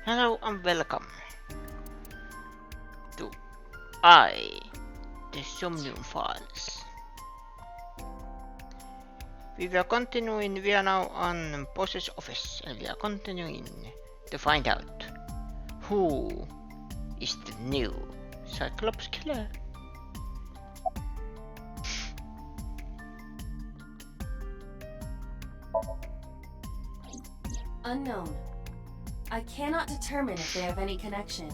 Hello and welcome to the Somnium Files. We are now on boss's office and we are continuing to find out who is the new Cyclops killer. Unknown. I cannot determine if they have any connection.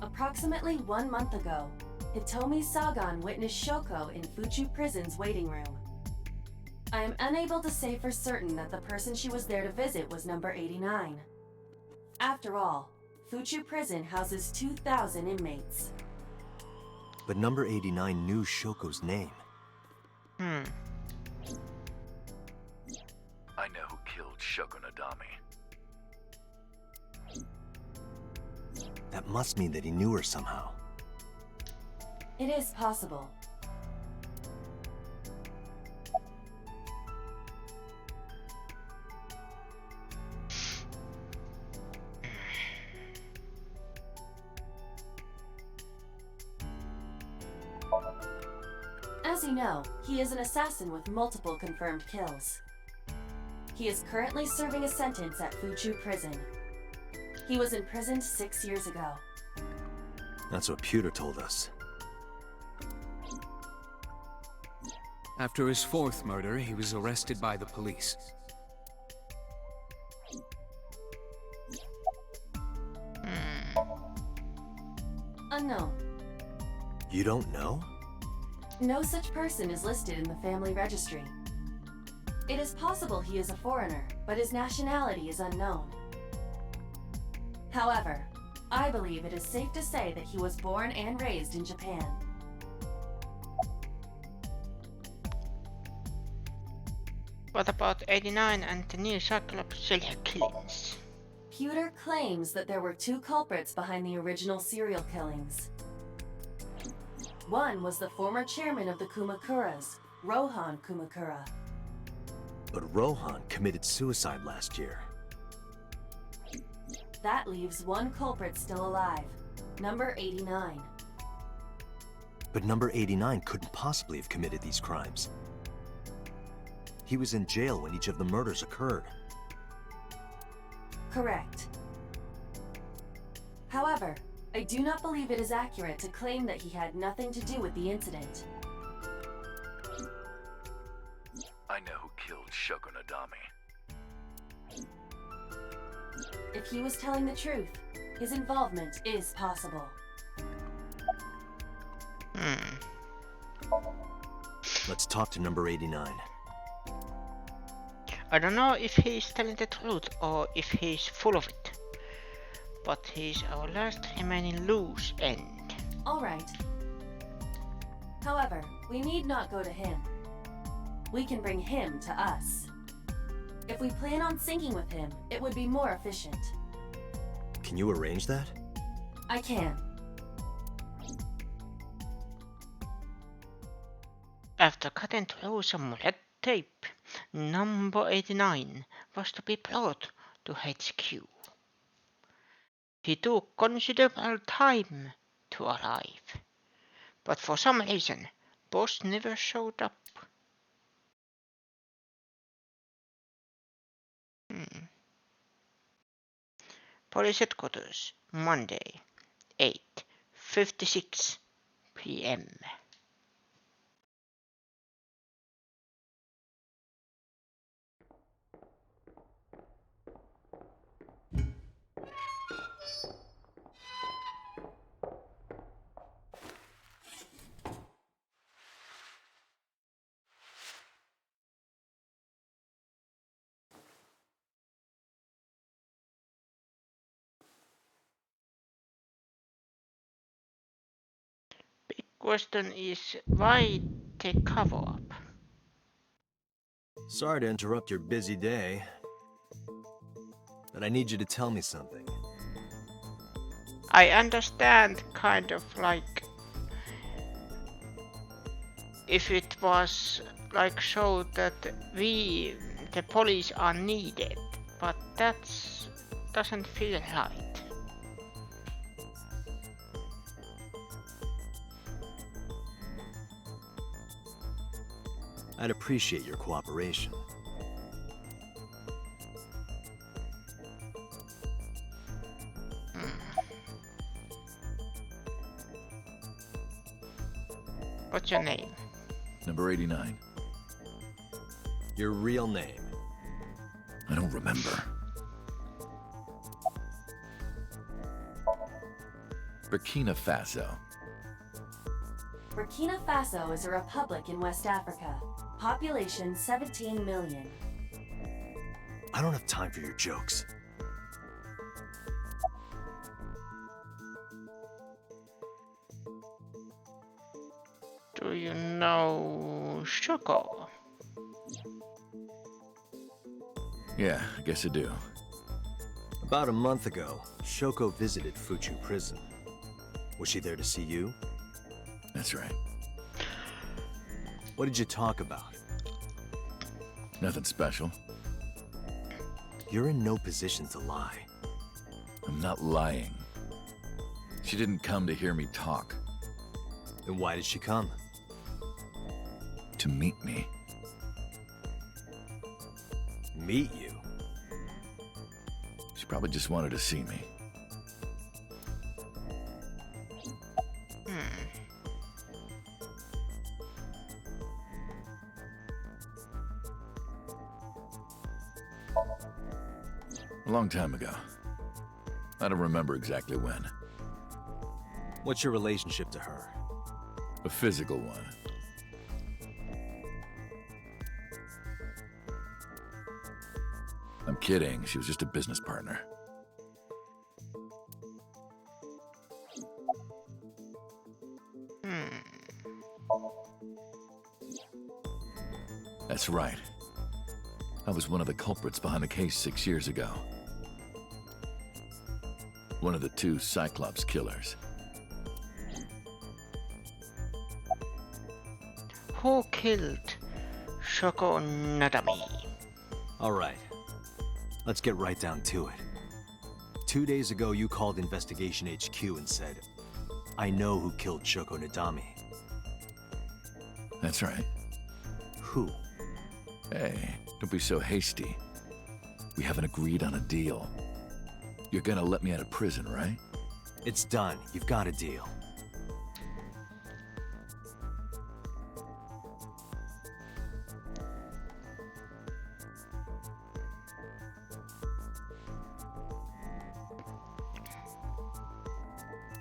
Approximately 1 month ago, Hitomi Sagan witnessed Shoko in Fuchu Prison's waiting room. I am unable to say for certain that the person she was there to visit was number 89. After all, Fuchu Prison houses 2,000 inmates. But number 89 knew Shoko's name. I know who killed Shoko Nadami. That must mean that he knew her somehow. It is possible. As you know, he is an assassin with multiple confirmed kills. He is currently serving a sentence at Fuchu Prison. He was imprisoned 6 years ago. That's what Pewter told us. After his 4th murder, he was arrested by the police. Unknown. You don't know? No such person is listed in the family registry. It is possible he is a foreigner, but his nationality is unknown. However, I believe it is safe to say that he was born and raised in Japan. What about 89 and the new Cyclops serial killings? Pewter claims that there were 2 culprits behind the original serial killings. One was the former chairman of the Kumakuras, Rohan Kumakura. But Rohan committed suicide last year. That leaves 1 culprit still alive, number 89. But number 89 couldn't possibly have committed these crimes. He was in jail when each of the murders occurred. Correct. However, I do not believe it is accurate to claim that he had nothing to do with the incident. I know who killed Shoko Nadami. If he was telling the truth, his involvement is possible. Let's talk to number 89. I don't know if he's telling the truth or if he's full of it, but he's our last remaining loose end. Alright. However, we need not go to him. We can bring him to us. If we plan on syncing with him, it would be more efficient. Can you arrange that? I can. After cutting through some red tape, number 89 was to be brought to HQ. He took considerable time to arrive, but for some reason, boss never showed up. Police headquarters, Monday, 8:56 p.m. Question is, why the cover-up? Sorry to interrupt your busy day, but I need you to tell me something. I understand kind of like if it was like showed that we, the police, are needed, but that's doesn't feel right. I'd appreciate your cooperation. What's your name? Number 89. Your real name. I don't remember. Burkina Faso. Burkina Faso is a republic in West Africa. Population 17 million. I don't have time for your jokes. Do you know Shoko? Yeah, I guess I do. About a month ago, Shoko visited Fuchu Prison. Was she there to see you? That's right. What did you talk about? Nothing special. You're in no position to lie. I'm not lying. She didn't come to hear me talk. Then why did she come? To meet me. Meet you? She probably just wanted to see me. A long time ago. I don't remember exactly when. What's your relationship to her? A physical one. I'm kidding. She was just a business partner. That's right. I was one of the culprits behind the case 6 years ago. One of the two Cyclops killers. Who killed Shoko Nadami? All right. Let's get right down to it. 2 days ago, you called Investigation HQ and said, I know who killed Shoko Nadami. That's right. Who? Hey, don't be so hasty. We haven't agreed on a deal. You're gonna let me out of prison, right? It's done. You've got a deal.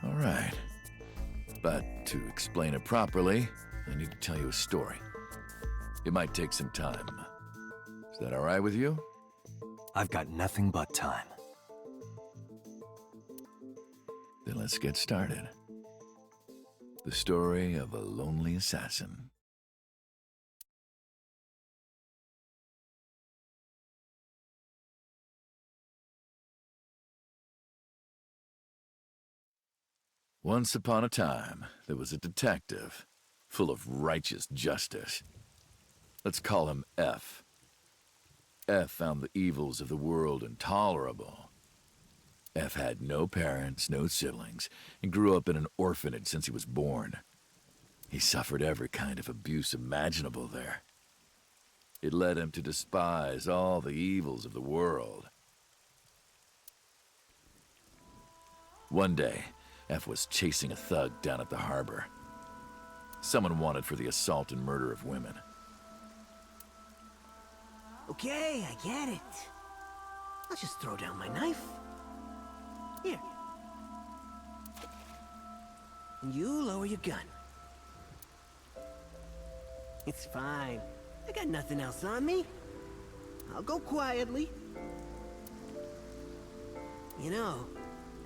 All right. But to explain it properly, I need to tell you a story. It might take some time. Is that all right with you? I've got nothing but time. Then let's get started. The story of a lonely assassin. Once upon a time, there was a detective, full of righteous justice. Let's call him F. F found the evils of the world intolerable. F had no parents, no siblings, and grew up in an orphanage since he was born. He suffered every kind of abuse imaginable there. It led him to despise all the evils of the world. One day, F was chasing a thug down at the harbor. Someone wanted for the assault and murder of women. Okay, I get it. I'll just throw down my knife. Here. And you lower your gun. It's fine. I got nothing else on me. I'll go quietly. You know,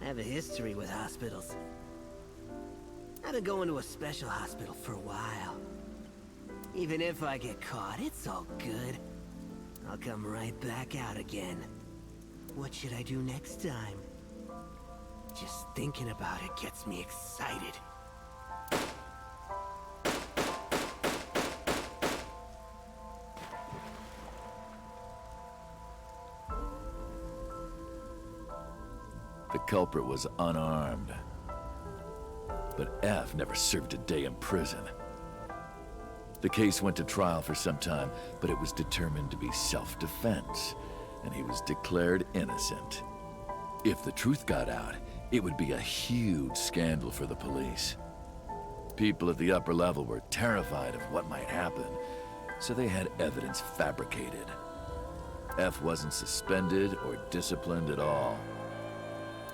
I have a history with hospitals. I've been going to a special hospital for a while. Even if I get caught, it's all good. I'll come right back out again. What should I do next time? Just thinking about it gets me excited. culprit was unarmed. But F never served a day in prison. The case went to trial for some time, but it was determined to be self-defense, and he was declared innocent. If the truth got out, it would be a huge scandal for the police. People at the upper level were terrified of what might happen, so they had evidence fabricated. F wasn't suspended or disciplined at all.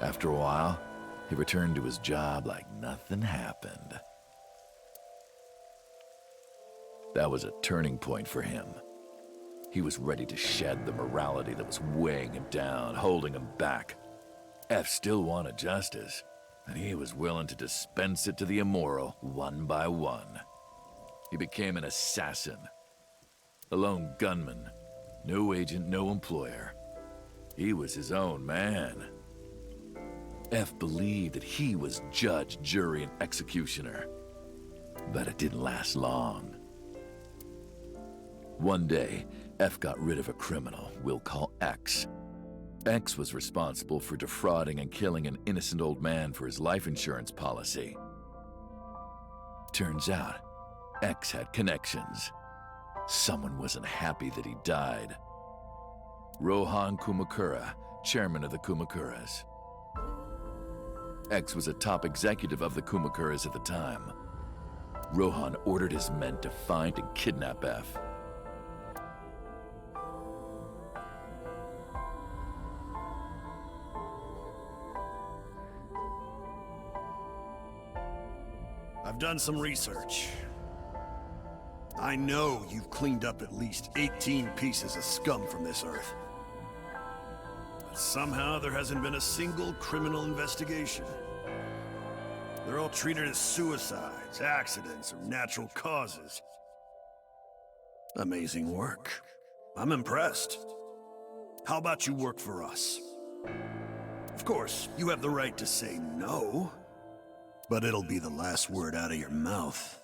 After a while, he returned to his job like nothing happened. That was a turning point for him. He was ready to shed the morality that was weighing him down, holding him back. F still wanted justice, and he was willing to dispense it to the immoral one by one. He became an assassin, a lone gunman, no agent, no employer. He was his own man. F believed that he was judge, jury, and executioner. But it didn't last long. One day, F got rid of a criminal we'll call X. X was responsible for defrauding and killing an innocent old man for his life insurance policy. Turns out, X had connections. Someone wasn't happy that he died. Rohan Kumakura, chairman of the Kumakuras. X was a top executive of the Kumakuras at the time. Rohan ordered his men to find and kidnap F. I've done some research. I know you've cleaned up at least 18 pieces of scum from this earth. But somehow there hasn't been a single criminal investigation. They're all treated as suicides, accidents, or natural causes. Amazing work. I'm impressed. How about you work for us? Of course, you have the right to say no, but it'll be the last word out of your mouth.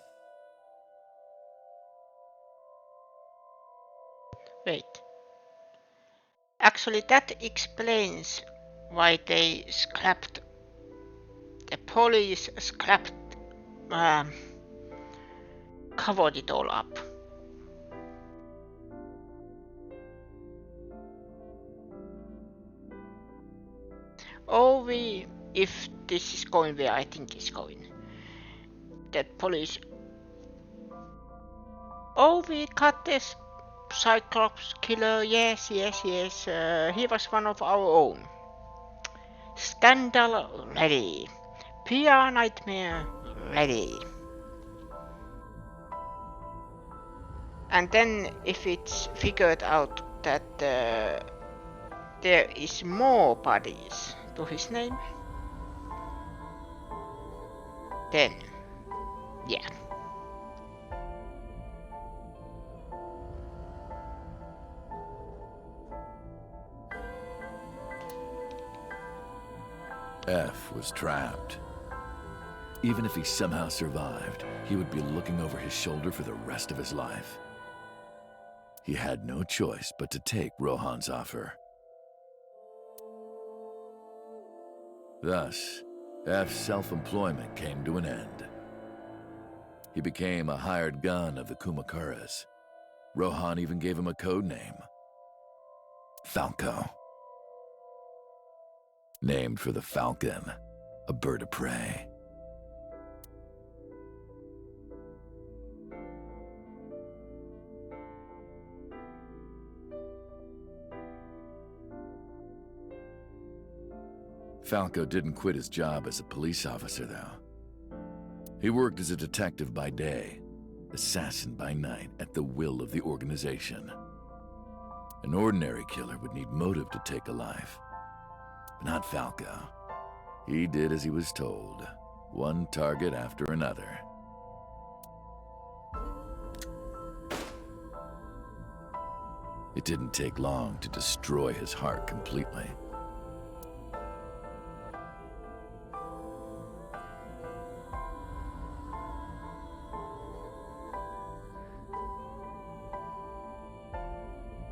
Wait. Actually, that explains why they scrapped. The police scrapped, covered it all up. If this is going where I think it's going, that police. We got this Cyclops killer. Yes. He was one of our own. Scandal ready. PR nightmare ready. And then if it's figured out that there is more bodies to his name, then yeah. F was trapped. Even if he somehow survived, he would be looking over his shoulder for the rest of his life. He had no choice but to take Rohan's offer. Thus, F's self-employment came to an end. He became a hired gun of the Kumakuras. Rohan even gave him a code name, Falco. Named for the falcon, a bird of prey. Falco didn't quit his job as a police officer, though. He worked as a detective by day, assassin by night, at the will of the organization. An ordinary killer would need motive to take a life. But not Falco. He did as he was told, one target after another. It didn't take long to destroy his heart completely.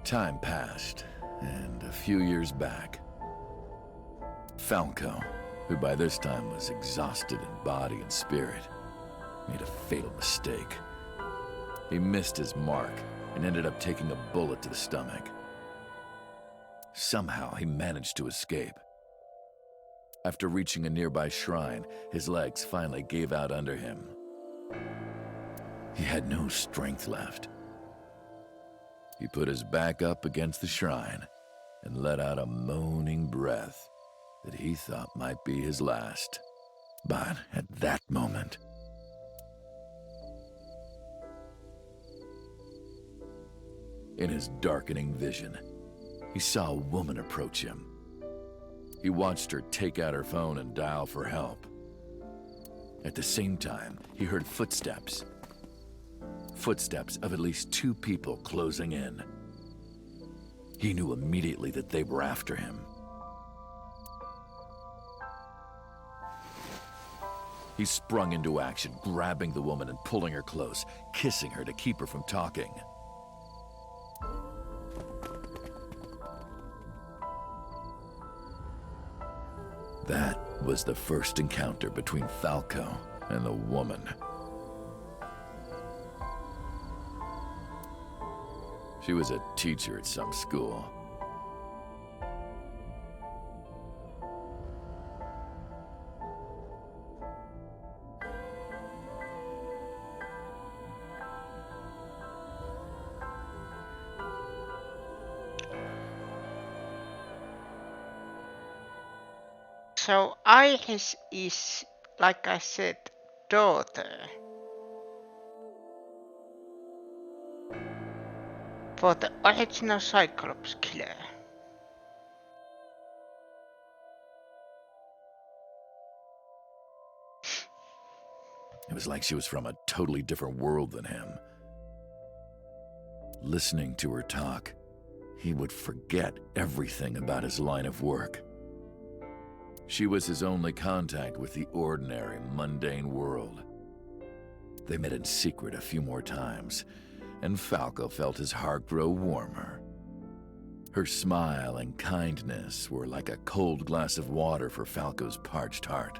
Time passed, and a few years back, Falco, who by this time was exhausted in body and spirit, made a fatal mistake. He missed his mark and ended up taking a bullet to the stomach. Somehow he managed to escape. After reaching a nearby shrine, his legs finally gave out under him. He had no strength left. He put his back up against the shrine and let out a moaning breath that he thought might be his last. But at that moment, in his darkening vision, he saw a woman approach him. He watched her take out her phone and dial for help. At the same time, he heard footsteps. Footsteps of at least 2 people closing in. He knew immediately that they were after him. He sprung into action, grabbing the woman and pulling her close, kissing her to keep her from talking. That was the first encounter between Falco and the woman. She was a teacher at some school. So Iris is, like I said, daughter for the original Cyclops killer. It was like she was from a totally different world than him. Listening to her talk, he would forget everything about his line of work. She was his only contact with the ordinary, mundane world. They met in secret a few more times, and Falco felt his heart grow warmer. Her smile and kindness were like a cold glass of water for Falco's parched heart.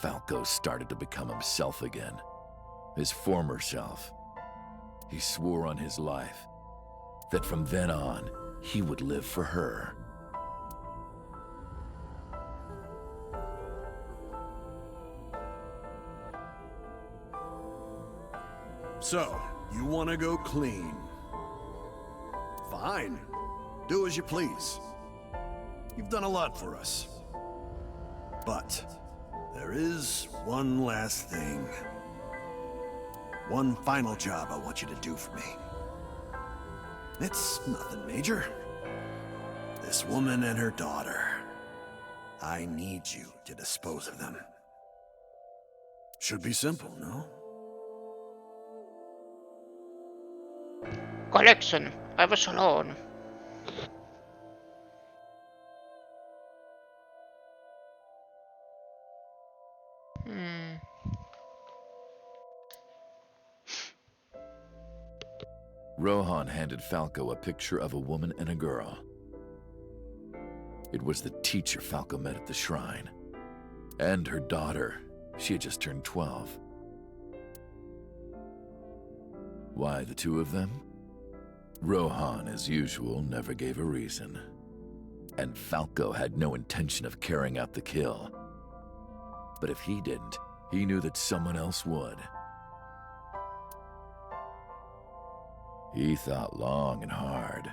Falco started to become himself again, his former self. He swore on his life that from then on, he would live for her. So, you want to go clean? Fine. Do as you please. You've done a lot for us. But there is one last thing. One final job I want you to do for me. It's nothing major. This woman and her daughter. I need you to dispose of them. Should be simple, no? Collection, I was alone. Rohan handed Falco a picture of a woman and a girl. It was the teacher Falco met at the shrine. And her daughter. She had just turned 12. Why the 2 of them? Rohan, as usual, never gave a reason. And Falco had no intention of carrying out the kill. But if he didn't, he knew that someone else would. He thought long and hard.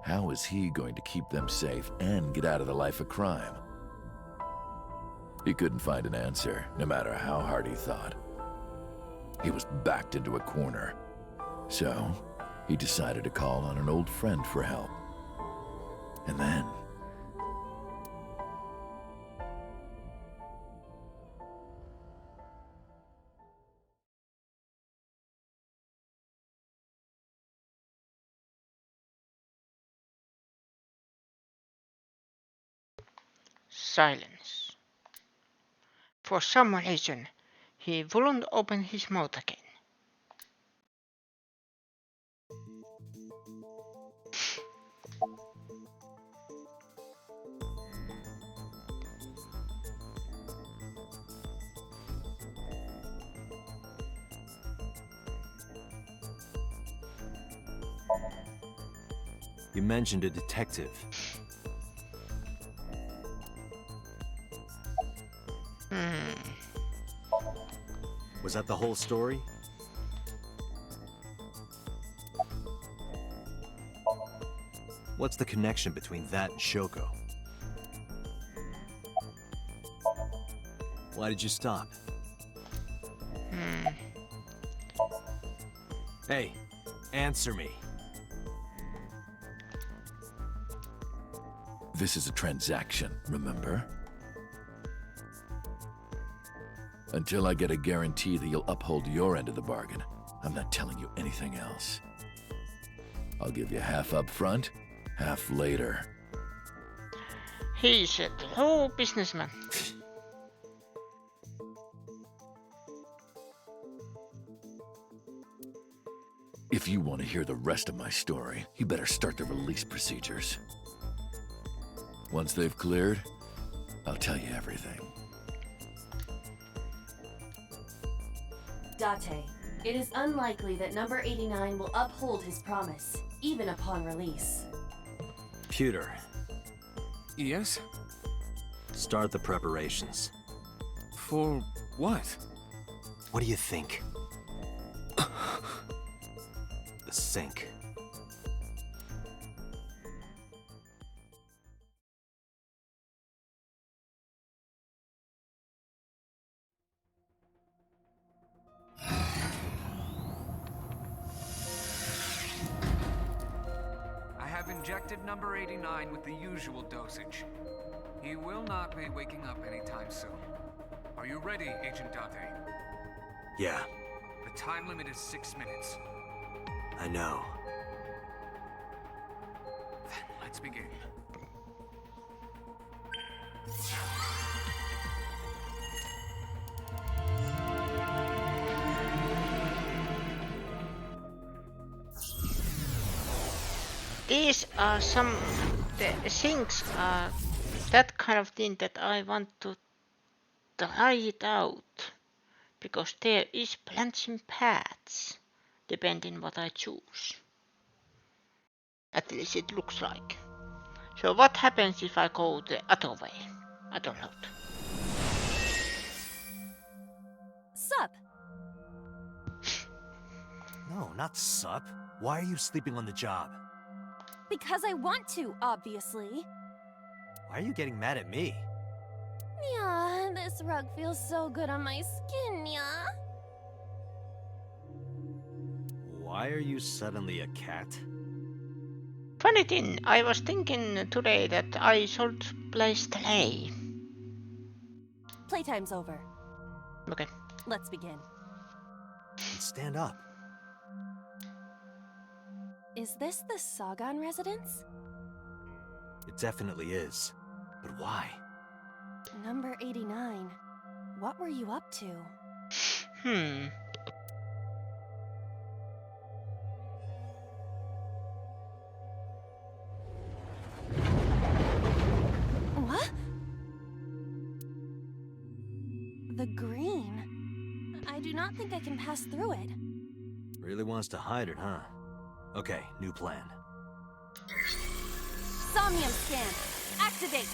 How was he going to keep them safe and get out of the life of crime? He couldn't find an answer, no matter how hard he thought. He was backed into a corner. So, he decided to call on an old friend for help. And then... Silence. For some reason, he wouldn't open his mouth again. You mentioned a detective. Was that the whole story? What's the connection between that and Shoko? Why did you stop? Hey, answer me. This is a transaction, remember? Until I get a guarantee that you'll uphold your end of the bargain, I'm not telling you anything else. I'll give you half up front, half later. He's a true businessman. If you want to hear the rest of my story, you better start the release procedures. Once they've cleared, I'll tell you everything. Date, it is unlikely that number 89 will uphold his promise, even upon release. Pewter, Yes? start the preparations. For what? What do you think? The sink. I have injected number 89 with the usual dosage. He will not be waking up anytime soon. Are you ready, Agent Date? Yeah, The time limit is 6 minutes. I know. Then let's begin. These are some the things that kind of thing that I want to try it out, because there is branching paths depending what I choose. At least it looks like. So what happens if I go the other way? I don't know. Sup? No, not sup. Why are you sleeping on the job? Because I want to, obviously. Why are you getting mad at me? Yeah, this rug feels so good on my skin, yeah. Why are you suddenly a cat? Funny thing, I was thinking today that I should play Stray. Playtime's over. Okay. Let's begin. And stand up. Is this the Sagan residence? It definitely is. But why? Number 89. What were you up to? What? The green. I do not think I can pass through it. Really wants to hide it, huh? Okay, new plan. Somnium scan. Activate.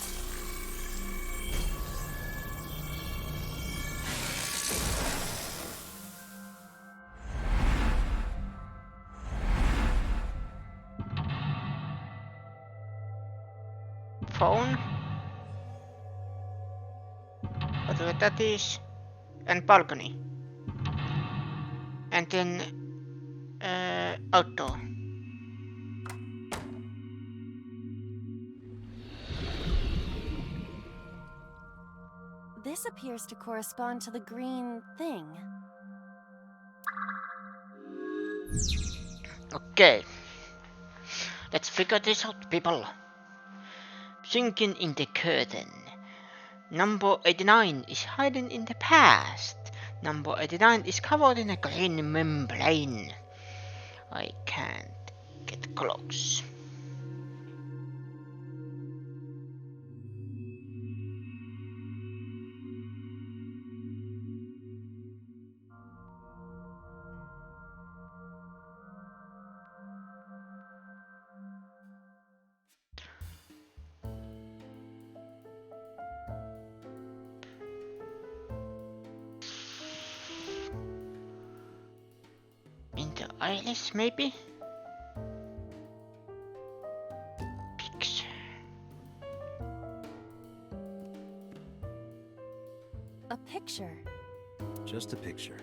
Phone. Whatever that is. And balcony. And then outdoor. This appears to correspond to the green thing. Okay. Let's figure this out, people. Sinking in the curtain. Number 89 is hiding in the past. Number 89 is covered in a green membrane. I can't get close. Wireless, maybe? Picture. A picture. Just a picture.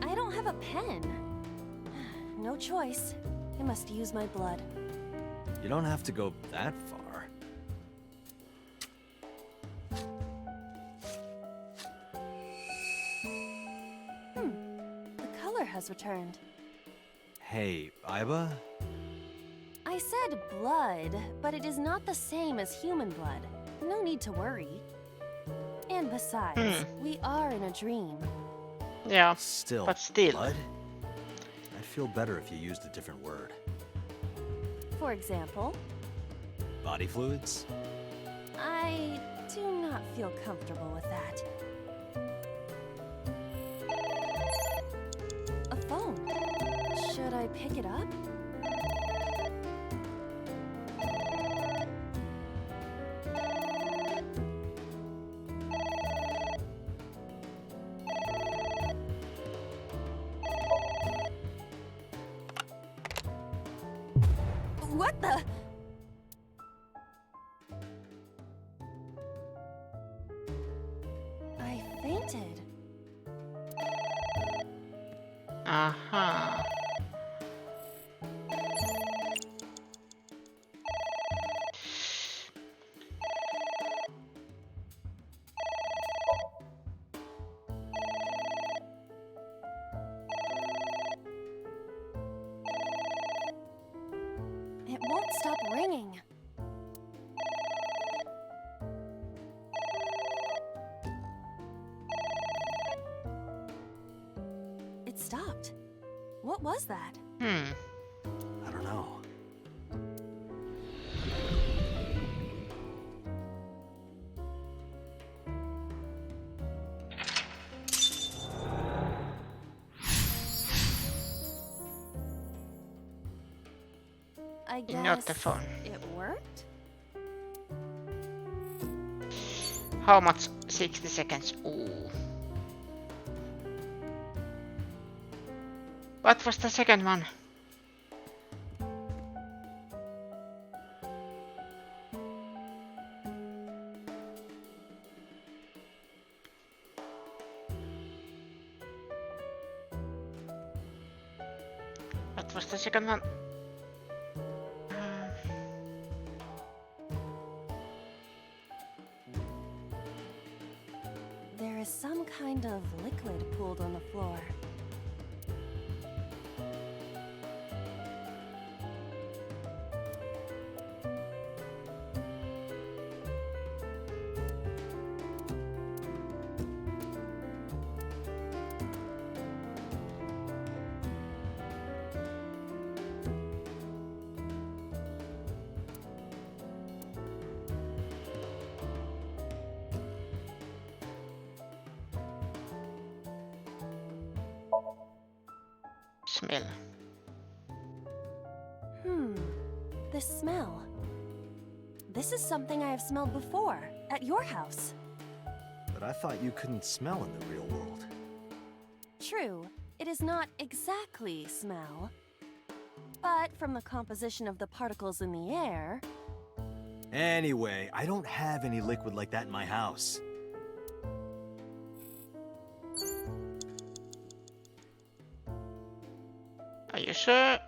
I don't have a pen. No choice. I must use my blood. You don't have to go that far. The color has returned. Hey, Iba? I said blood, but it is not the same as human blood. No need to worry. And besides, we are in a dream. Yeah, Still, but still. blood? I'd feel better if you used a different word. For example, Body fluids? I do not feel comfortable with that. A phone. Should I pick it up? What the? I fainted. Aha. It won't stop ringing. It stopped. What was that? I don't know. I guess Not the phone. it worked? How much? 60 seconds. Ooh. What was the second one? What was the second one? There is some kind of liquid pooled on the floor. Smell. This smell. This is something I have smelled before, at your house. But I thought you couldn't smell in the real world. True, it is not exactly smell. But from the composition of the particles in the air... Anyway, I don't have any liquid like that in my house. Are you sure?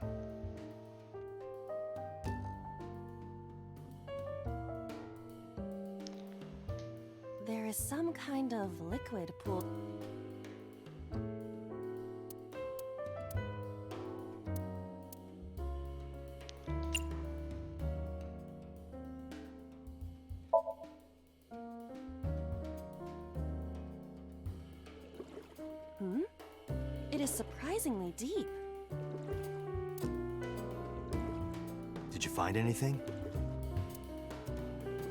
There is some kind of liquid pooled... It is surprisingly deep. Did you find anything?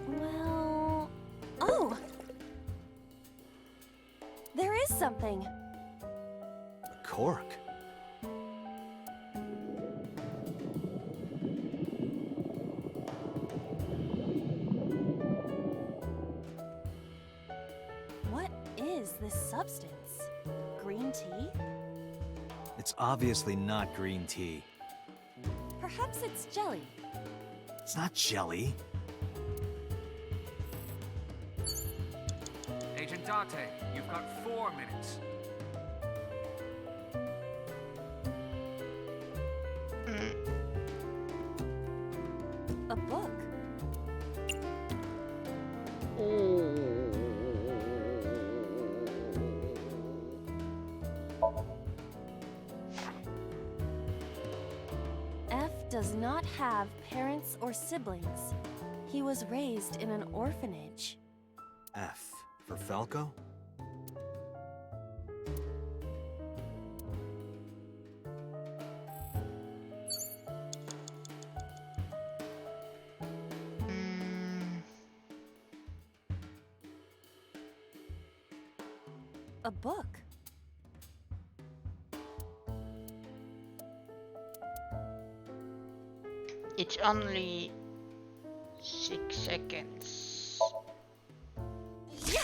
Well... Oh! There is something. A cork? What is this substance? Green tea? It's obviously not green tea. Perhaps it's jelly. It's not jelly. Agent Date, you've got 4 minutes. A book. F does not have parents or siblings. He was raised in an orphanage. F for Falco? A book. It's only 6 seconds. Yeah!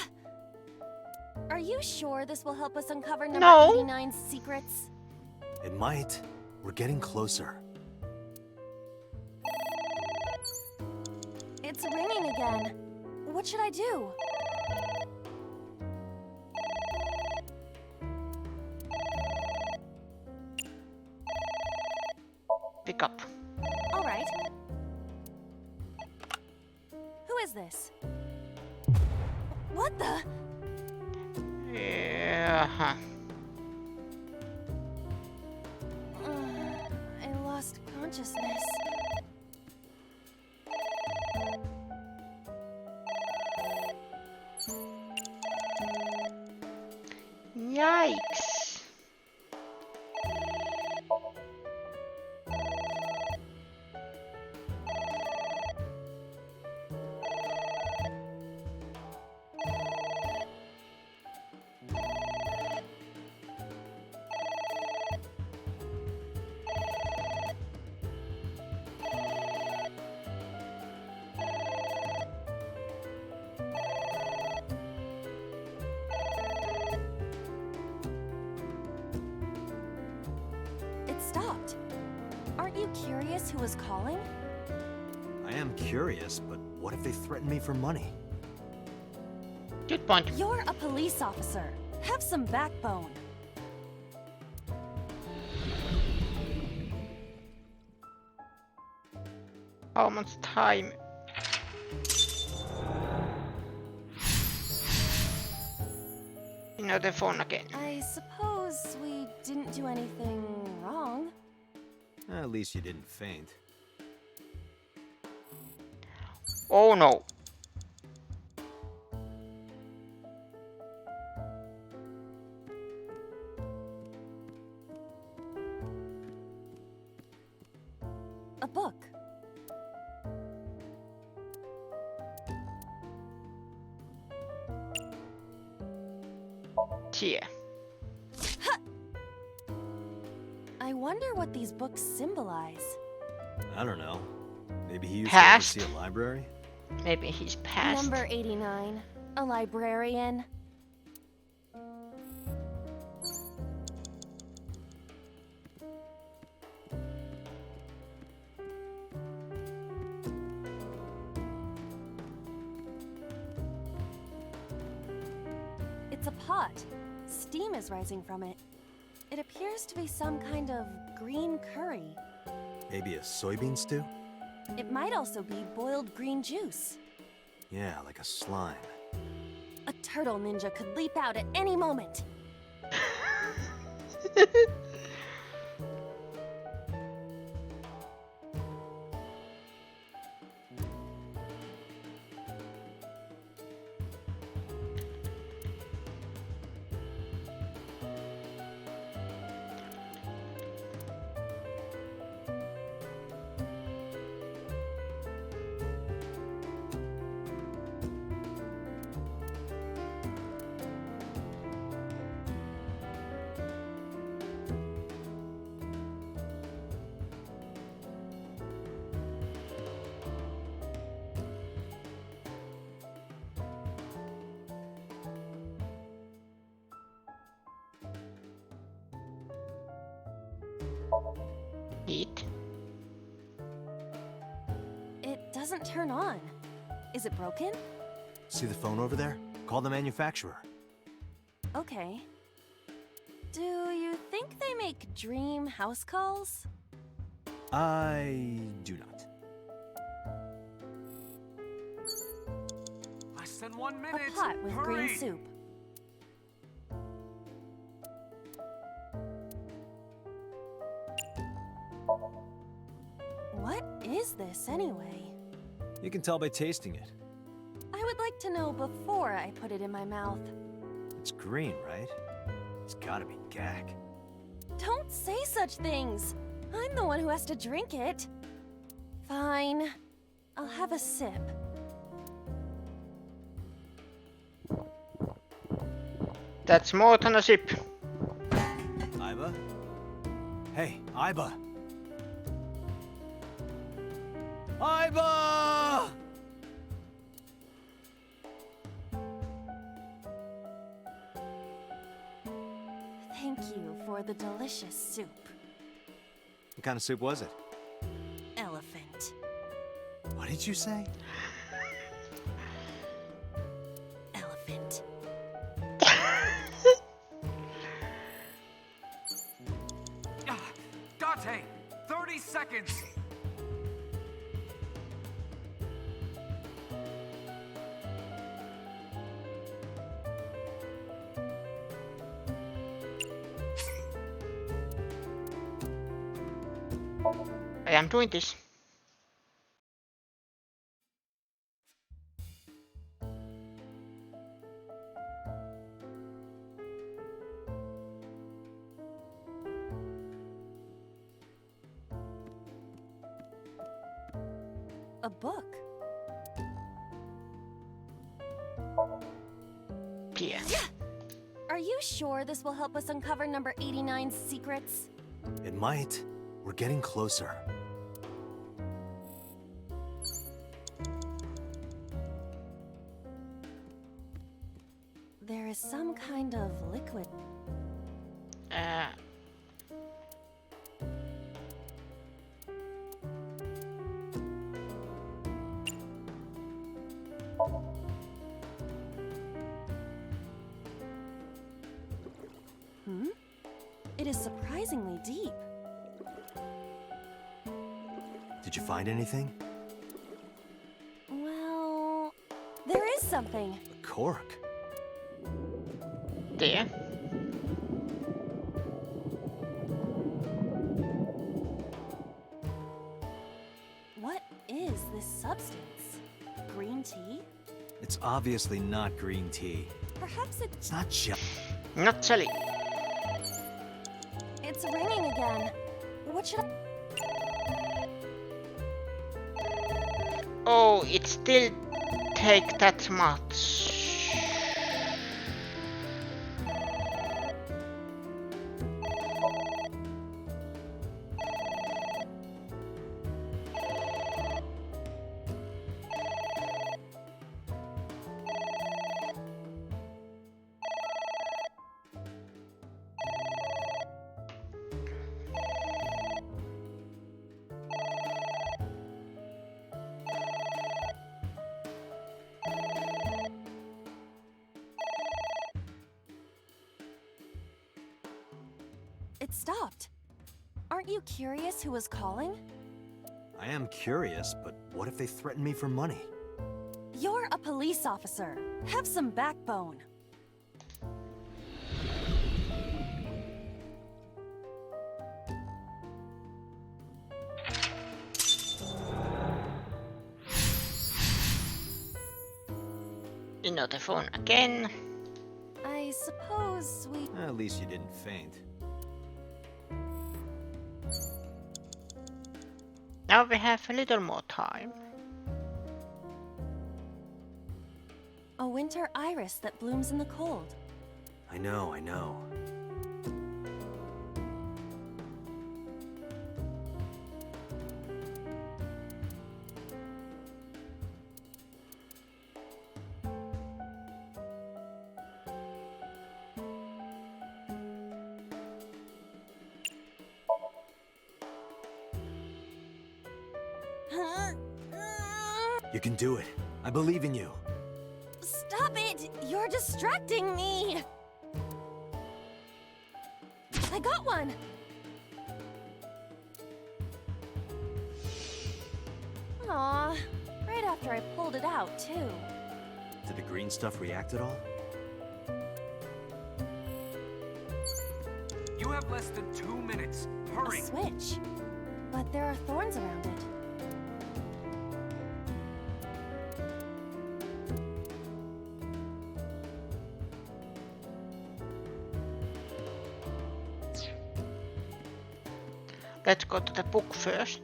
Are you sure this will help us uncover number No. 89's secrets? It might. We're getting closer. It's ringing again. What should I do? Pick up. All right. Who is this? What the? Yeah. I lost consciousness. Yikes. It stopped. Aren't you curious who was calling? I am curious, but what if they threaten me for money? Good point. You're a police officer. Have some backbone. How much time? The phone again. I suppose we didn't do anything wrong. At least you didn't faint. Oh no. A book. Here. I wonder what these books symbolize. I don't know. Maybe he used Past? to oversee a library? Maybe he's past. Number 89. A librarian. It's a pot. Steam is rising from it. It appears to be some kind of green curry. Maybe a soybean stew? It might also be boiled green juice. Yeah, like a slime. A turtle ninja could leap out at any moment. doesn't turn on. Is it broken? See the phone over there? Call the manufacturer. Okay. Do you think they make dream house calls? I do not. Less than 1 A minute. pot with Hurry. green soup. What is this anyway? You can tell by tasting it. I would like to know before I put it in my mouth. It's green, right? It's gotta be gag. Don't say such things. I'm the one who has to drink it. Fine. I'll have a sip. That's more than a sip. Iba? Hey, Iba! Iba! Thank you for the delicious soup. What kind of soup was it? Elephant. What did you say? Elephant. Dante, 30 seconds. I am doing this. A book. Here. Are you sure this will help us uncover number 89's secrets? It might. We're getting closer. There is some kind of liquid. It is surprisingly deep. Did you find anything? Well, there is something. A cork. There. What is this substance? Green tea? It's obviously not green tea. Perhaps It's not just. Not jelly. it's ringing again. What should I... Oh, it still take that much. It stopped. Aren't you curious who was calling? I am curious, but what if they threaten me for money? You're a police officer. Have some backbone. Another phone again. I suppose we... At least you didn't faint. Now we have a little more time. A winter iris that blooms in the cold. I know, I know. You can do it. I believe in you. Stop it! You're distracting me! I got one! Aw, right after I pulled it out, too. Did the green stuff react at all? You have less than 2 minutes. A Hurry! switch. But there are thorns around it. Let's go to the book first.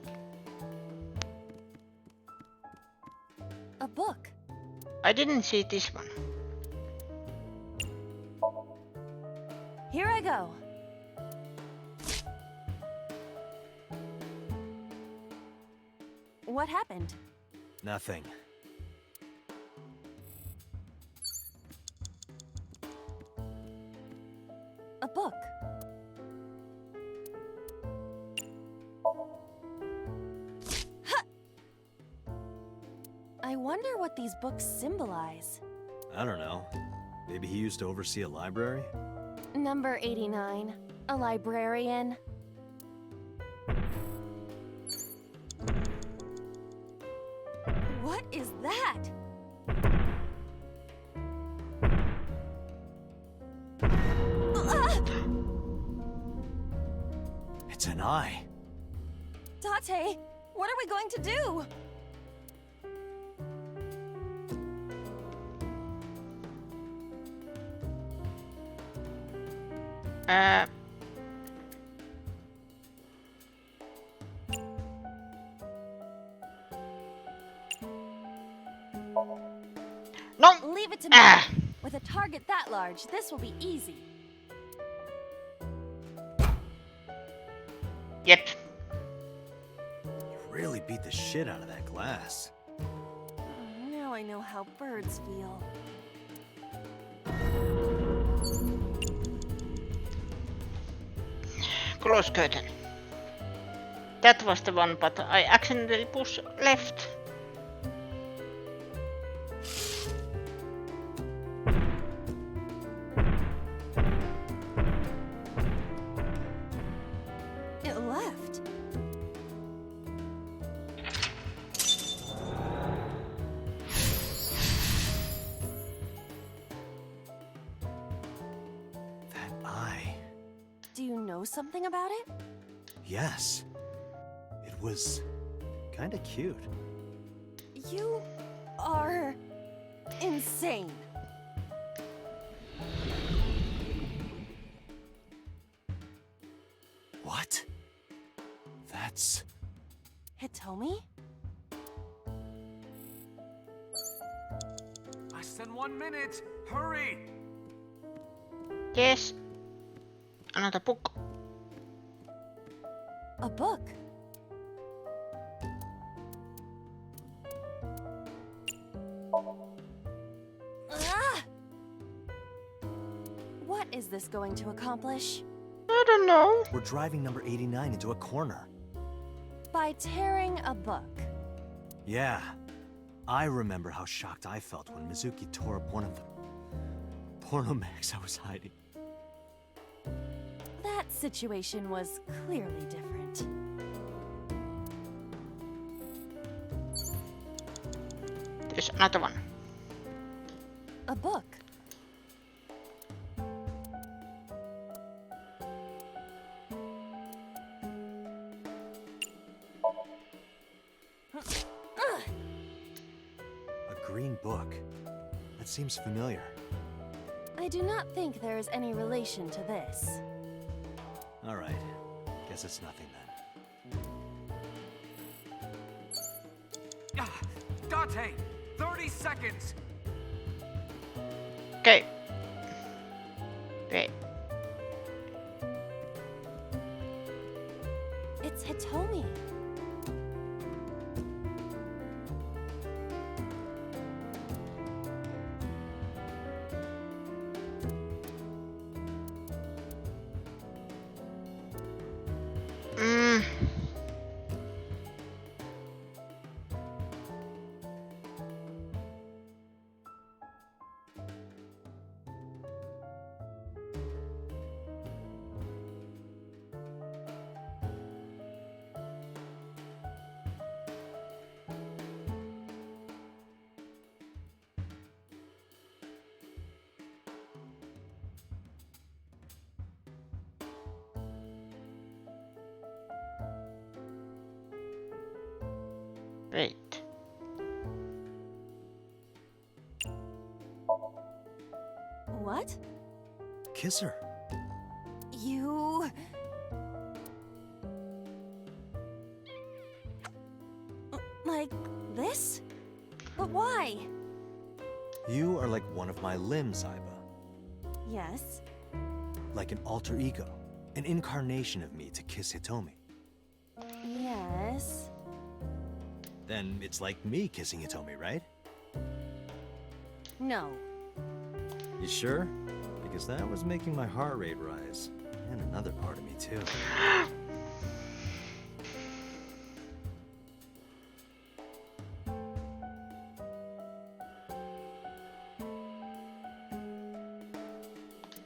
A book. I didn't see this one. Here I go. What happened? Nothing. A book. Ha! I wonder what these books symbolize. I don't know. Maybe he used to oversee a library? Number 89. A librarian. What is that? Ah! It's an eye. Date, what are we going to do? No! Leave it to me. Ah! With a target that large, this will be easy. Yep. You really beat the shit out of that glass. Now I know how birds feel. Close curtain. That was the one, but I accidentally pushed left. It left. That eye. Do you know something about it? Yes. It was kinda cute. You are insane. What? That's... Hitomi? Less than 1 minute. Hurry! Yes. Another book. A book. Ah! What is this going to accomplish? I don't know. We're driving number 89 into a corner. By tearing a book. Yeah. I remember how shocked I felt when Mizuki tore up one of the porno mags I was hiding. That situation was clearly different. There's another one. A book. Ugh. A green book. That seems familiar. I do not think there is any relation to this. Alright. Guess it's nothing then. Ah, Date, 30 seconds. Okay. Wait. It's Hitomi. Wait. What? Kiss her. You... Like this? But why? You are like one of my limbs, Aiba. Yes. Like an alter ego. An incarnation of me to kiss Hitomi. Yes. Then it's like me kissing Hitomi, right? No. You sure? Because that was making my heart rate rise. And another part of me, too.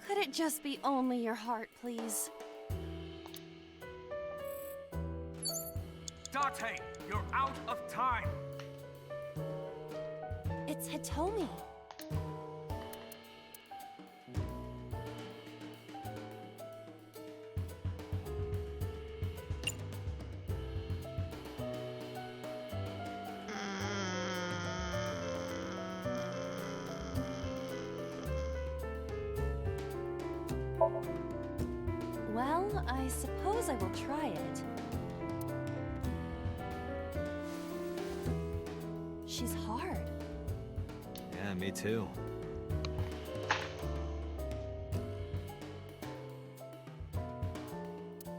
Could it just be only your heart, please? Date, you're out of time. It's Hitomi. Well, I suppose I will try it. She's hard. Yeah, me too.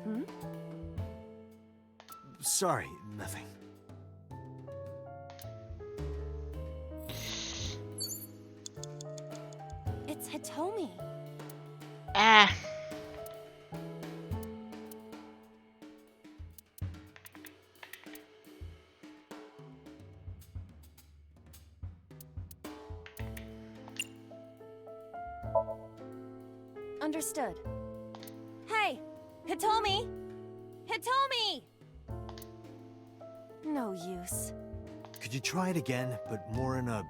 Hmm? Sorry, nothing. It's Hitomi. Ah. Understood. Hey! Hitomi! Hitomi! No use. Could you try it again, but more in a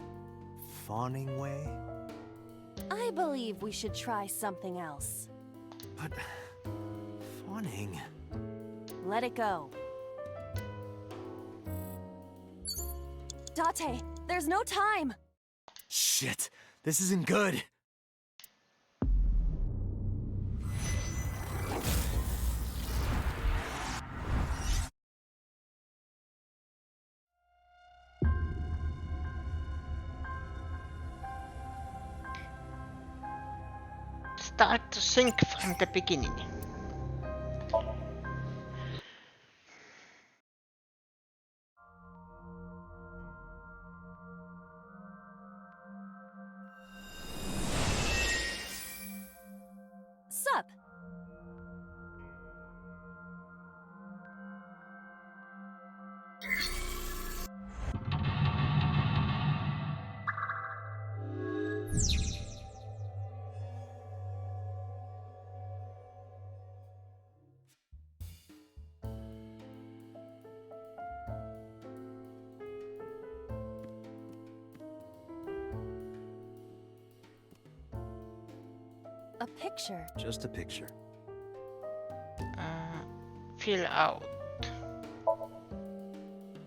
fawning way? I believe we should try something else. But... fawning... Let it go. Date, there's no time! Shit! This isn't good! Start to sync from the beginning. Sup? A picture. Just a picture. Fill out.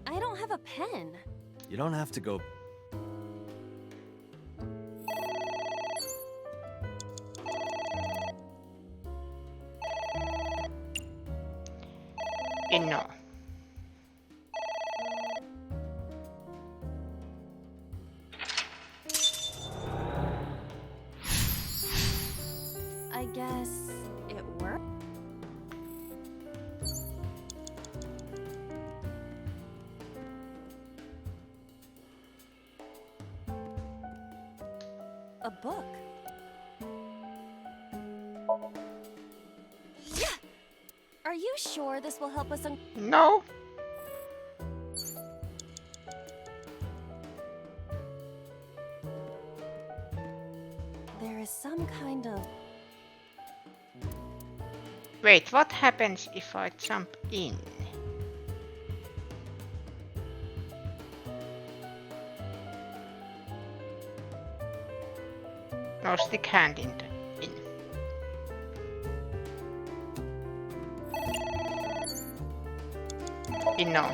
I don't have a pen. You don't have to go... No. I guess it worked. A book. Yeah! Are you sure this will help us No. There is some kind of... Wait, what happens if I jump in? No, stick hand in. No.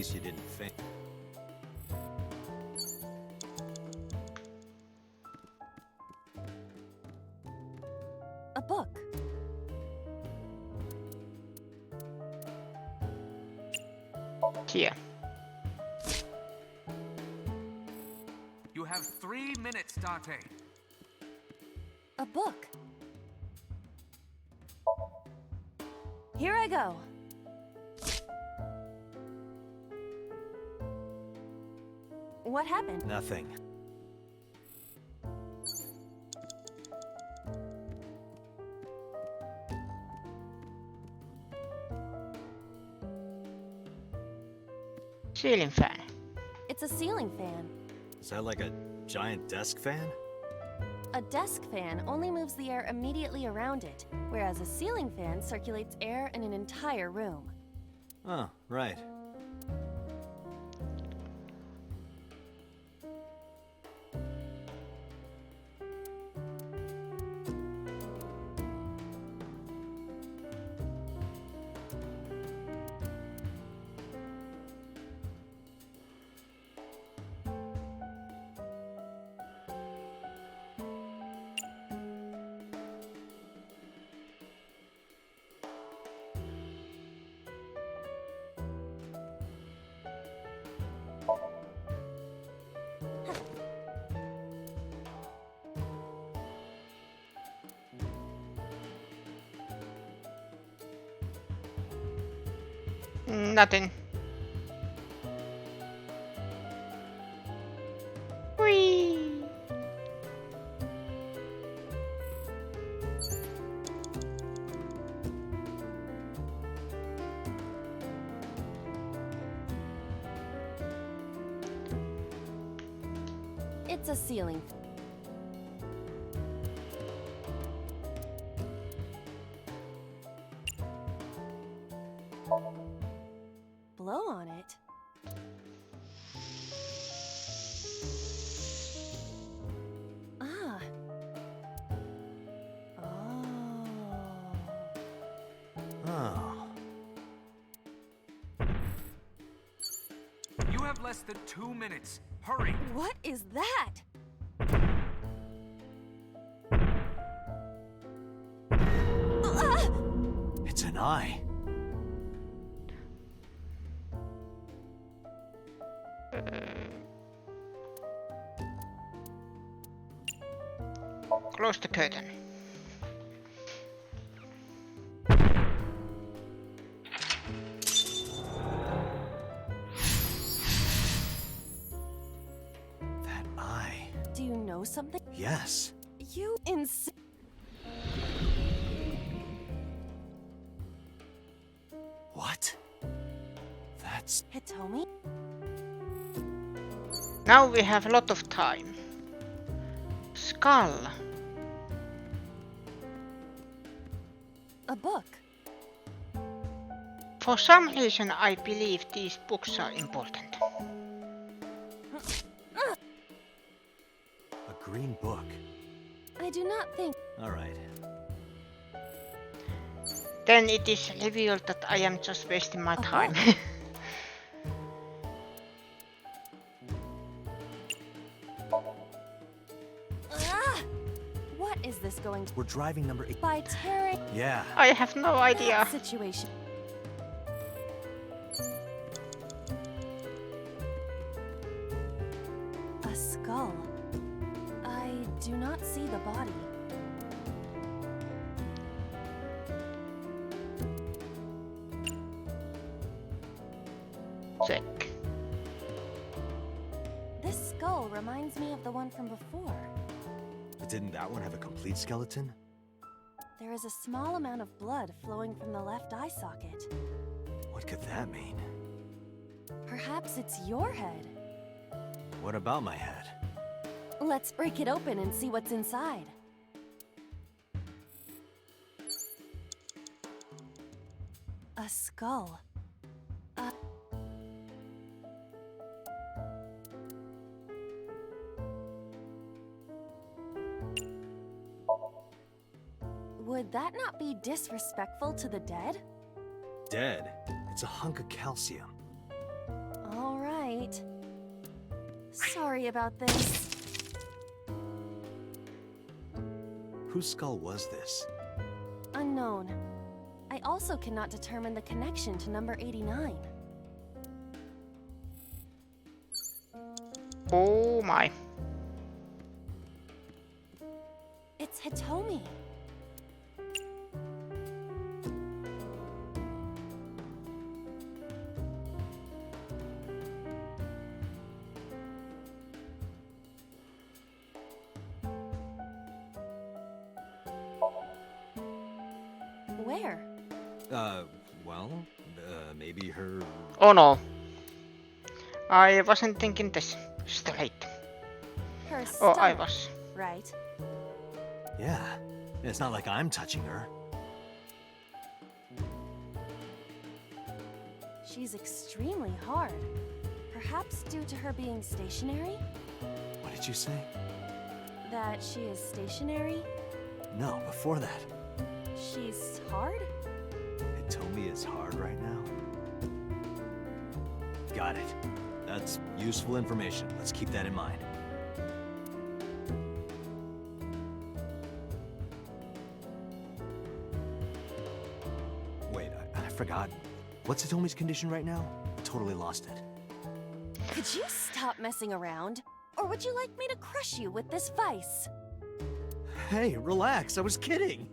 least you didn't faint. A book. Here. You have 3 minutes, Dante. A book. Here I go. What happened? Nothing. Ceiling fan. It's a ceiling fan. Is that like a giant desk fan? A desk fan only moves the air immediately around it, whereas a ceiling fan circulates air in an entire room. Oh, right. Nothing. Whee! It's a ceiling fan. Blow on it. Ah. Oh. Oh. You have less than 2 minutes. Hurry! What is that? Ah! It's an eye. Close the curtain. That eye. Do you know something? Yes. You insane. What? That's... Hitomi? Now we have a lot of time. Skull. A book. For some reason I believe these books are important. a green book. I do not think. All right. Then it is revealed that I am just wasting my time. Ah! What is this going to We're driving number 8. by tearing Yeah. I have no idea. that situation? A skull. I do not see the body. Check. This skull reminds me of the one from before. But didn't that one have a complete skeleton? There is a small amount of blood flowing from the left eye socket. What could that mean? Perhaps it's your head. What about my head? Let's break it open and see what's inside. A skull. Would that not be disrespectful to the dead? Dead. It's a hunk of calcium. All right. Sorry about this. Whose skull was this? Unknown. I also cannot determine the connection to number 89. Oh my. It's Hitomi. Where? Maybe her... Oh no. I wasn't thinking this straight. Her Oh, I stomach, was. right? Yeah. It's not like I'm touching her. She's extremely hard. Perhaps due to her being stationary? What did you say? That she is stationary? No, before that. She's hard? Hitomi is hard right now? Got it. That's useful information. Let's keep that in mind. Wait, I forgot. What's Hitomi's condition right now? Totally lost it. Could you stop messing around? Or would you like me to crush you with this vice? Hey, relax. I was kidding.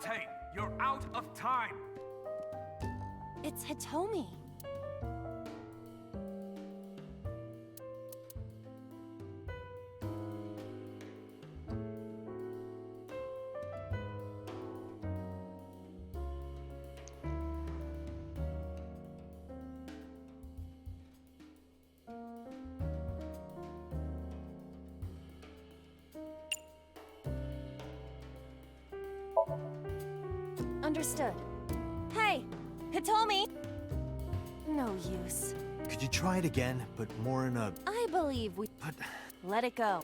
Date, you're out of time. It's Hitomi. Understood. Hey, Hitomi! No use. Could you try it again, but more in a... I believe we... But... Let it go.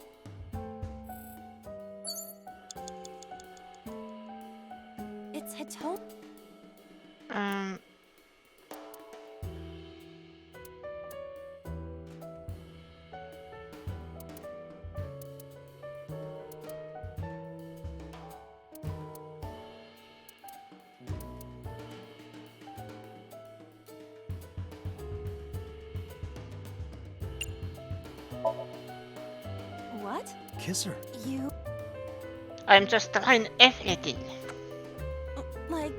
It's Hitomi. What? Kiss her. You... I'm just trying everything. like...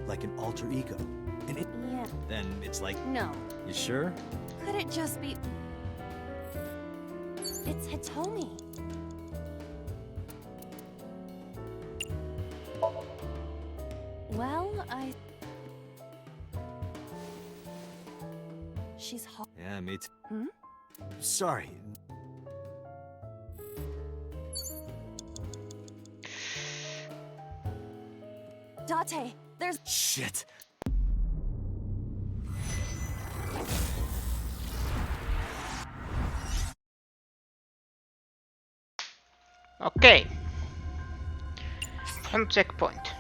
Like an alter ego. And it... Yeah. Then it's like... No. You sure? Could it just be... It's Hitomi. Well, She's hot. Yeah, me too. Hmm? Sorry. Date, there's... Shit. Okay. From checkpoint.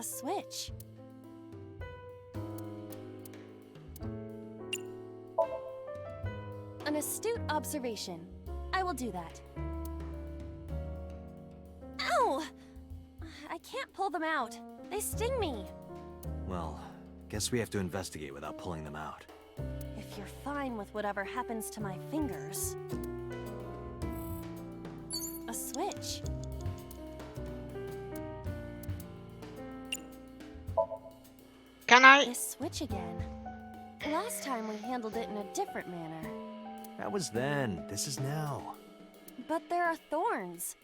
A switch. An astute observation. I will do that. Ow! I can't pull them out. They sting me. Well, guess we have to investigate without pulling them out. If you're fine with whatever happens to my fingers. A switch. Can I? This switch again. Last time we handled it in a different manner. That was then. This is now. But there are thorns.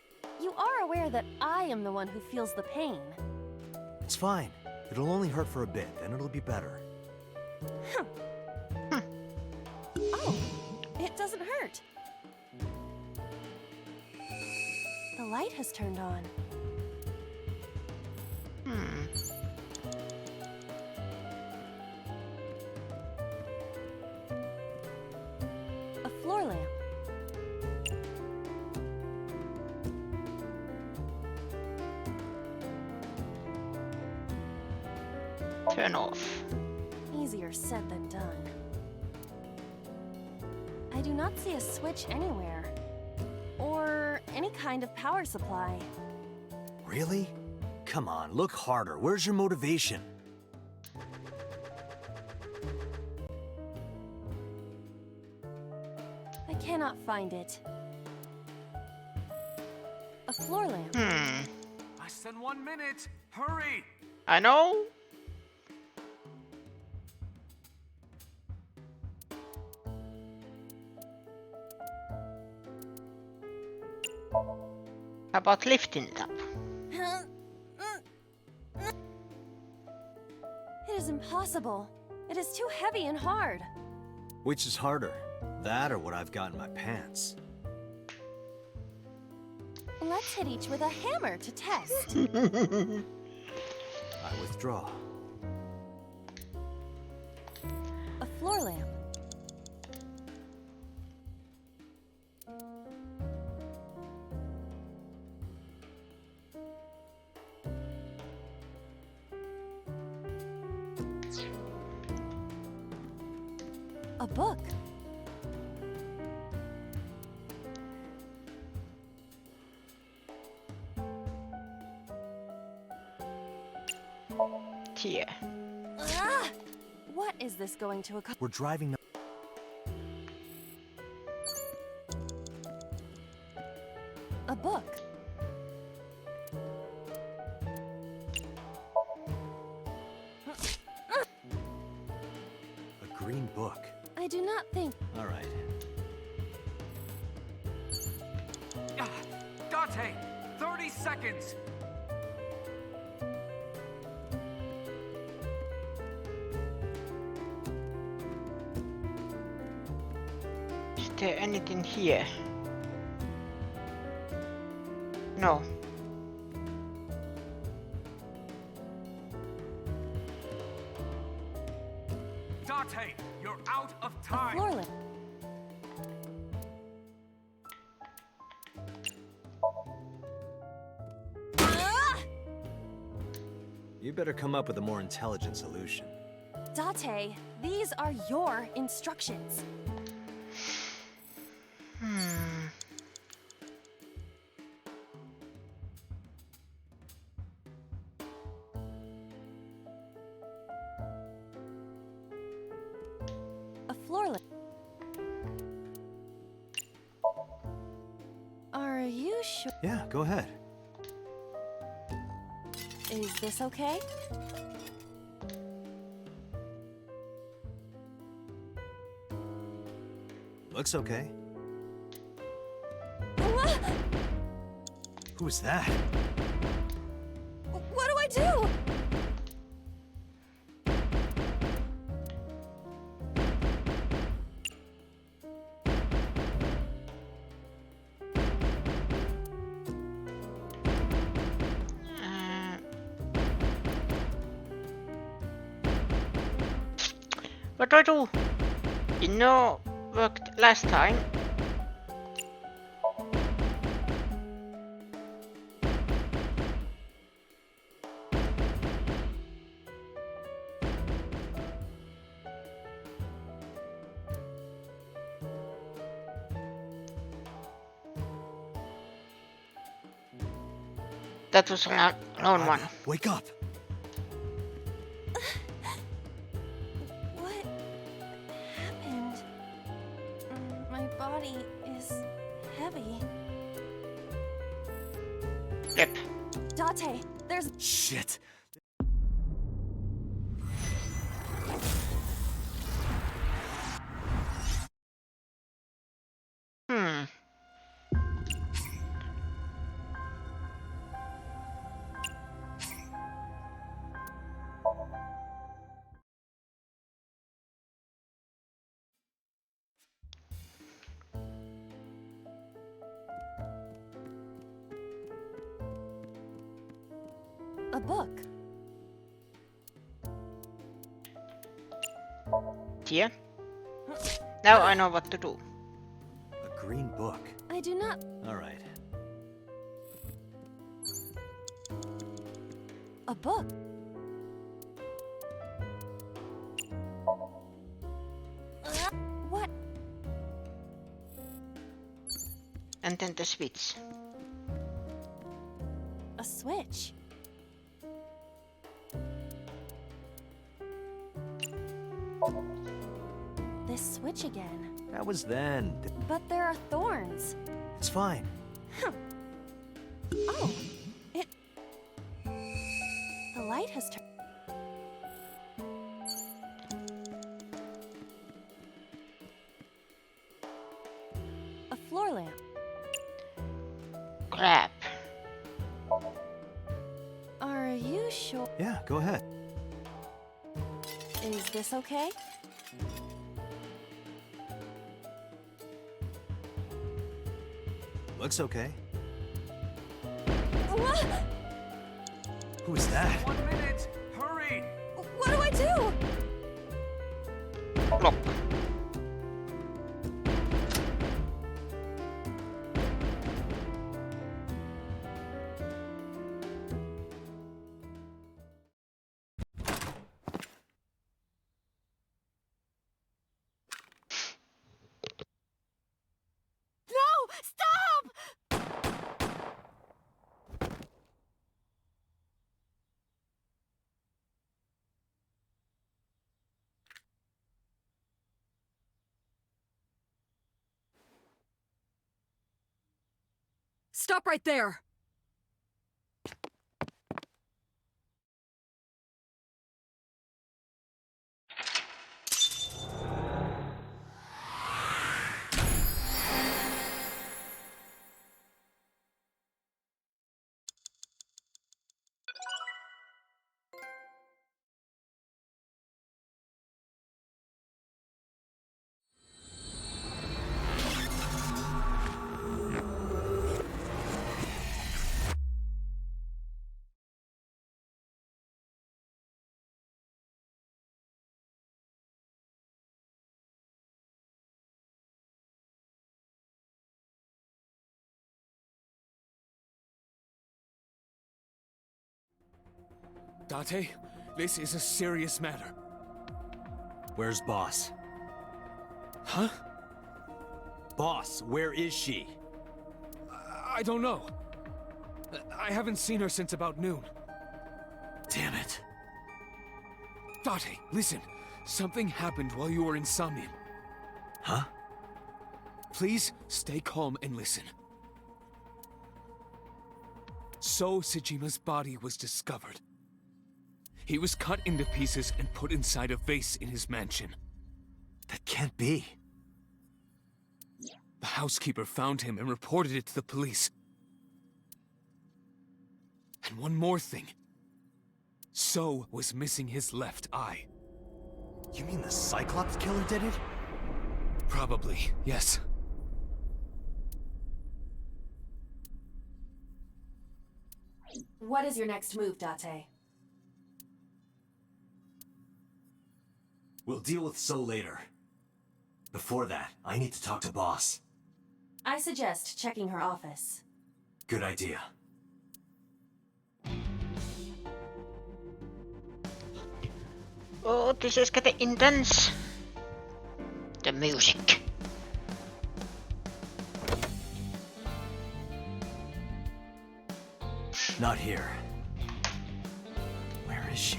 You are aware that I am the one who feels the pain. It's fine. It'll only hurt for a bit, then it'll be better. Oh, it doesn't hurt. The light has turned on. A floor lamp. Turn off. Easier said than done. I do not see a switch anywhere. Or any kind of power supply. Really? Come on, look harder. Where's your motivation? I cannot find it. A floor lamp. Less than 1 minute. Hurry! I know. How about lifting it up? It is impossible. It is too heavy and hard. Which is harder? That or what I've got in my pants? Let's hit each with a hammer to test. I withdraw. A floor lamp. A book. Here. Ah! What is this going to accomplish? We're driving. A book. A green book. I do not think. All right. Dante, 30 seconds. Is there anything here? No. Dante, you're out of A time. floor lamp. Ah! You better come up with a more intelligent solution. Date, these are your instructions. A floor lamp. Are you sure? Yeah, go ahead. Is this okay? Looks okay. Ah! Who's that? What do I do? What do I do? You know, worked last time. That was a lone one. Wake up! What happened? My body is heavy. Yep. Date, there's. Shit! Hmm. A book. Yeah. Now I know what to do. A green book. I do not. All right. A book. What? And then the switch. A switch. This switch again. That was then. But there are thorns. It's fine. Oh, it... The light has turned... A floor lamp. Crap. Are you sure? Yeah, go ahead. Is this okay? Looks okay. What? Who is that? 1 minute! Hurry! What do I do? Lock. No! Stop! Stop right there! Date, this is a serious matter. Where's Boss? Huh? Boss, where is she? I don't know. I haven't seen her since about noon. Damn it. Date, listen. Something happened while you were in Somnium. Huh? Please stay calm and listen. So Sejima's body was discovered. He was cut into pieces and put inside a vase in his mansion. That can't be. The housekeeper found him and reported it to the police. And one more thing. So was missing his left eye. You mean the Cyclops killer did it? Probably, yes. What is your next move, Date? We'll deal with So later. Before that, I need to talk to Boss. I suggest checking her office. Good idea. Oh, this is getting intense. The music. Not here. Where is she?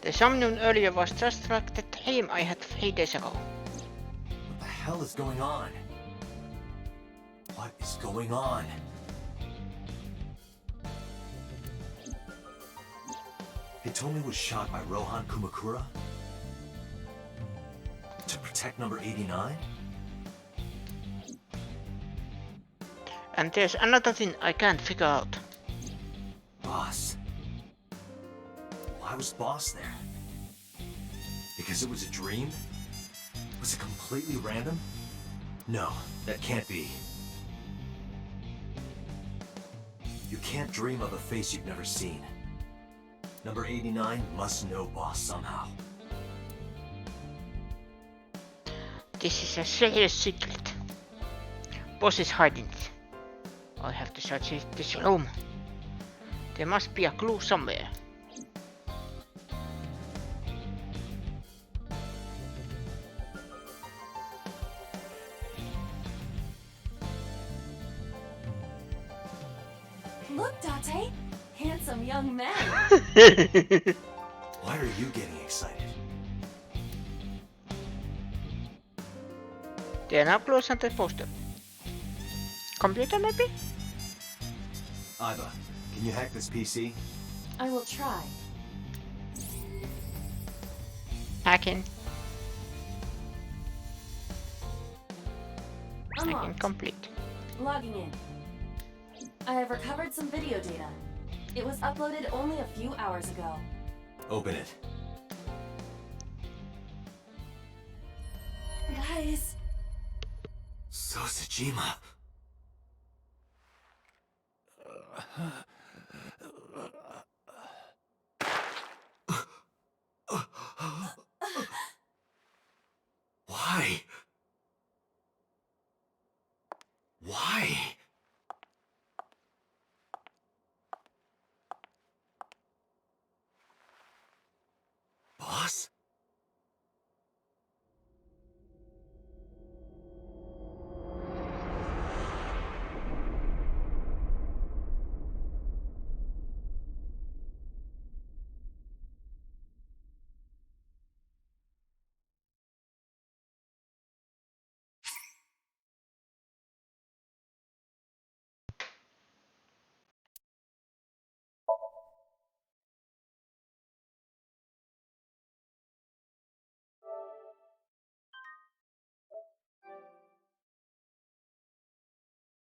The Somnium earlier was just like the dream I had 3 days ago. What the hell is going on? What is going on? Hitomi was shot by Rohan Kumakura? To Tech number 89? And there's another thing I can't figure out. Boss. Why was Boss there? Because it was a dream? Was it completely random? No, that can't be. You can't dream of a face you've never seen. Number 89 must know Boss somehow. This is a serious secret. Boss is hiding it. I have to search this room. There must be a clue somewhere. Look, Date! Handsome young man! Why are you getting excited? They are now close on the poster. Computer maybe? Iva, can you hack this PC? I will try. Hacking. Hacking Unlocked. complete. Logging in. I have recovered some video data. It was uploaded only a few hours ago. Open it. Guys, Sosajima. Why? Why? Boss?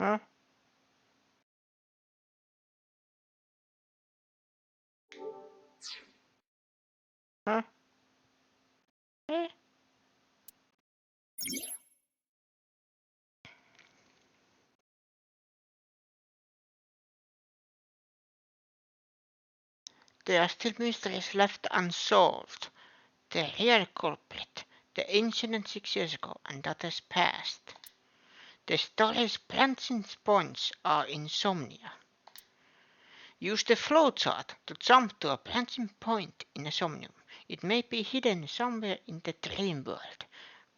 Huh? Huh? Eh? There are still mysteries left unsolved. The real culprit, the incident 6 years ago, and others past. The story's branching points are insomnia. Use the flowchart to jump to a branching point in a Somnium. It may be hidden somewhere in the dream world.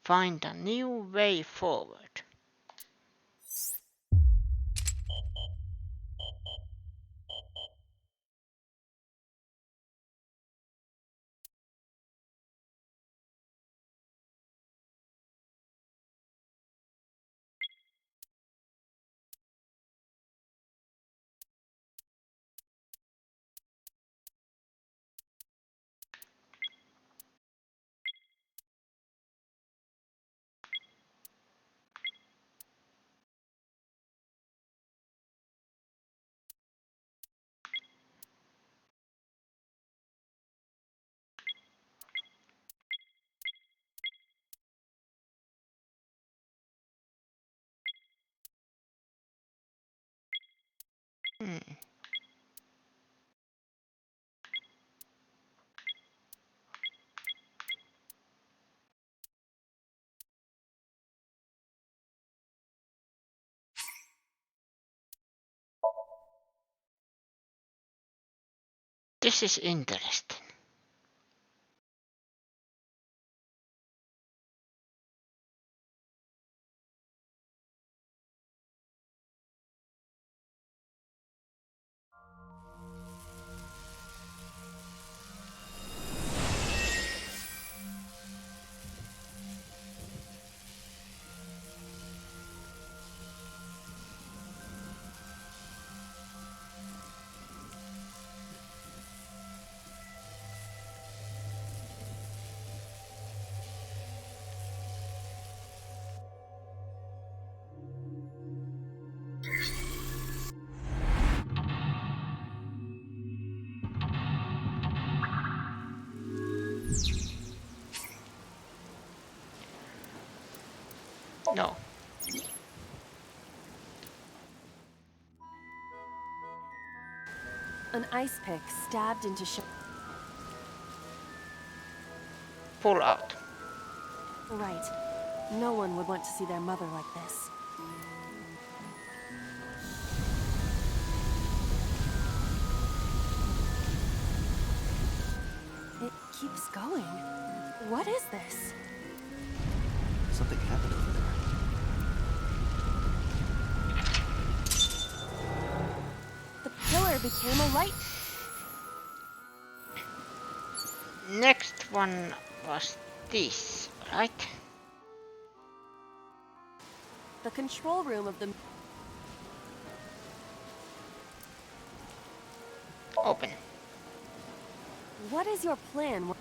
Find a new way forward. This is interesting. No. An ice pick stabbed into Pull out. Right. No one would want to see their mother like this. It keeps going. What is this? Something happened over there. The pillar became a light. Next one was this, right? The control room of the... Open. What is your plan?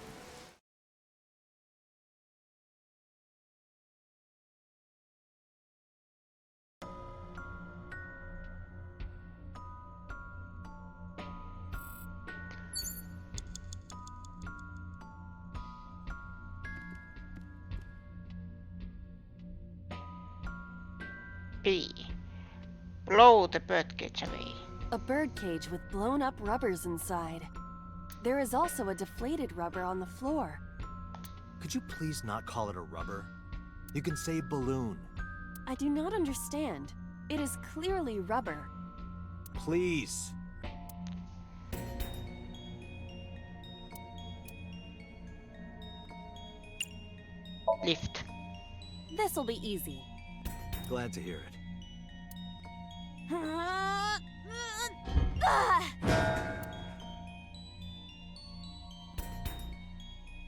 B. Blow the birdcage away. A birdcage with blown up rubbers inside. There is also a deflated rubber on the floor. Could you please not call it a rubber? You can say balloon. I do not understand. It is clearly rubber. Please. Lift. This'll be easy. Glad to hear it.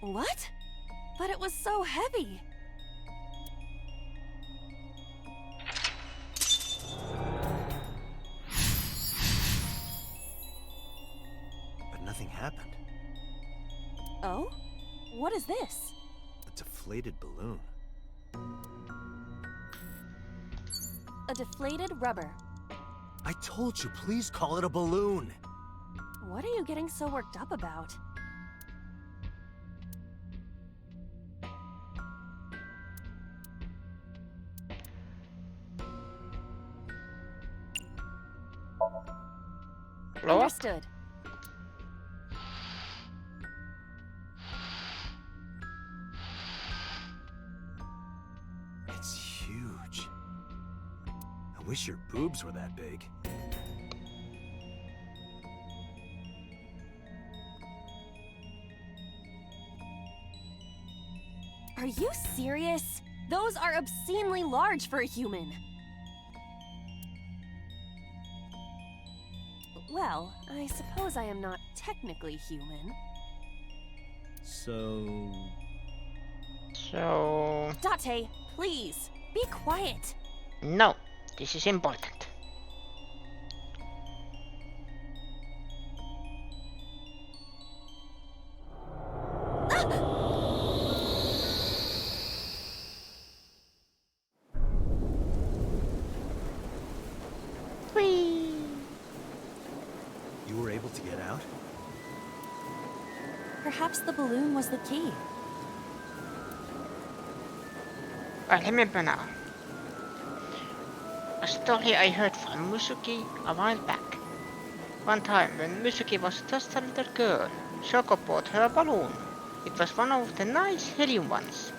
What? But it was so heavy. But nothing happened. Oh? What is this? A deflated balloon. A deflated rubber. I told you, please call it a balloon. What are you getting so worked up about? Blow up. Understood. It's huge. I wish your boobs were that big. Are you serious? Those are obscenely large for a human. Well, I suppose I am not technically human. So... Date, please, be quiet. No, this is important. Whee! You were able to get out? Perhaps the balloon was the key. I remember now. A story I heard from Musuki a while back. One time when Musuki was just a little girl, Shoko bought her a balloon. It was one of the nice helium ones,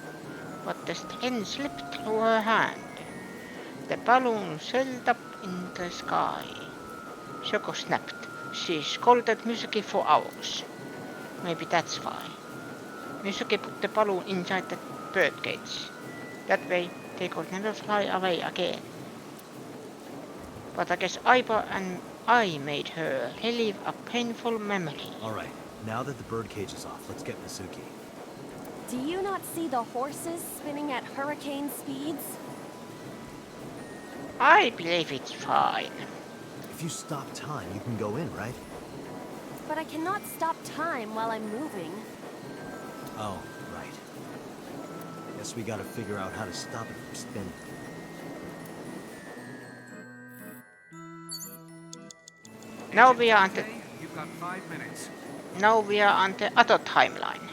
but the string slipped through her hand. The balloon sailed up in the sky. Shoko snapped. She scolded Musuki for hours. Maybe that's why. Musuki put the balloon inside the birdcage. That way they could never fly away again. But I guess Aiba and I made her relive a painful memory. Alright, now that the birdcage is off, let's get Misuki. Do you not see the horses spinning at hurricane speeds? I believe it's fine. If you stop time, you can go in, right? But I cannot stop time while I'm moving. Oh, right. Guess we gotta figure out how to stop it from spinning. Now we are on the You've got 5 minutes. other timeline.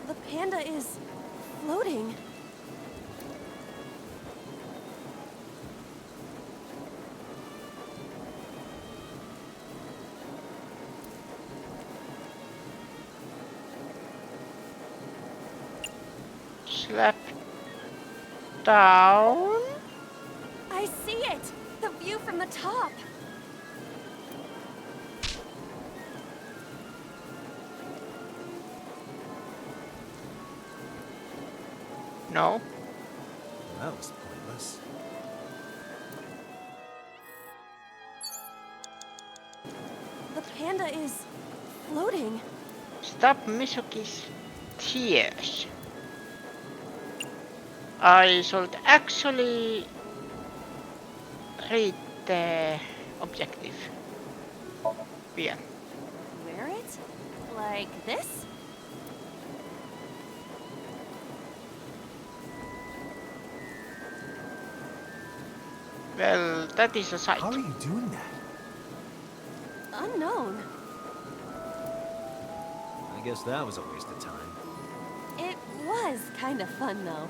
The panda is floating. Slap down. I see it! The view from the top! No. That was pointless. The panda is floating. Stop Mizuki's tears. I should actually read the objective. Yeah. Wear it? Like this? Well, that is a sight. How are you doing that? Unknown. I guess that was a waste of time. It was kind of fun, though.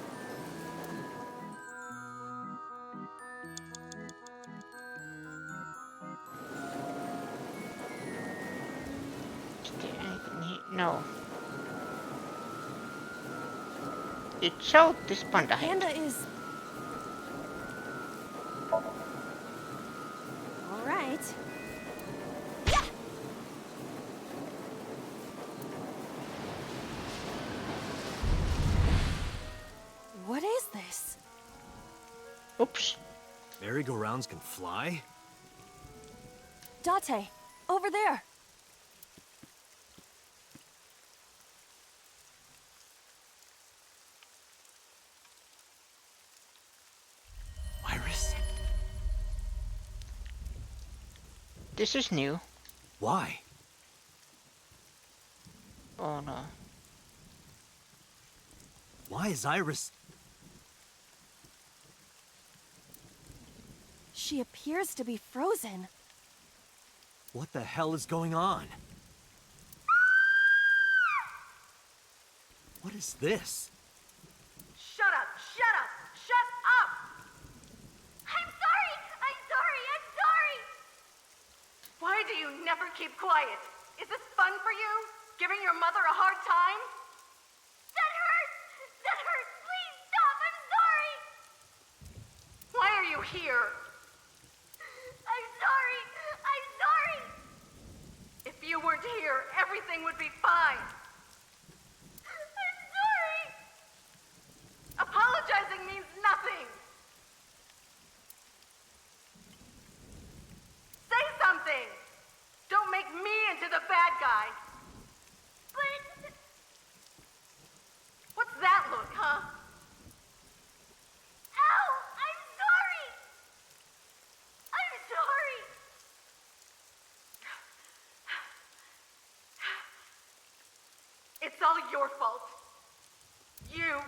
Is there anything here? No. It showed this panda head. Panda is... All right. Yeah! What is this? Oops. Merry-go-rounds can fly? Date, over there. Iris? This is new. Why? Oh no. Why is Iris... She appears to be frozen. What the hell is going on? What is this? Shut up! Shut up! Shut up! I'm sorry! I'm sorry! I'm sorry! Why do you never keep quiet? Is this fun for you? Giving your mother a hard time? That hurts! That hurts! Please stop! I'm sorry! Why are you here? I'm sorry! I'm sorry! If you weren't here, everything would be fine. I'm sorry! Apologizing means nothing! Say something! Don't make me into the bad guy! But... What's that look, huh? Ow! I'm sorry! I'm sorry! It's all your fault. You...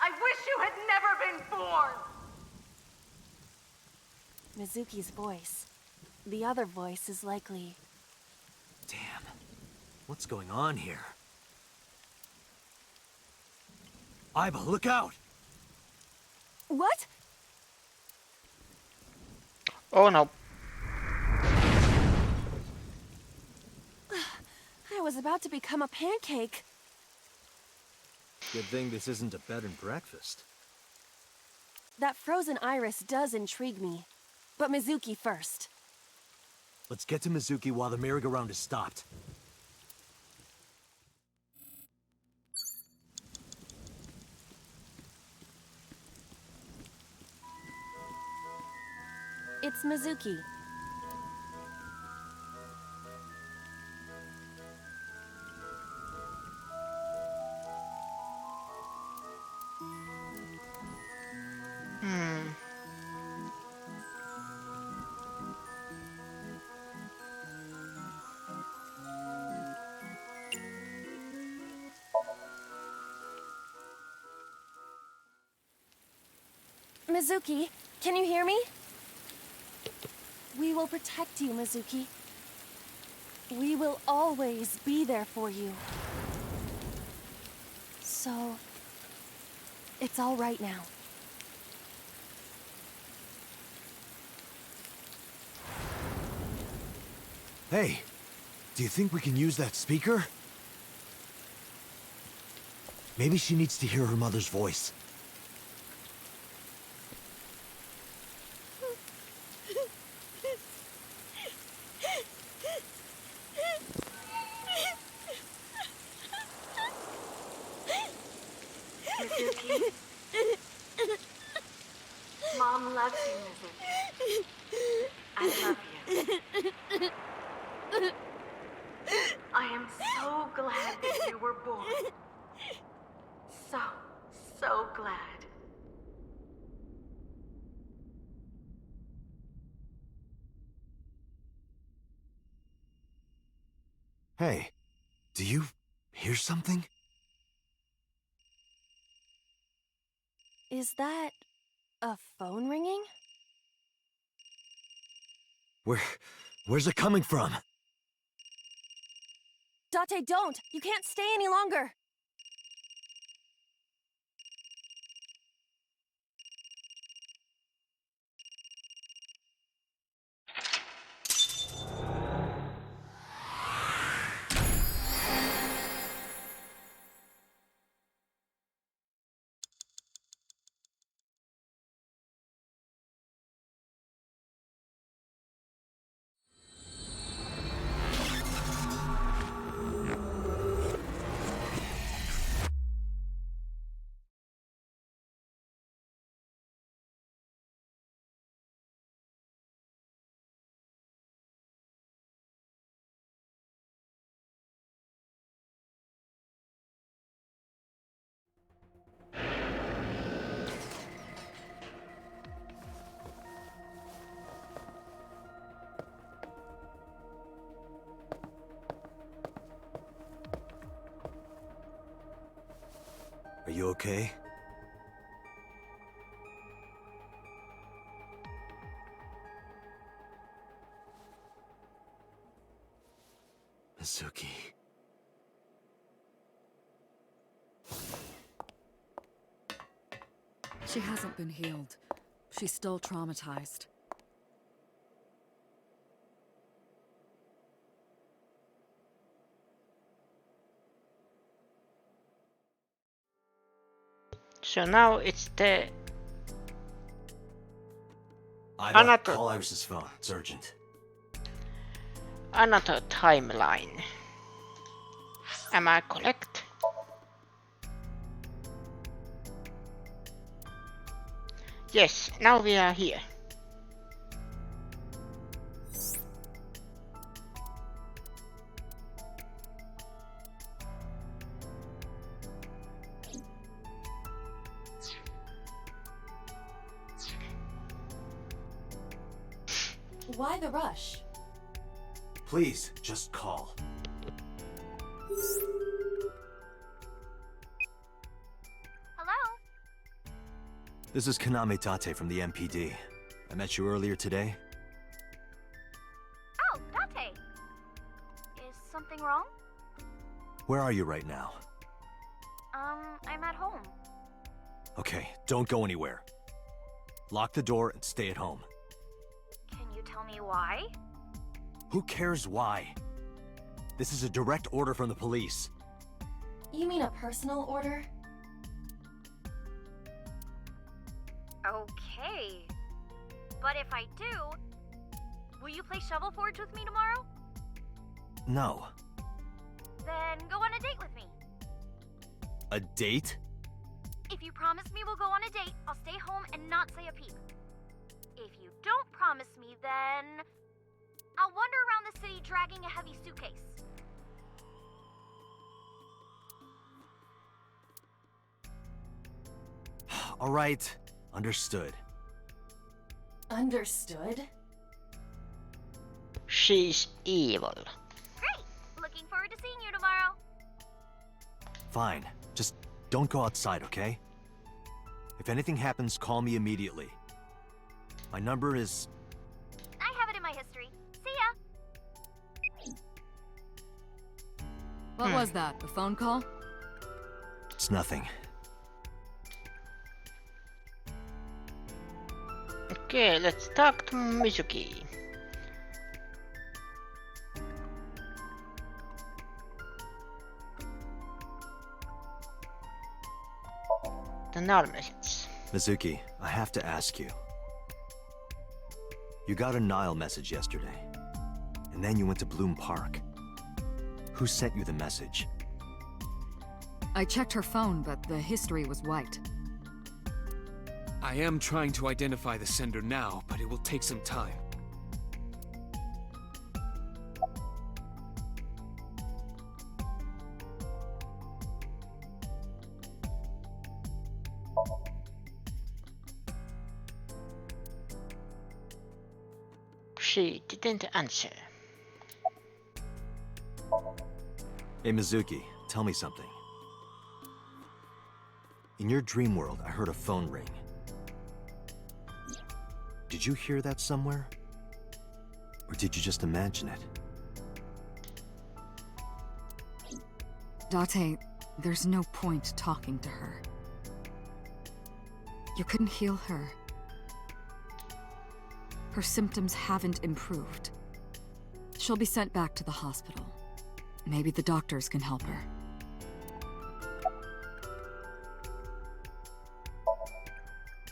I wish you had never been born! Mizuki's voice. The other voice is likely... Damn. What's going on here? Aiba, look out! What? Oh no. I was about to become a pancake. Good thing this isn't a bed and breakfast. That frozen iris does intrigue me. But Mizuki first. Let's get to Mizuki while the merry-go-round is stopped. It's Mizuki. Mizuki, can you hear me? We will protect you, Mizuki. We will always be there for you. So... it's all right now. Hey, do you think we can use that speaker? Maybe she needs to hear her mother's voice. Mizuki, Mom loves you, Mizuki. I love you. I am so glad that you were born. So glad. Hey, do you hear something? Is that a phone ringing? Where's it coming from? Date, don't! You can't stay any longer! Are you okay? Mizuki. She hasn't been healed. She's still traumatized. So now it's the Ida, Another- call Iris's phone. It's urgent. another timeline. Am I correct? Yes, now we are here. Why the rush? Please, just call. Hello? This is Kaname Tate from the MPD. I met you earlier today. Oh, Date. Is something wrong? Where are you right now? I'm at home. Okay, don't go anywhere. Lock the door and stay at home. Can you tell me why? Who cares why? This is a direct order from the police. You mean a personal order? Okay. But if I do, will you play Shovel Forge with me tomorrow? No. Then go on a date with me. A date? If you promise me we'll go on a date, I'll stay home and not say a peep. If you don't promise me, then I'll wander around the city dragging a heavy suitcase. All right, understood. Understood? She's evil. Great! Looking forward to seeing you tomorrow. Fine. Just don't go outside, okay? If anything happens, call me immediately. My number is... I have it in my history. See ya! What was that? A phone call? It's nothing. Okay, let's talk to Mizuki. the null message. Mizuki, I have to ask you. You got a Nile message yesterday, and then you went to Bloom Park. Who sent you the message? I checked her phone, but the history was white. I am trying to identify the sender now, but it will take some time. She didn't answer. Hey Mizuki, tell me something. In your dream world, I heard a phone ring. Did you hear that somewhere? Or did you just imagine it? Date, there's no point talking to her. You couldn't heal her. Her symptoms haven't improved. She'll be sent back to the hospital. Maybe the doctors can help her.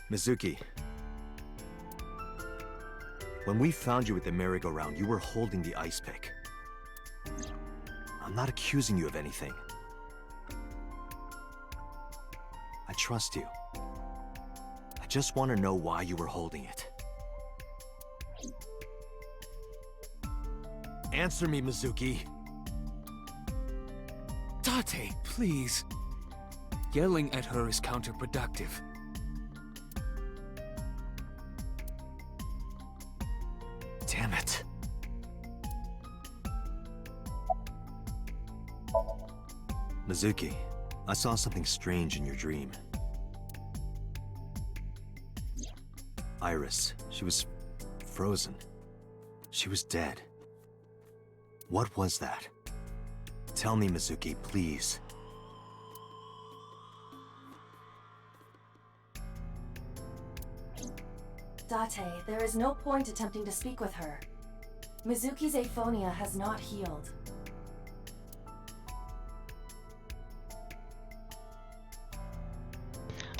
Mizuki. When we found you at the merry-go-round, you were holding the ice pick. I'm not accusing you of anything. I trust you. I just want to know why you were holding it. Answer me, Mizuki. Date, please. Yelling at her is counterproductive. Damn it. Mizuki, I saw something strange in your dream. Iris, she was frozen. She was dead. What was that? Tell me, Mizuki, please. Date, there is no point attempting to speak with her. Mizuki's aphonia has not healed.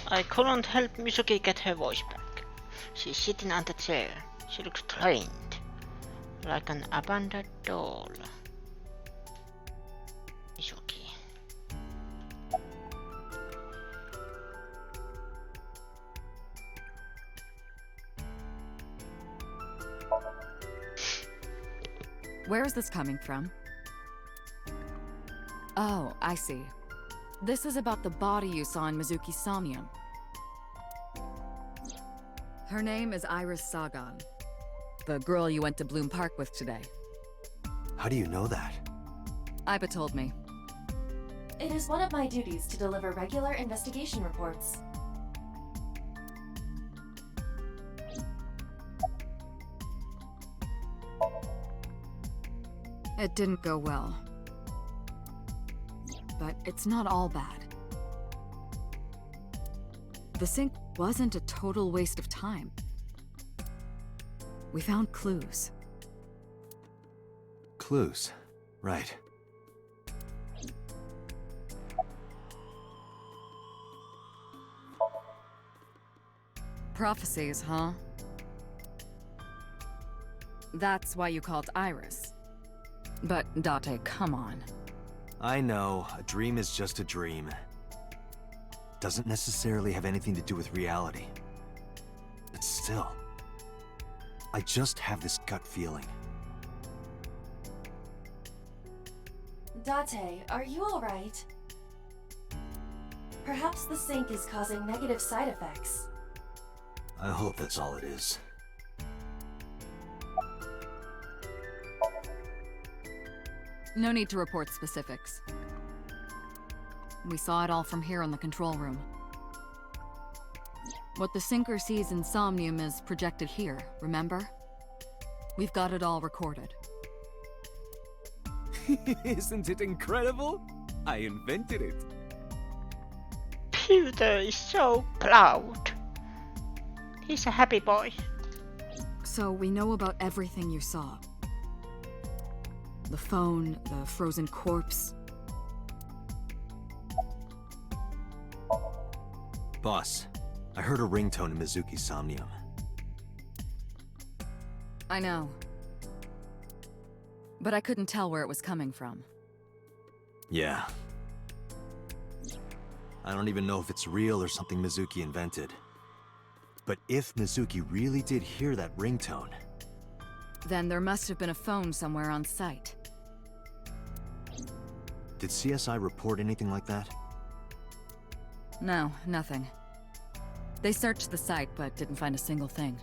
I couldn't help Mizuki get her voice back. She's sitting on the chair. She looks drained, like an abandoned doll. Mizuki. Where is this coming from? Oh, I see. This is about the body you saw in Mizuki's Somnium. Her name is Iris Sagan, the girl you went to Bloom Park with today. How do you know that? Iba told me. It is one of my duties to deliver regular investigation reports. It didn't go well. But it's not all bad. The sink wasn't a total waste of time. We found clues. Clues. Right. Prophecies, huh? That's why you called Iris. But Date, come on. I know, a dream is just a dream. Doesn't necessarily have anything to do with reality. But still, I just have this gut feeling. Date, are you alright? Perhaps the sink is causing negative side effects. I hope that's all it is. No need to report specifics. We saw it all from here in the control room. What the sinker sees in Somnium is projected here, remember? We've got it all recorded. Isn't it incredible? I invented it. Peter is so proud. He's a happy boy. So we know about everything you saw. The phone, the frozen corpse. Boss, I heard a ringtone in Mizuki's Somnium. I know. But I couldn't tell where it was coming from. Yeah. I don't even know if it's real or something Mizuki invented. But if Mizuki really did hear that ringtone... Then there must have been a phone somewhere on site. Did CSI report anything like that? No, nothing. They searched the site, but didn't find a single thing.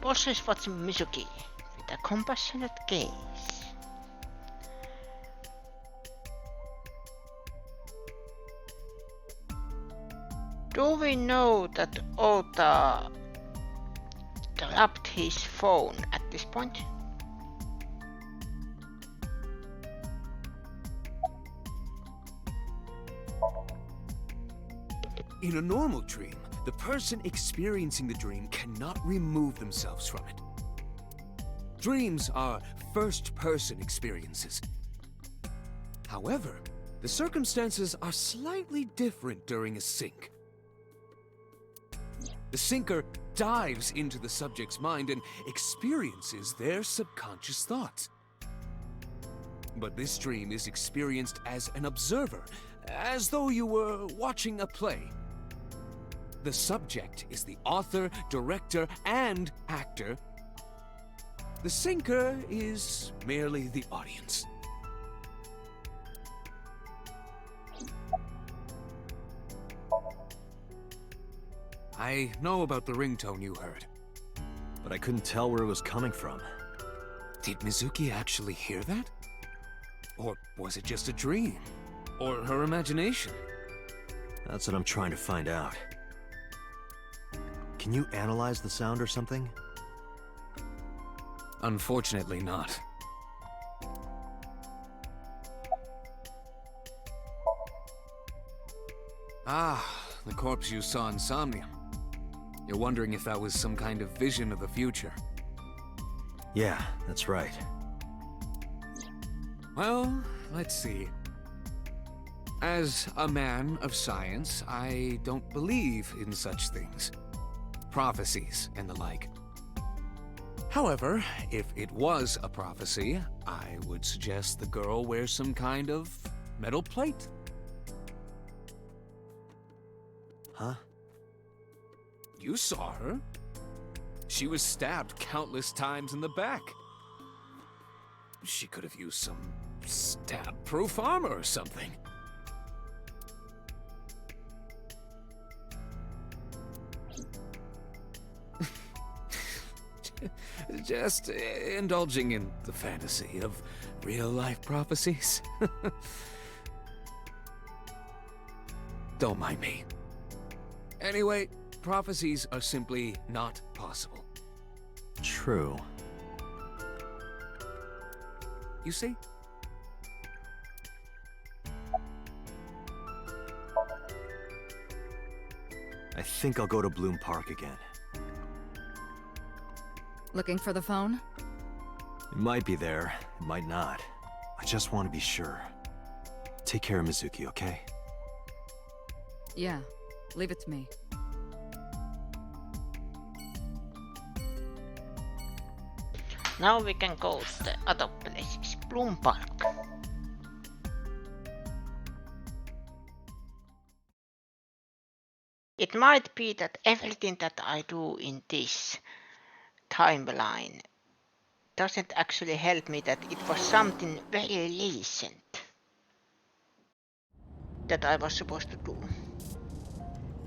Boss is watching Mizuki with a compassionate gaze. Do we know that Ota dropped his phone at this point? In a normal dream, the person experiencing the dream cannot remove themselves from it. Dreams are first-person experiences. However, the circumstances are slightly different during a sync. The syncer dives into the subject's mind and experiences their subconscious thoughts. But this dream is experienced as an observer, as though you were watching a play. The subject is the author, director, and actor. The syncer is merely the audience. I know about the ringtone you heard. But I couldn't tell where it was coming from. Did Mizuki actually hear that? Or was it just a dream? Or her imagination? That's what I'm trying to find out. Can you analyze the sound or something? Unfortunately not. Ah, the corpse you saw in Somnium. You're wondering if that was some kind of vision of the future. Yeah, that's right. Well, let's see. As a man of science, I don't believe in such things. Prophecies and the like. However, if it was a prophecy, I would suggest the girl wears some kind of metal plate. Huh? You saw her. She was stabbed countless times in the back. She could have used some stab-proof armor or something. Just indulging in the fantasy of real-life prophecies. Don't mind me. Anyway, prophecies are simply not possible. True. You see? I think I'll go to Bloom Park again. Looking for the phone? It might be there, it might not. I just want to be sure. Take care of Mizuki, okay? Yeah, leave it to me. Now we can go to the other places, Bloom Park. It might be that everything that I do in this timeline doesn't actually help me, that it was something very recent that I was supposed to do.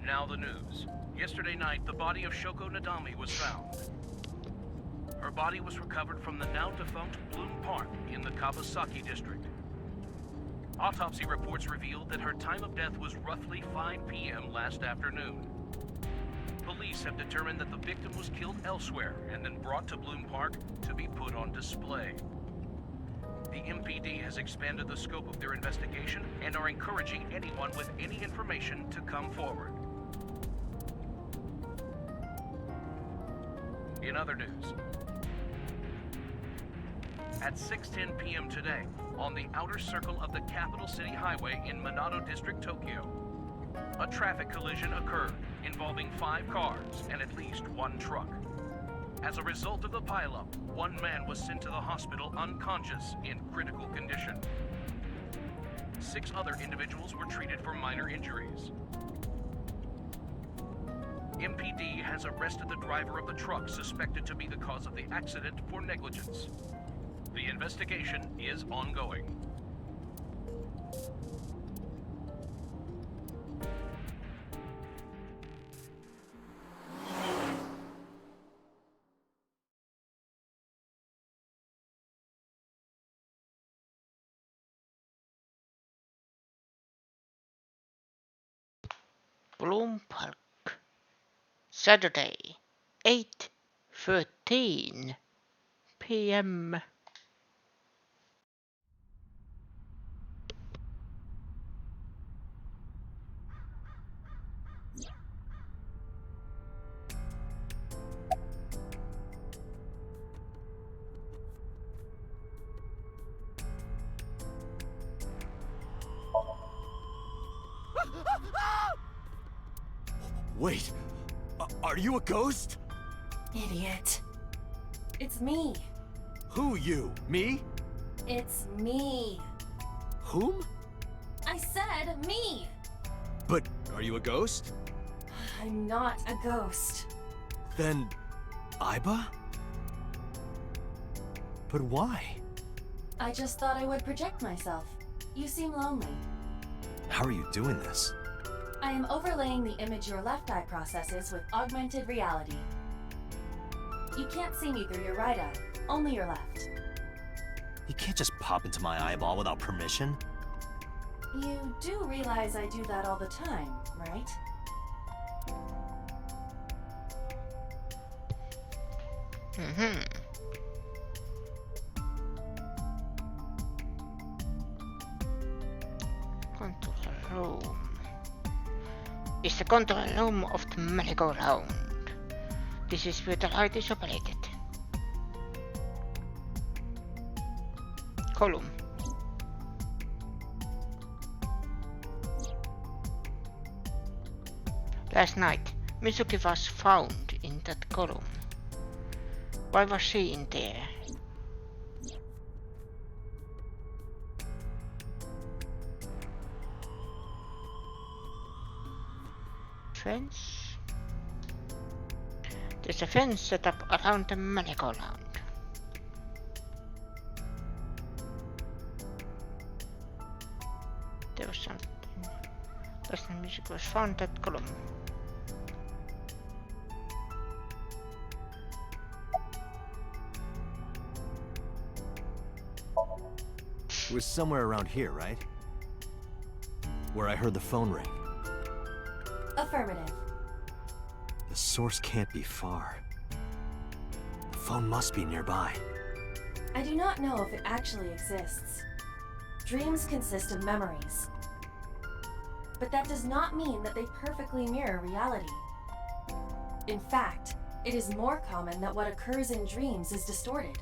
Now the news. Yesterday night, the body of Shoko Nadami was found. Her body was recovered from the now-defunct Bloom Park in the Kawasaki district. Autopsy reports revealed that her time of death was roughly 5 p.m. last afternoon. Police police have determined that the victim was killed elsewhere and then brought to Bloom Park to be put on display. The MPD has expanded the scope of their investigation and are encouraging anyone with any information to come forward. In other news, at 6:10 p.m. today, on the outer circle of the Capital City Highway in Minato District, Tokyo, a traffic collision occurred involving 5 cars and at least 1 truck. As a result of the pileup, 1 man was sent to the hospital unconscious in critical condition. 6 other individuals were treated for minor injuries. MPD has arrested the driver of the truck suspected to be the cause of the accident for negligence. The investigation is ongoing. Bloom Park, Saturday, 8:13 p.m. Wait, are you a ghost? Idiot. It's me. Who you? Me? It's me. Whom? I said me. But are you a ghost? I'm not a ghost. Then, Aiba? But why? I just thought I would project myself. You seem lonely. How are you doing this? I am overlaying the image your left eye processes with augmented reality. You can't see me through your right eye, only your left. You can't just pop into my eyeball without permission. You do realize I do that all the time, right? Control room. Is the control room of the merry-go-round. This is where the ride is operated. Column. Last night, Mizuki was found in that column. Why was she in there? Fence? There's a fence set up around the merry-go-round. There was something. Last time music was found at column. It was somewhere around here, right? Where I heard the phone ring. Affirmative. The source can't be far. The phone must be nearby. I do not know if it actually exists. Dreams consist of memories. But that does not mean that they perfectly mirror reality. In fact, it is more common that what occurs in dreams is distorted.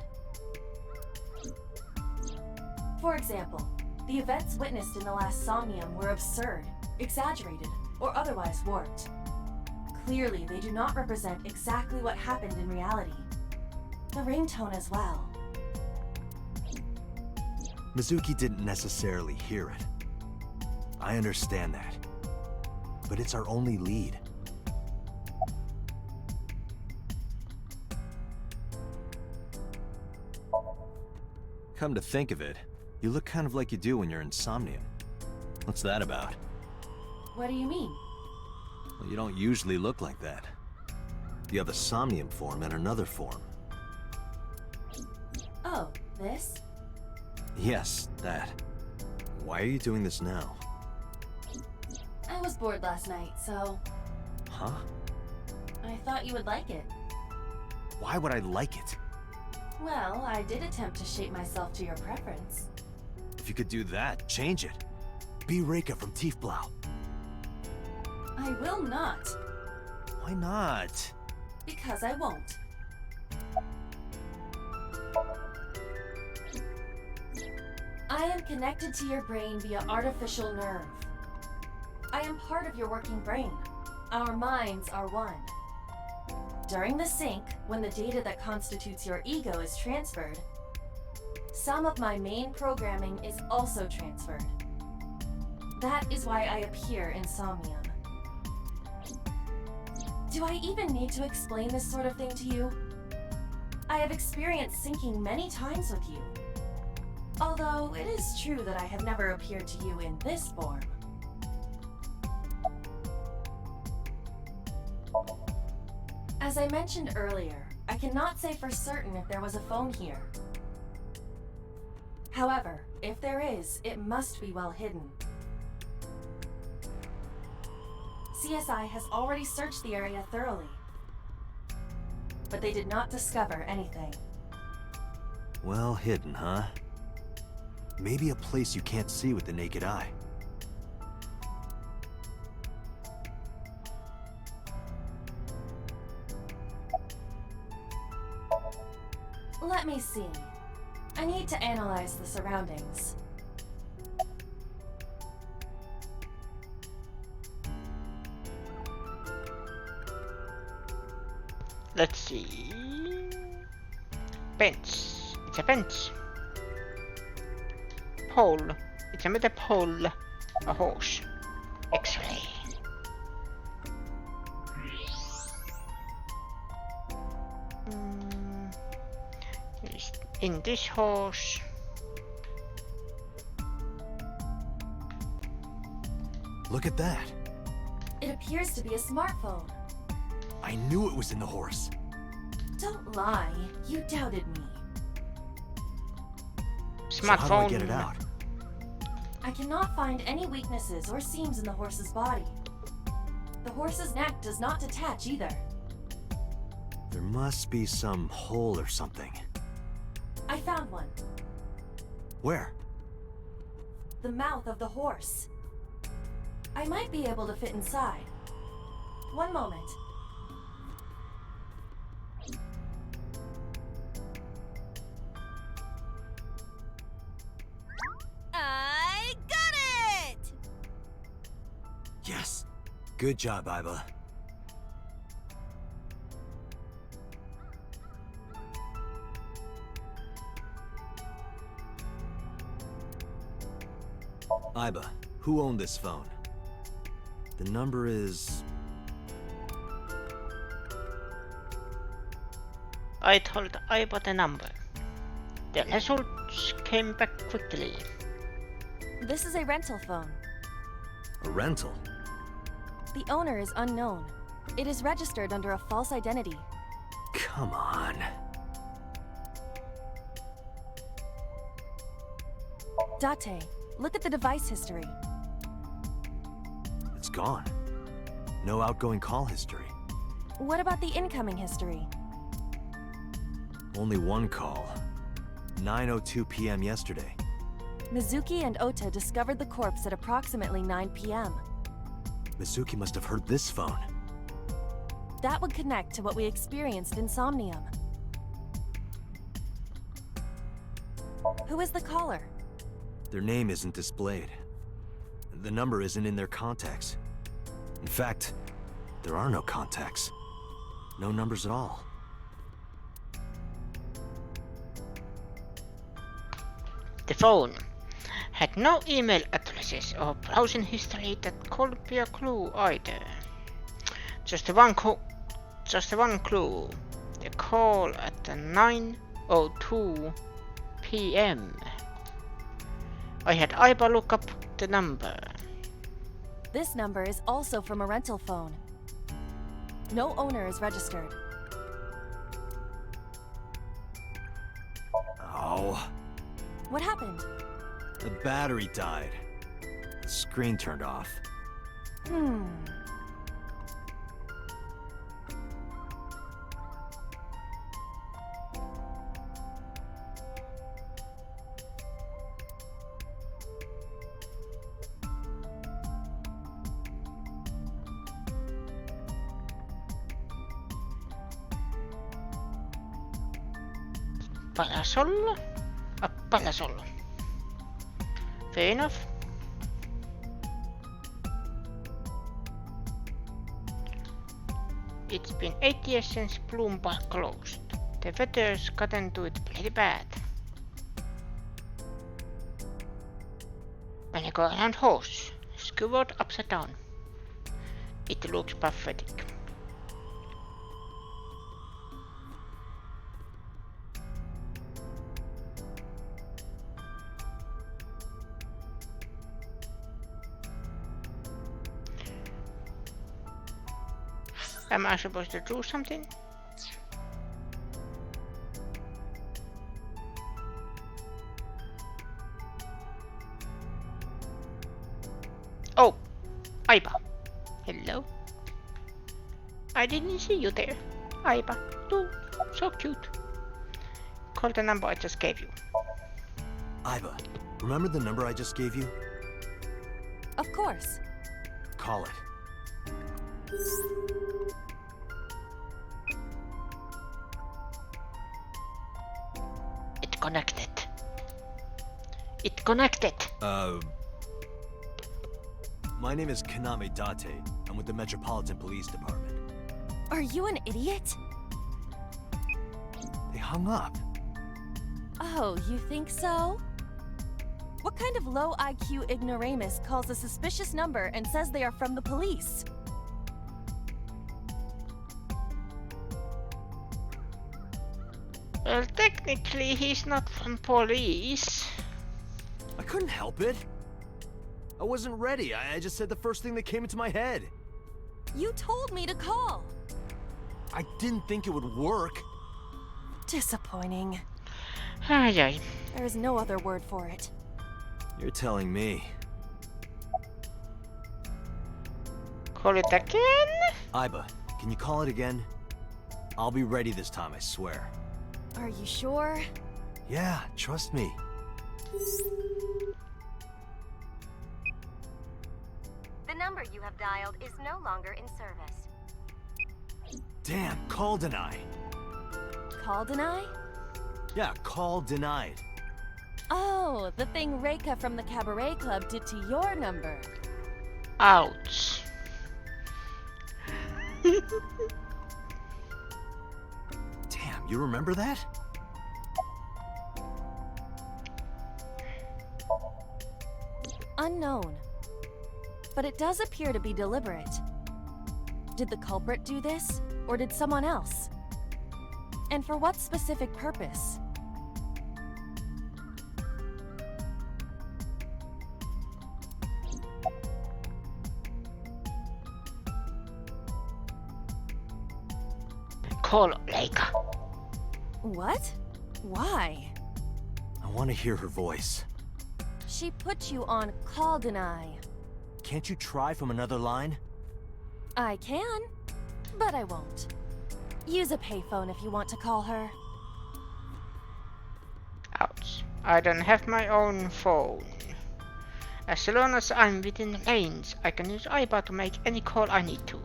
For example, the events witnessed in the last Somnium were absurd, exaggerated, or otherwise warped. Clearly, they do not represent exactly what happened in reality. The ringtone as well. Mizuki didn't necessarily hear it. I understand that. But it's our only lead. Come to think of it, you look kind of like you do when you're in Somnium. What's that about? What do you mean? Well, you don't usually look like that. You have a Somnium form and another form. Oh, this? Yes, that. Why are you doing this now? I was bored last night, so... Huh? I thought you would like it. Why would I like it? Well, I did attempt to shape myself to your preference. If you could do that, change it. Be Reika from Tiefblau. I will not, Why not? because I won't. I am connected to your brain via artificial nerve. I am part of your working brain. Our minds are one. During the sync, when the data that constitutes your ego is transferred, some of my main programming is also transferred. That is why I appear in Somnium. Do I even need to explain this sort of thing to you? I have experienced syncing many times with you. Although it is true that I have never appeared to you in this form. As I mentioned earlier, I cannot say for certain if there was a phone here. However, if there is, it must be well hidden. CSI has already searched the area thoroughly, but they did not discover anything. Well hidden, huh? Maybe a place you can't see with the naked eye. Let me see. I need to analyze the surroundings. Let's see. Bench. It's a bench. Pole. It's a metal pole. A horse. X-ray. In this horse. Look at that. It appears to be a smartphone. I knew it was in the horse. Don't lie. You doubted me. So how do I get it Smartphone. out? I cannot find any weaknesses or seams in the horse's body. The horse's neck does not detach either. There must be some hole or something. I found one. Where? The mouth of the horse. I might be able to fit inside. One moment. I got it! Yes. Good job, Iba. Iba, who owned this phone? The number is... I told Iba the number. The results came back quickly. This is a rental phone. a rental. The owner is unknown. It is registered under a false identity. Come on. Date, look at the device history. It's gone. No outgoing call history. What about the incoming history? Only one call. 9:02 p.m. yesterday. Mizuki and Ota discovered the corpse at approximately 9 p.m. Mizuki must have heard this phone. That would connect to what we experienced in Somnium. Who is the caller? Their name isn't displayed. The number isn't in their contacts. In fact, there are no contacts. No numbers at all. The phone had no email addresses or browsing history that could be a clue either. Just one clue. The call at 9:02 p.m. I had Iba look up the number. This number is also from a rental phone. No owner is registered. Oh, What happened? the battery died. The screen turned off. parasol? A parasol. Fair enough. It's been 8 years since Bloom Park closed. The weather's gotten to it pretty bad. When I go around horse, skewered upside down. It looks pathetic. Am I supposed to do something? Oh, Aiba. Hello. I didn't see you there. Aiba. Oh, so cute. Call the number I just gave you. Iba, remember the number I just gave you? Of course. Call it. It connected. It connected. My name is Kaname Date. I'm with the Metropolitan Police Department. Are you an idiot? They hung up. Oh, you think so? What kind of low IQ ignoramus calls a suspicious number and says they are from the police? Well, technically, he's not from police. I couldn't help it. I wasn't ready. I just said the first thing that came into my head. You told me to call. I didn't think it would work. Disappointing. Ay, ay. There is no other word for it. You're telling me. Call it again? Iba, can you call it again? I'll be ready this time, I swear. Are you sure? Yeah, trust me. The number you have dialed is no longer in service. Damn, call deny. Call deny? Yeah, call denied. Oh, the thing Reika from the Cabaret Club did to your number. Ouch. Damn, you remember that? Unknown. But it does appear to be deliberate. Did the culprit do this, or did someone else? And for what specific purpose? Call Reika. What? Why? I want to hear her voice. She put you on call deny. Can't you try from another line? I can, but I won't. Use a payphone if you want to call her. Ouch. I don't have my own phone. As long as I'm within range, I can use Aiba to make any call I need to.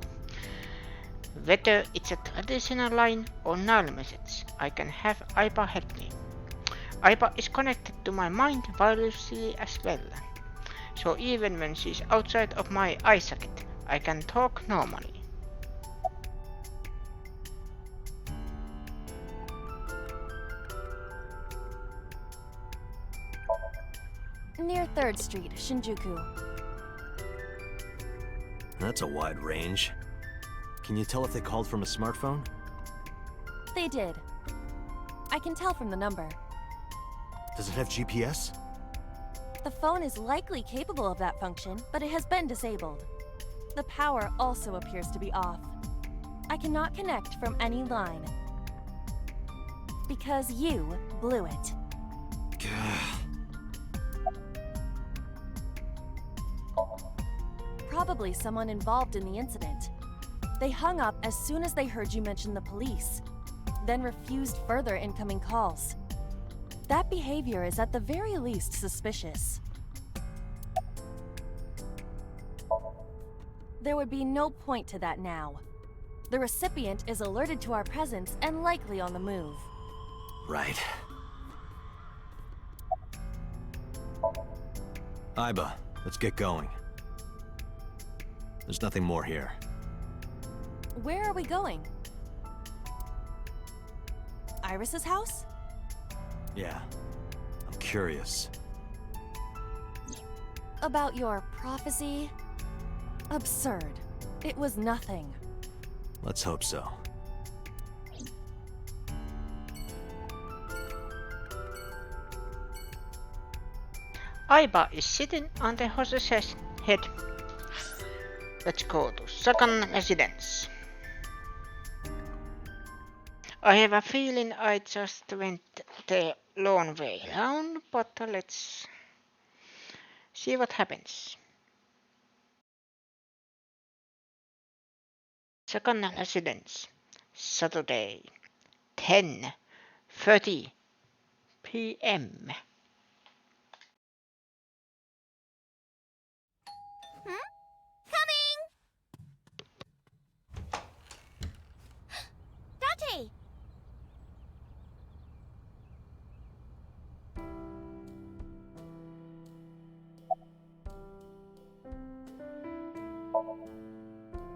Whether it's a traditional line or null message, I can have Aiba help me. Aiba is connected to my mind wirelessly as well. So even when she's outside of my eye socket, I can talk normally. Near 3rd Street, Shinjuku. That's a wide range. Can you tell if they called from a smartphone? They did. I can tell from the number. Does it have GPS? The phone is likely capable of that function, but it has been disabled. The power also appears to be off. I cannot connect from any line. Because you blew it. Probably someone involved in the incident. They hung up as soon as they heard you mention the police, then refused further incoming calls. That behavior is at the very least suspicious. There would be no point to that now. The recipient is alerted to our presence and likely on the move. Right. Iba, let's get going. There's nothing more here. Where are we going? Iris's house? Yeah, I'm curious. About your prophecy? Absurd. It was nothing. Let's hope so. Aiba is sitting on the horse's head. Let's go to Sagan residence. I have a feeling I just went the long way round, but let's see what happens. Sagan residence, Saturday, 10:30 p.m. Coming! Date!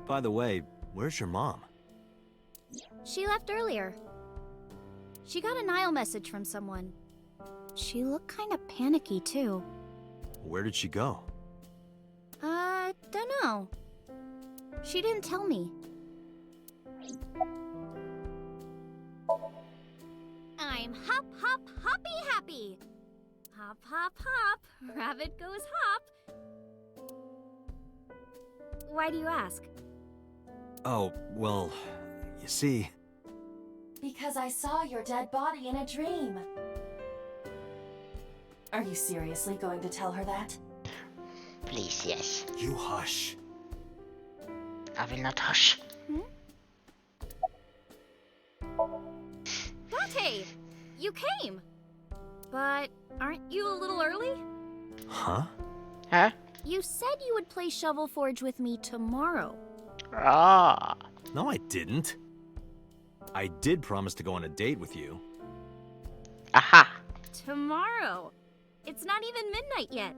By the way, where's your mom? She left earlier. She got a Nile message from someone. She looked kind of panicky, too. Where did she go? Dunno. She didn't tell me. I'm hop, hop, hoppy happy. Hop, hop, hop. Rabbit goes hop. Why do you ask? Oh, well, you see... Because I saw your dead body in a dream. Are you seriously going to tell her that? Please, yes. You hush. I will not hush. Date! You came! But aren't you a little early? Huh? Huh? You said you would play Shovel Forge with me tomorrow. Ah. No, I didn't. I did promise to go on a date with you. Aha. Tomorrow? It's not even midnight yet.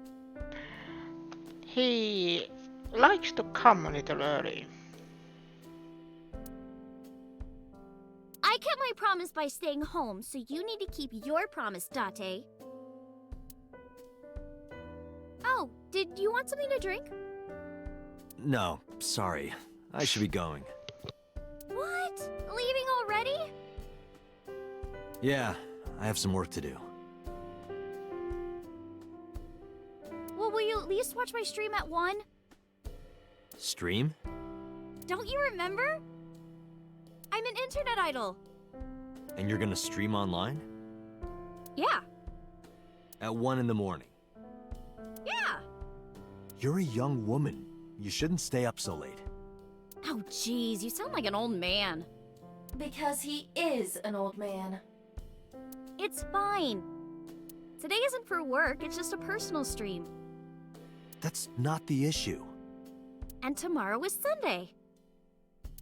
He likes to come a little early. I kept my promise by staying home, so you need to keep your promise, Date. Oh, did you want something to drink? No, sorry. I should be going. What? Leaving already? Yeah, I have some work to do. Well, will you at least watch my stream at 1? Stream? Don't you remember? I'm an internet idol. And you're gonna stream online? Yeah. At 1 in the morning. Yeah. You're a young woman. You shouldn't stay up so late. Oh, jeez, you sound like an old man. Because he is an old man. It's fine. Today isn't for work, it's just a personal stream. That's not the issue. And tomorrow is Sunday.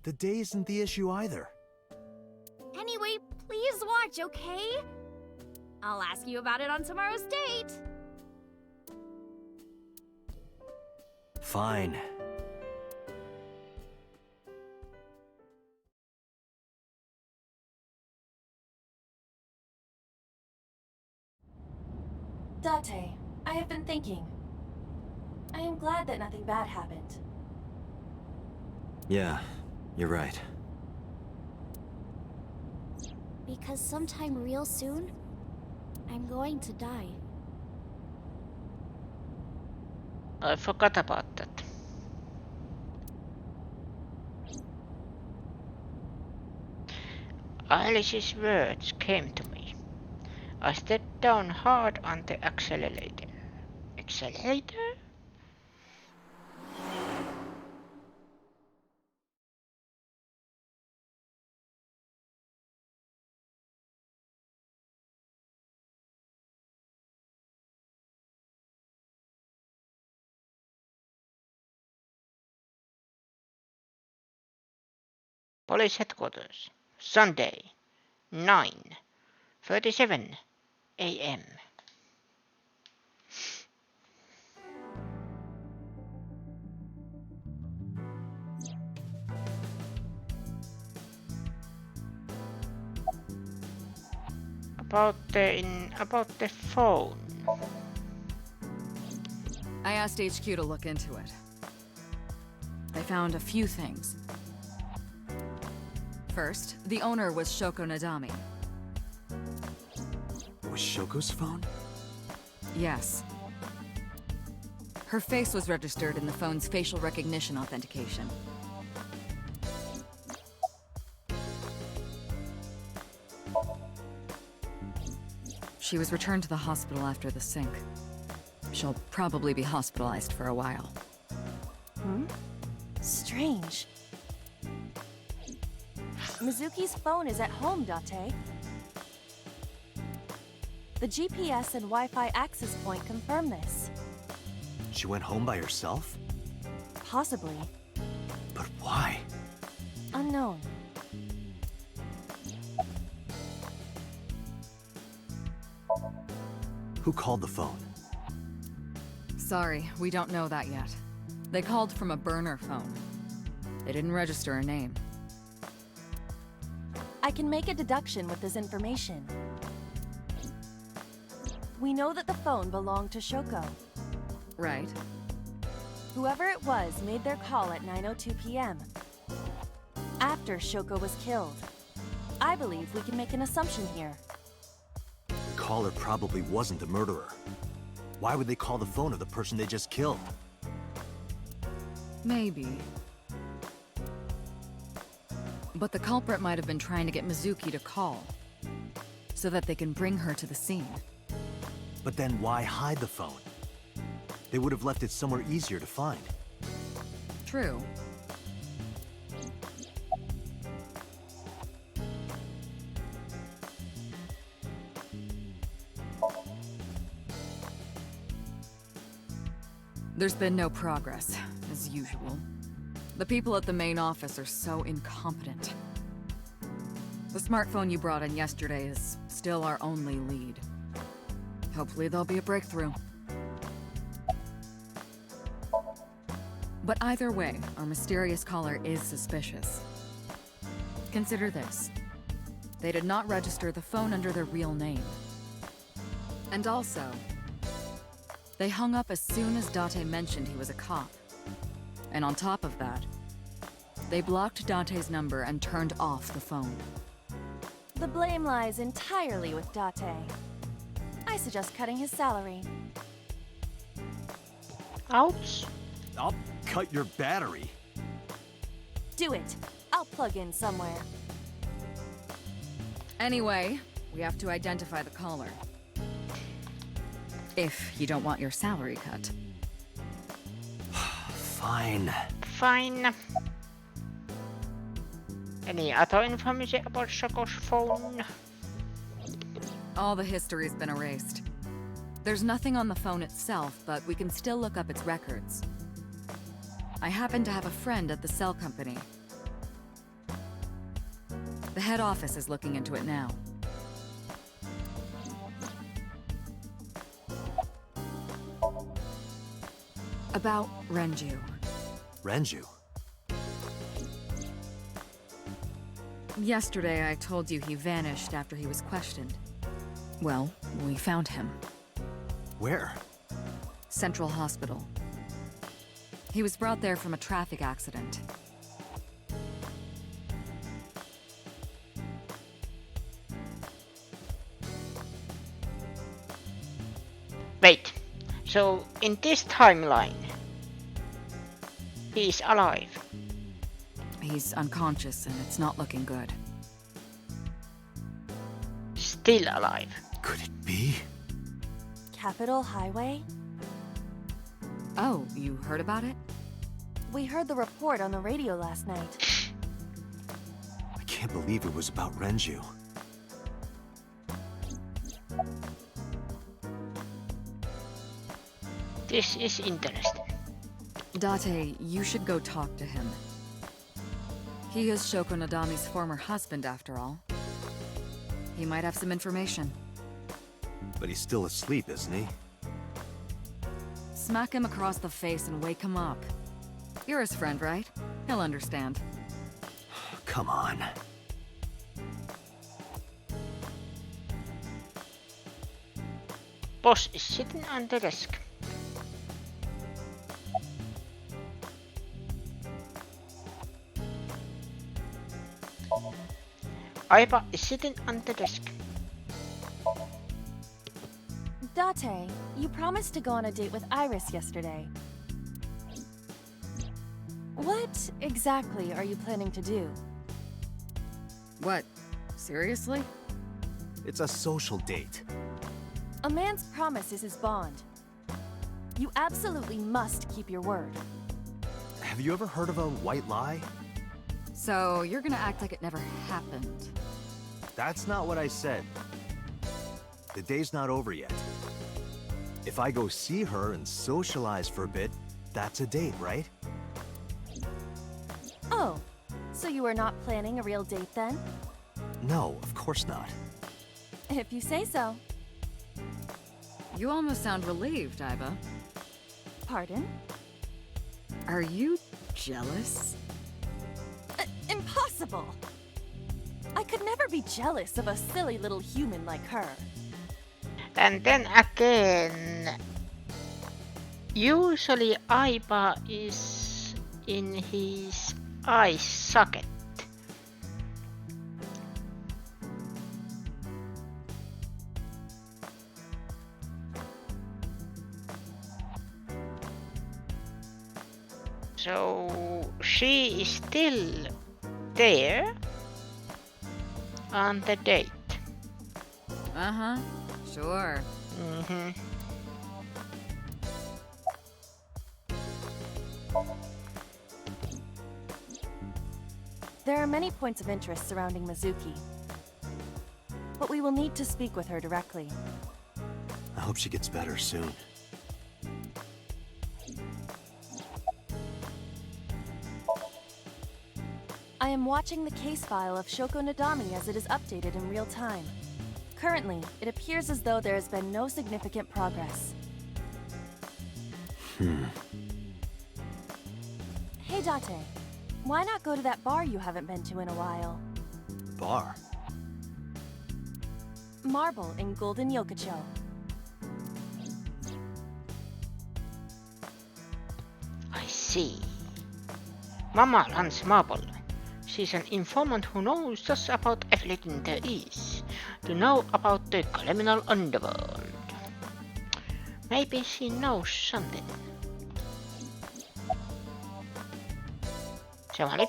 The day isn't the issue either. Anyway, please watch, okay? I'll ask you about it on tomorrow's date. Fine. Date, I have been thinking. I am glad that nothing bad happened. Yeah, you're right. Because sometime real soon, I'm going to die. I forgot about that. Alice's words came to me. I stepped down hard on the accelerator. Accelerator? Police headquarters, Sunday, 9:37 a.m. about the phone. I asked HQ to look into it. They found a few things. First, the owner was Shoko Nadami. It was Shoko's phone? Yes. Her face was registered in the phone's facial recognition authentication. She was returned to the hospital after the sync. She'll probably be hospitalized for a while. Strange. Mizuki's phone is at home, Date. The GPS and Wi-Fi access point confirm this. She went home by herself? Possibly. But why? Unknown. Who called the phone? Sorry, we don't know that yet. They called from a burner phone. They didn't register a name. I can make a deduction with this information. We know that the phone belonged to Shoko. Right. Whoever it was made their call at 9:02 p.m. after Shoko was killed. I believe we can make an assumption here. The caller probably wasn't the murderer. Why would they call the phone of the person they just killed? Maybe. But the culprit might have been trying to get Mizuki to call, so that they can bring her to the scene. But then why hide the phone? They would have left it somewhere easier to find. True. There's been no progress, as usual. The people at the main office are so incompetent. The smartphone you brought in yesterday is still our only lead. Hopefully there'll be a breakthrough. But either way, our mysterious caller is suspicious. Consider this. They did not register the phone under their real name. And also, they hung up as soon as Date mentioned he was a cop. And on top of that, they blocked Date's number and turned off the phone. The blame lies entirely with Date. I suggest cutting his salary. Ouch. I'll cut your battery. Do it. I'll plug in somewhere. Anyway, we have to identify the caller. If you don't want your salary cut. Fine. Fine. Any other information about Shoko's phone? All the history's been erased. There's nothing on the phone itself, but we can still look up its records. I happen to have a friend at the cell company. The head office is looking into it now. About Renju. Renju? Yesterday I told you he vanished after he was questioned. Well, we found him. Where? Central Hospital. He was brought there from a traffic accident. Wait, so in this timeline, he's alive? He's unconscious and it's not looking good. Still alive? Could it be? Capitol Highway? Oh, you heard about it? We heard the report on the radio last night. I can't believe it was about Renju. This is interesting. Date, you should go talk to him. He is Shoko Nadami's former husband, after all. He might have some information. But he's still asleep, isn't he? Smack him across the face and wake him up. You're his friend, right? He'll understand. Come on. Boss is sitting on the desk. Aiba is sitting on the desk. Date, you promised to go on a date with Iris yesterday. What exactly are you planning to do? What? Seriously? It's a social date. A man's promise is his bond. You absolutely must keep your word. Have you ever heard of a white lie? So you're gonna act like it never happened. That's not what I said. The day's not over yet. If I go see her and socialize for a bit, that's a date, right? Oh, so you are not planning a real date then? No, of course not. If you say so. You almost sound relieved, Iba. Pardon? Are you jealous? Impossible! I could never be jealous of a silly little human like her. And then again, usually Aiba is in his eye socket. So she is still there on the date. Uh-huh. Sure. Mm-hmm. There are many points of interest surrounding Mizuki. But we will need to speak with her directly. I hope she gets better soon. I am watching the case file of Shoko Nadami as it is updated in real time. Currently, it appears as though there has been no significant progress. Hey Date, why not go to that bar you haven't been to in a while? Bar? Marble in Golden Yokocho. I see. Mama runs Marble. She's an informant who knows just about everything there is to know about the criminal underworld. Maybe she knows something. Somebody?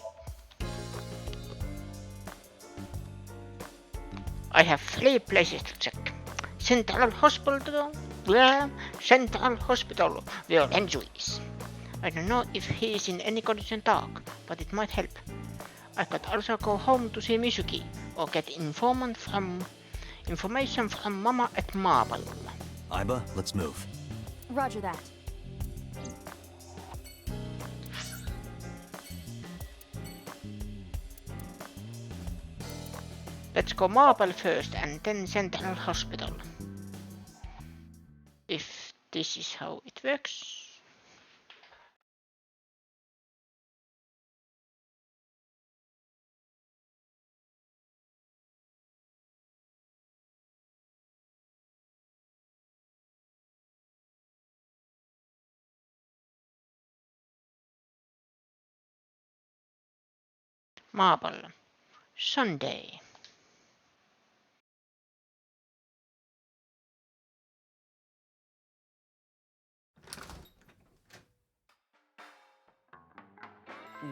I have 3 places to check. Central Hospital, where Renju is. I don't know if he is in any condition to talk, but it might help. I could also go home to see Mizuki, or get information from Mama at Marble. Aiba, let's move. Roger that. Let's go Marble first and then Central Hospital. If this is how it works. Marble. Sunday.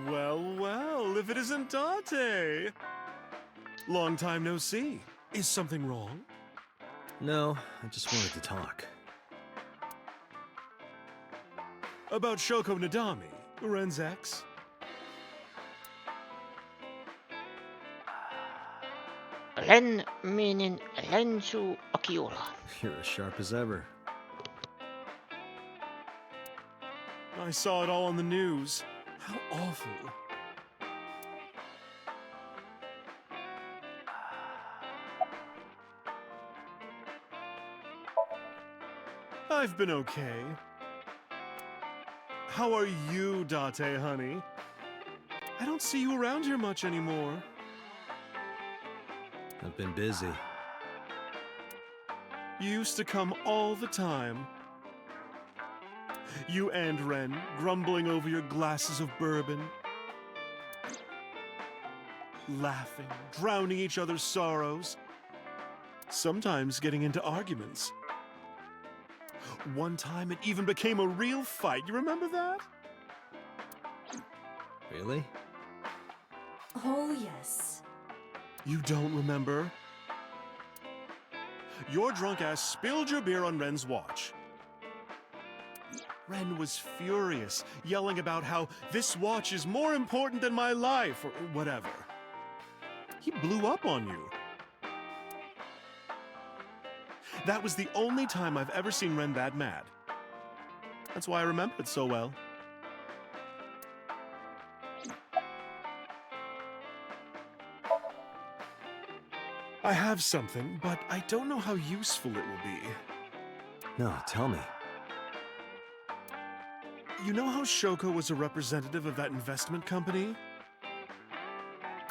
Well, well, if it isn't Date! Long time no see. Is something wrong? No, I just wanted to talk. About Shoko Nadami, Ren's ex? Ren meaning Renju Akiura. You're as sharp as ever. I saw it all on the news. How awful. I've been okay. How are you, Date, honey? I don't see you around here much anymore. I've been busy. You used to come all the time. You and Ren, grumbling over your glasses of bourbon. Laughing, drowning each other's sorrows. Sometimes getting into arguments. One time it even became a real fight. You remember that? Really? Oh, yes. You don't remember? Your drunk ass spilled your beer on Ren's watch. Ren was furious, yelling about how this watch is more important than my life, or whatever. He blew up on you. That was the only time I've ever seen Ren that mad. That's why I remember it so well. I have something, but I don't know how useful it will be. No, tell me. You know how Shoko was a representative of that investment company?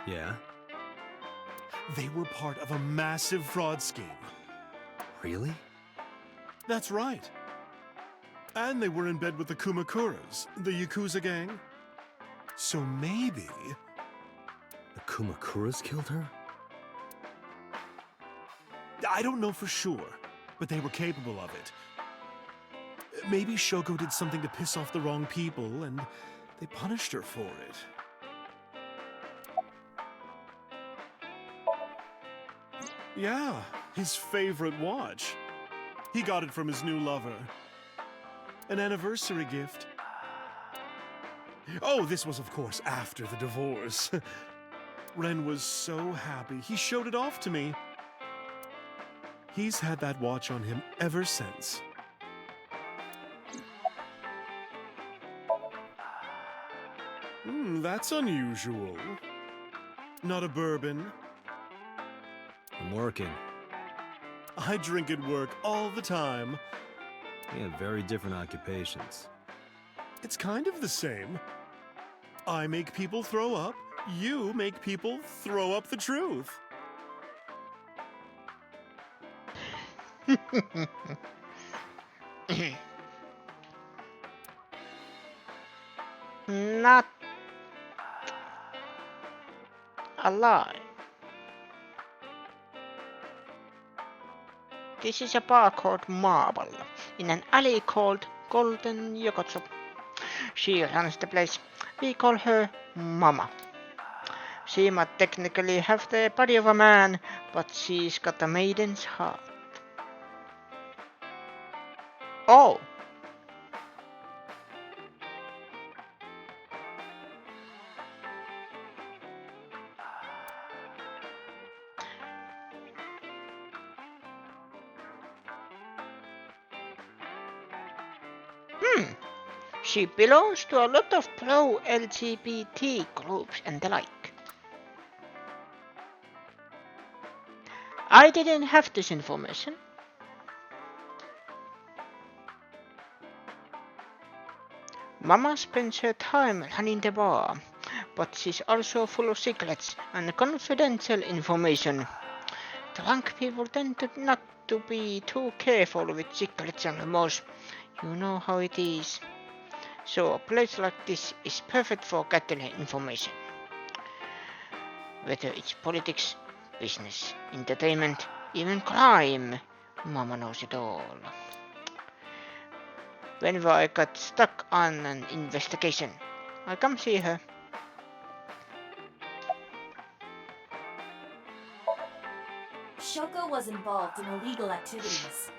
Yeah? They were part of a massive fraud scheme. Really? That's right. And they were in bed with the Kumakuras, the Yakuza gang. So maybe... The Kumakuras killed her? I don't know for sure, but they were capable of it. Maybe Shoko did something to piss off the wrong people, and they punished her for it. Yeah, his favorite watch. He got it from his new lover. An anniversary gift. Oh, this was, of course, after the divorce. Ren was so happy. He showed it off to me. He's had that watch on him ever since. That's unusual. Not a bourbon. I'm working. I drink at work all the time. We have very different occupations. It's kind of the same. I make people throw up. You make people throw up the truth. Not a lie. This is a bar called Marble, in an alley called Golden Yokotsu. She runs the place. We call her Mama. She might technically have the body of a man, but she's got a maiden's heart. Oh! She belongs to a lot of pro-LGBT groups and the like. I didn't have this information. Mama spends her time running the bar, but she's also full of secrets and confidential information. Drunk people tend to not to be too careful with secrets and rumors. You know how it is. So a place like this is perfect for gathering information. Whether it's politics, business, entertainment, even crime, Mama knows it all. Whenever I got stuck on an investigation, I come see her. Shoko was involved in illegal activities.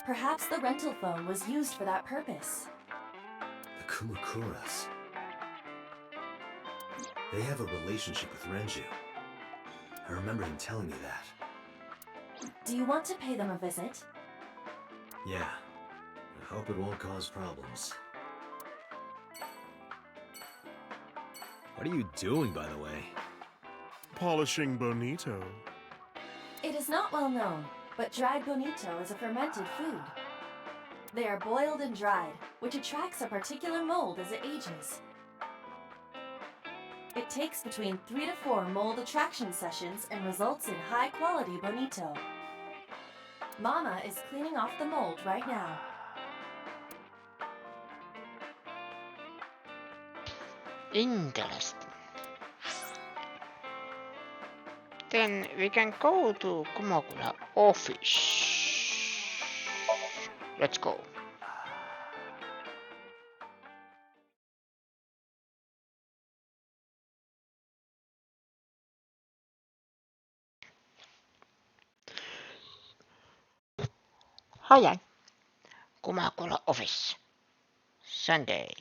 Perhaps the rental phone was used for that purpose. The Kumakuras. They have a relationship with Renju. I remember him telling me that. Do you want to pay them a visit? Yeah. I hope it won't cause problems. What are you doing, by the way? Polishing bonito. It is not well known, but dried bonito is a fermented food. They are boiled and dried, which attracts a particular mold as it ages. It takes between 3 to 4 mold attraction sessions and results in high-quality bonito. Mama is cleaning off the mold right now. Interesting. Then we can go to Kumakura office. Let's go. Hiya. Kumakura office. Sunday.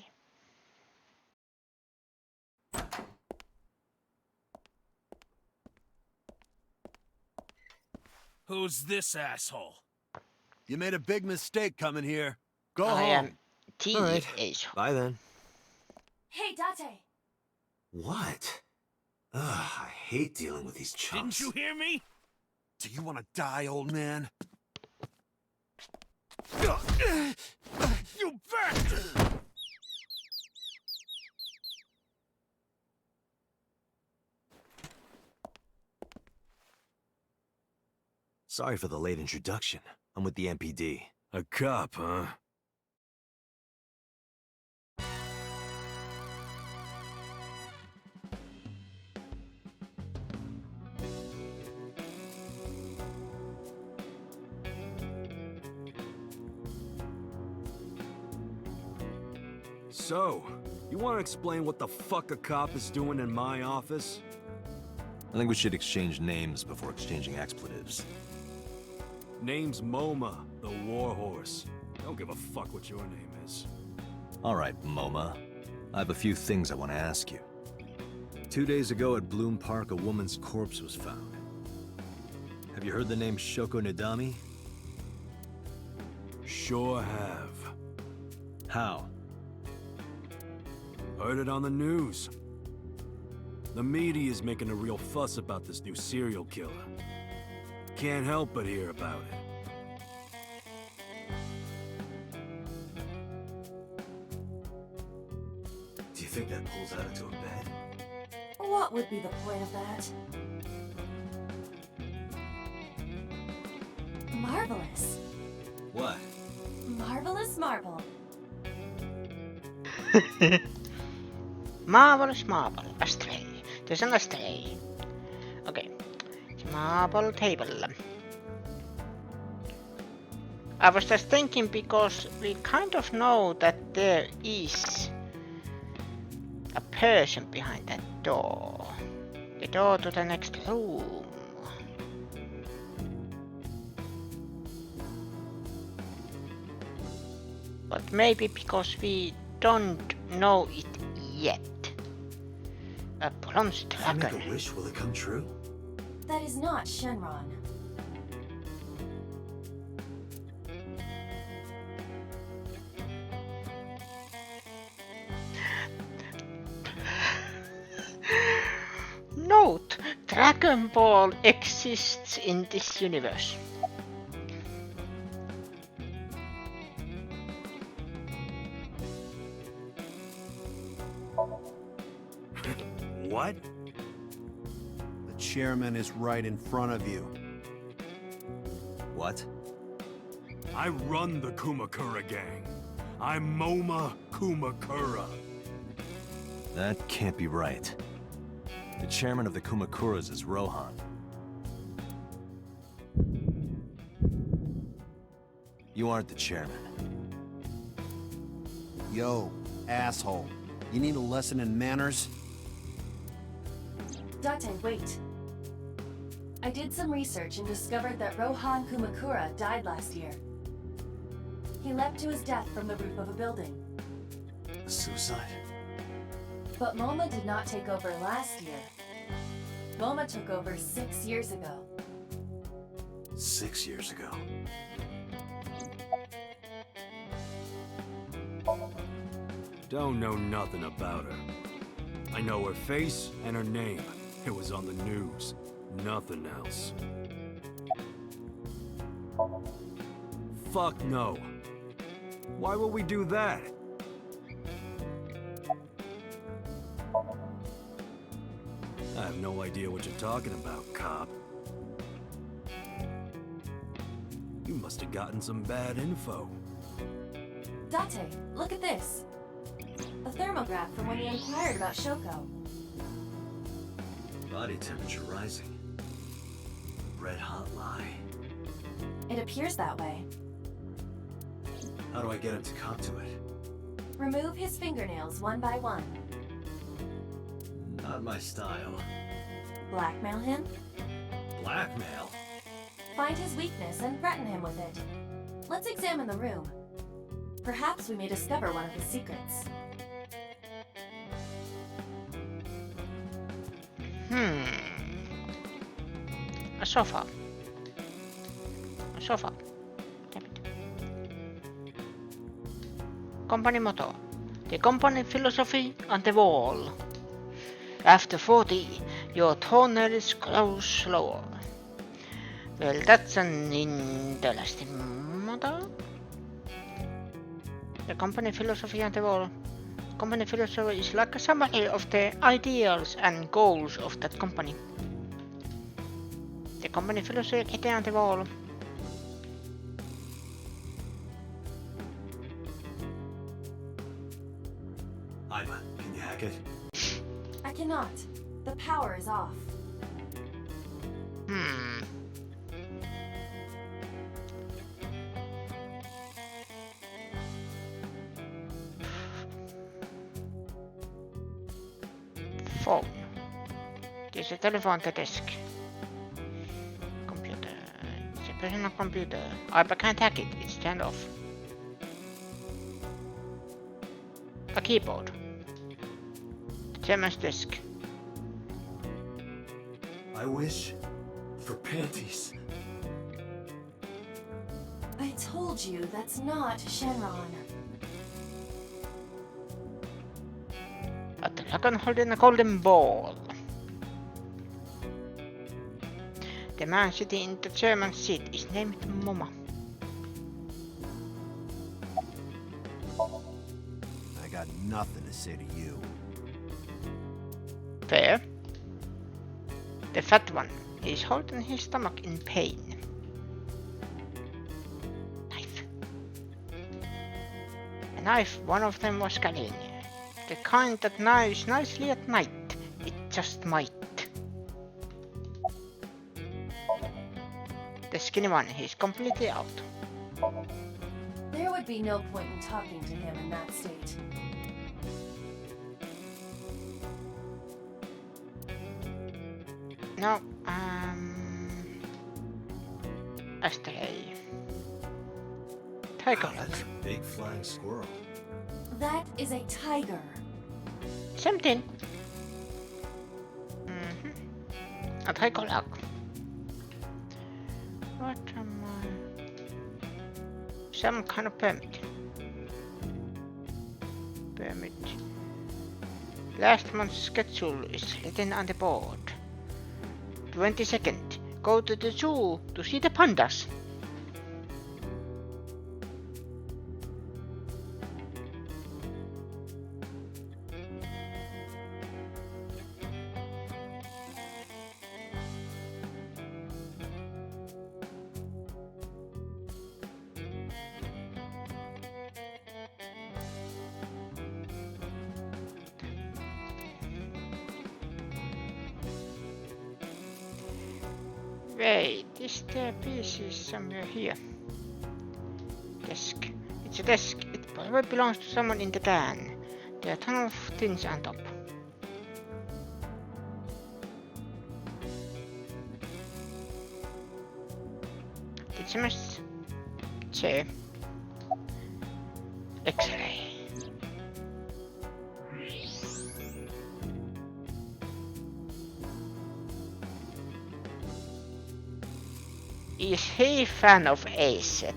Who's this asshole? You made a big mistake coming here. Go I am home. T. All right. Ace. Bye then. Hey, Date! What? Ugh, I hate dealing with these chumps. Didn't you hear me? Do you want to die, old man? You bastard! Sorry for the late introduction. I'm with the MPD. A cop, huh? So, you want to explain what the fuck a cop is doing in my office? I think we should exchange names before exchanging expletives. Name's MoMA, the Warhorse. Don't give a fuck what your name is. All right, MoMA. I have a few things I want to ask you. 2 days ago at Bloom Park, a woman's corpse was found. Have you heard the name Shoko Nadami? Sure have. How? Heard it on the news. The media is making a real fuss about this new serial killer. Can't help but hear about it. Do you think that pulls out into a bed? What would be the point of that? Marvelous. What? Marvelous marble. Marvelous marble. Astray. There's an astray. Okay. Marble table. I was just thinking because we kind of know that there is a person behind that door. The door to the next room. But maybe because we don't know it yet. A bronze If I make dragon. a wish, will it come true? That is not Shenron. Note, Dragon Ball exists in this universe. What? The chairman is right in front of you. What? I run the Kumakura gang. I'm MoMA Kumakura. That can't be right. The chairman of the Kumakuras is Rohan. You aren't the chairman. Yo, asshole. You need a lesson in manners? Date, wait. I did some research and discovered that Rohan Kumakura died last year. He leapt to his death from the roof of a building. Suicide? But MoMA did not take over last year. MoMA took over 6 years ago. 6 years ago. Don't know nothing about her. I know her face and her name. It was on the news. Nothing else. Fuck no. Why would we do that? I have no idea what you're talking about, cop. must have gotten some bad info. Date, look at this. A thermograph from when you inquired about Shoko. Body temperature rising. Red hot lie. It appears that way. How do I get him to cop to it? Remove his fingernails one by one. Not my style. Blackmail him. Blackmail? Find his weakness and threaten him with it. Let's examine the room. Perhaps we may discover one of his secrets. A sofa. A sofa. Damn it. Company motto. The company philosophy on the wall. After 40, your toenails grow slower. Well, that's an interesting motto. The company philosophy on the wall. Company philosophy is like a summary of the ideals and goals of that company. The company philosophy on the wall. Iva, can you hack it? I cannot. The power is off. Phone. There's a telephone to desk. Computer. It's a personal computer. I can't hack it. It's turned off. A keyboard. The chairman's desk. I wish for panties. I told you that's not Shenron. A dragon holding a golden ball. The man sitting in the chairman's seat is named Moma. I got nothing to say to you. Fair. The fat one is holding his stomach in pain. Knife. A knife one of them was carrying. The kind that knives nicely at night. It just might. The skinny one is completely out. There would be no point in talking to him in that state. No, astray. Tiger. Wow, that's a big flying squirrel. That is a tiger. Something. A tiger log. What am I? Some kind of permit. Permit. Last month's schedule is written on the board. 22nd. Go to the zoo to see the pandas. Wait, is there pieces somewhere here? Desk. It's a desk. It probably belongs to someone in the can. There are a ton of things on top. Teachers. Chair. X-ray. Is he a fan of Acid?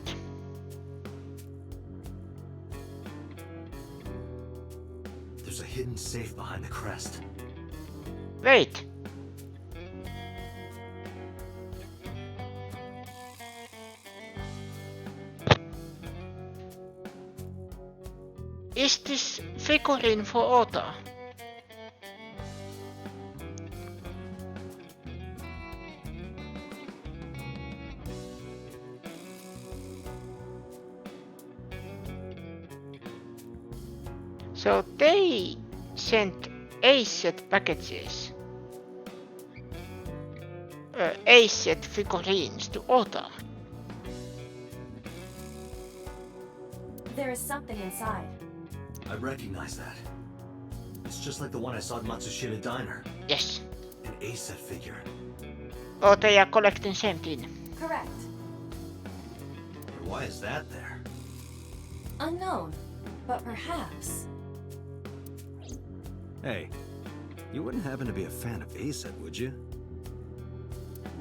There's a hidden safe behind the crest. Wait. Is this figurine for Otto? So they sent A-set packages, A-set figurines to Ota. There is something inside. I recognize that. It's just like the one I saw at Matsushita Diner. Yes. An A-set figure. Oh, they are collecting same thing. Correct. But why is that there? Unknown, but perhaps. Hey, you wouldn't happen to be a fan of A-set, would you?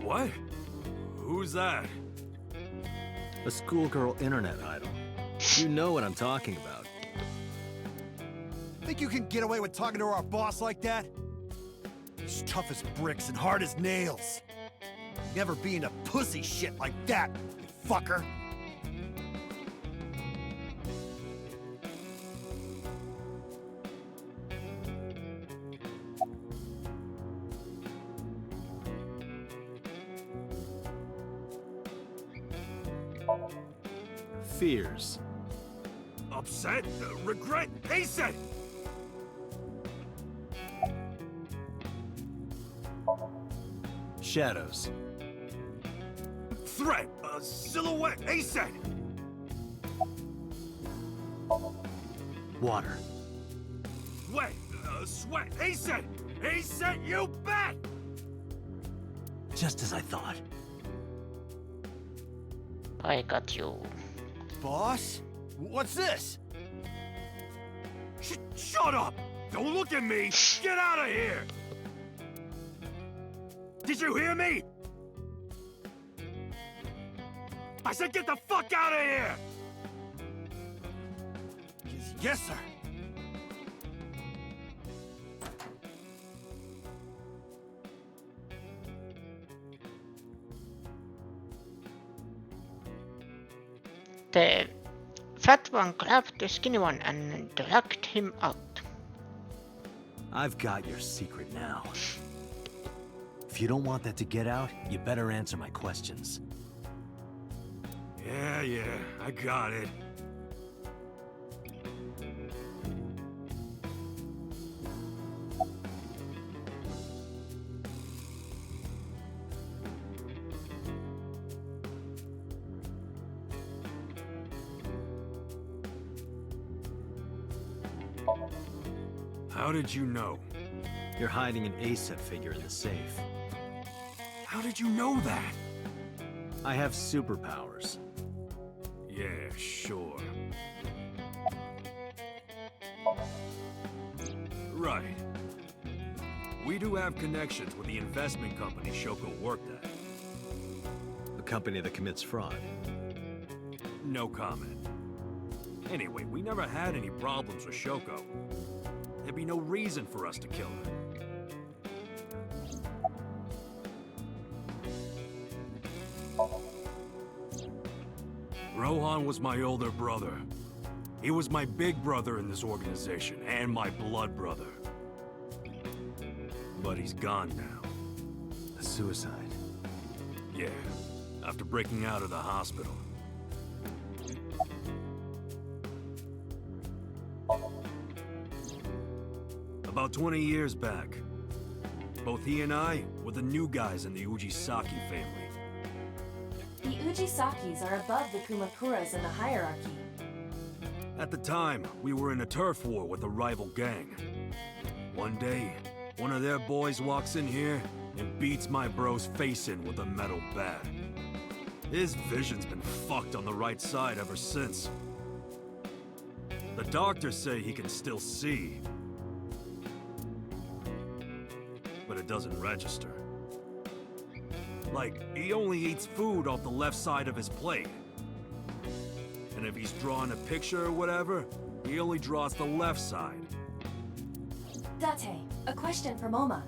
What? Who's that? A schoolgirl internet idol. You know what I'm talking about. Think you can get away with talking to our boss like that? He's tough as bricks and hard as nails. Never being a pussy shit like that, you fucker. Fears. Upset? Regret? A-set! Shadows. Threat! Silhouette! A-set! Water. Wet! Sweat! A-set! A-set, you bet! Just as I thought. I got you. Boss? What's this? Shut up! Don't look at me! Get out of here! Did you hear me? I said get the fuck out of here! Yes, sir. The fat one grabbed the skinny one and dragged him out. I've got your secret now. If you don't want that to get out, you better answer my questions. Yeah, I got it. How did you know? You're hiding an A-set figure in the safe. How did you know that? I have superpowers. Yeah, sure. Right. We do have connections with the investment company Shoko worked at. A company that commits fraud. No comment. Anyway, we never had any problems with Shoko. There'd be no reason for us to kill her. Rohan was my older brother. He was my big brother in this organization, and my blood brother. But he's gone now. A suicide. Yeah, after breaking out of the hospital. About 20 years back, both he and I were the new guys in the Ujisaki family. The Ujisakis are above the Kumakuras in the hierarchy. At the time, we were in a turf war with a rival gang. One day, one of their boys walks in here and beats my bro's face in with a metal bat. His vision's been fucked on the right side ever since. The doctors say he can still see, but it doesn't register. Like, he only eats food off the left side of his plate. And if he's drawing a picture or whatever, he only draws the left side. Date, a question for Moma.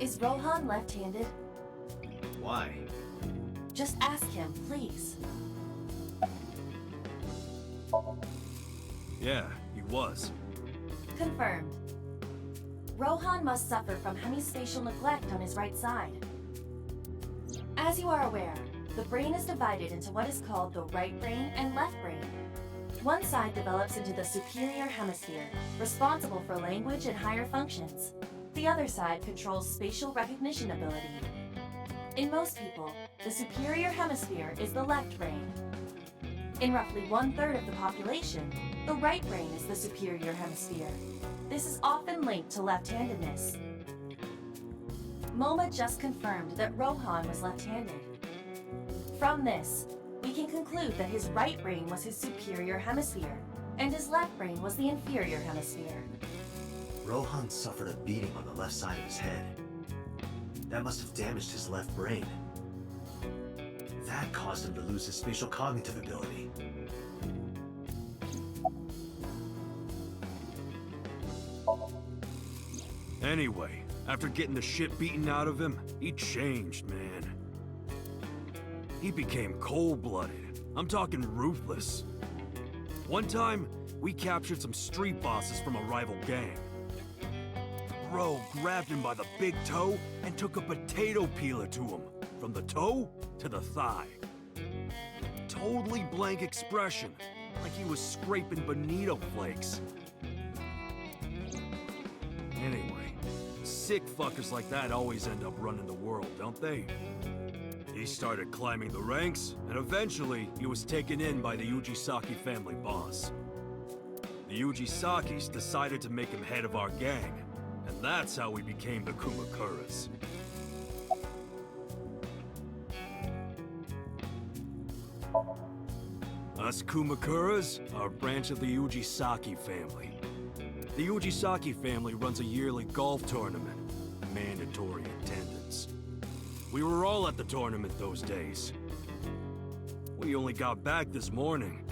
Is Rohan left-handed? Why? Just ask him, please. Yeah, he was. Confirmed. Rohan must suffer from hemispatial neglect on his right side. As you are aware, the brain is divided into what is called the right brain and left brain. One side develops into the superior hemisphere, responsible for language and higher functions. The other side controls spatial recognition ability. In most people, the superior hemisphere is the left brain. In roughly 1/3 of the population, the right brain is the superior hemisphere. This is often linked to left-handedness. MoMA just confirmed that Rohan was left-handed. From this, we can conclude that his right brain was his superior hemisphere, and his left brain was the inferior hemisphere. Rohan suffered a beating on the left side of his head. That must have damaged his left brain. That caused him to lose his spatial cognitive ability. Anyway, after getting the shit beaten out of him, he changed, man. He became cold-blooded. I'm talking ruthless. One time, we captured some street bosses from a rival gang. Bro grabbed him by the big toe and took a potato peeler to him, from the toe to the thigh. Totally blank expression, like he was scraping bonito flakes. Anyway, sick fuckers like that always end up running the world, don't they? He started climbing the ranks, and eventually he was taken in by the Ujisaki family boss. The Ujisakis decided to make him head of our gang, and that's how we became the Kumakuras. Us Kumakuras are a branch of the Ujisaki family. The Ujisaki family runs a yearly golf tournament, mandatory attendance. We were all at the tournament those days. We only got back this morning.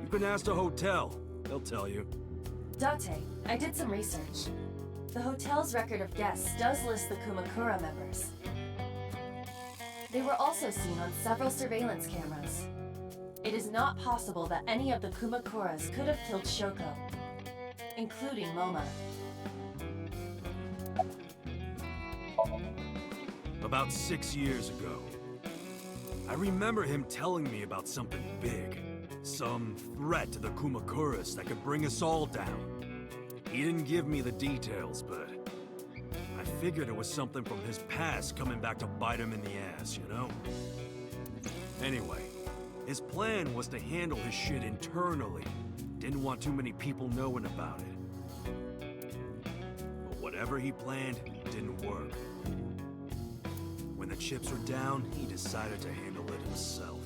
You can ask the hotel, they'll tell you. Date, I did some research. The hotel's record of guests does list the Kumakura members. They were also seen on several surveillance cameras. It is not possible that any of the Kumakuras could have killed Shoko, including MoMA. About 6 years ago, I remember him telling me about something big. Some threat to the Kumakuras that could bring us all down. He didn't give me the details, but I figured it was something from his past coming back to bite him in the ass, you know? Anyway, his plan was to handle his shit internally. Didn't want too many people knowing about it. But whatever he planned didn't work. When the chips were down, he decided to handle it himself.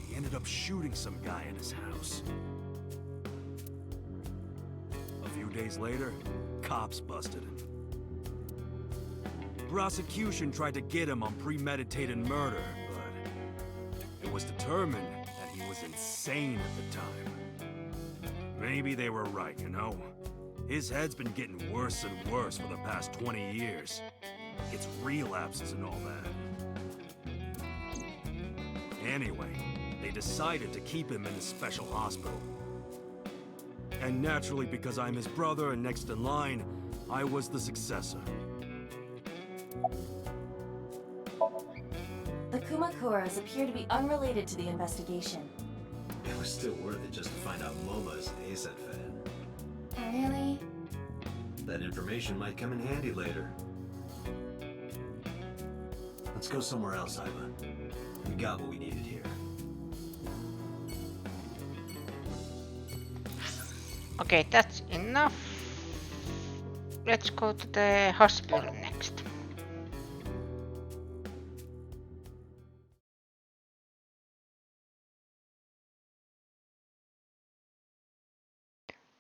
He ended up shooting some guy in his house. A few days later, cops busted him. Prosecution tried to get him on premeditated murder, but it was determined that he was insane at the time. Maybe they were right, you know? His head's been getting worse and worse for the past 20 years. It's relapses and all that. Anyway, they decided to keep him in a special hospital. And naturally, because I'm his brother and next in line, I was the successor. The Kumakuras appear to be unrelated to the investigation. It was still worth it just to find out MoMA is an ASET fan. Really? That information might come in handy later. Let's go somewhere else, Iva. We got what we needed here. Okay, that's enough. Let's go to the hospital next.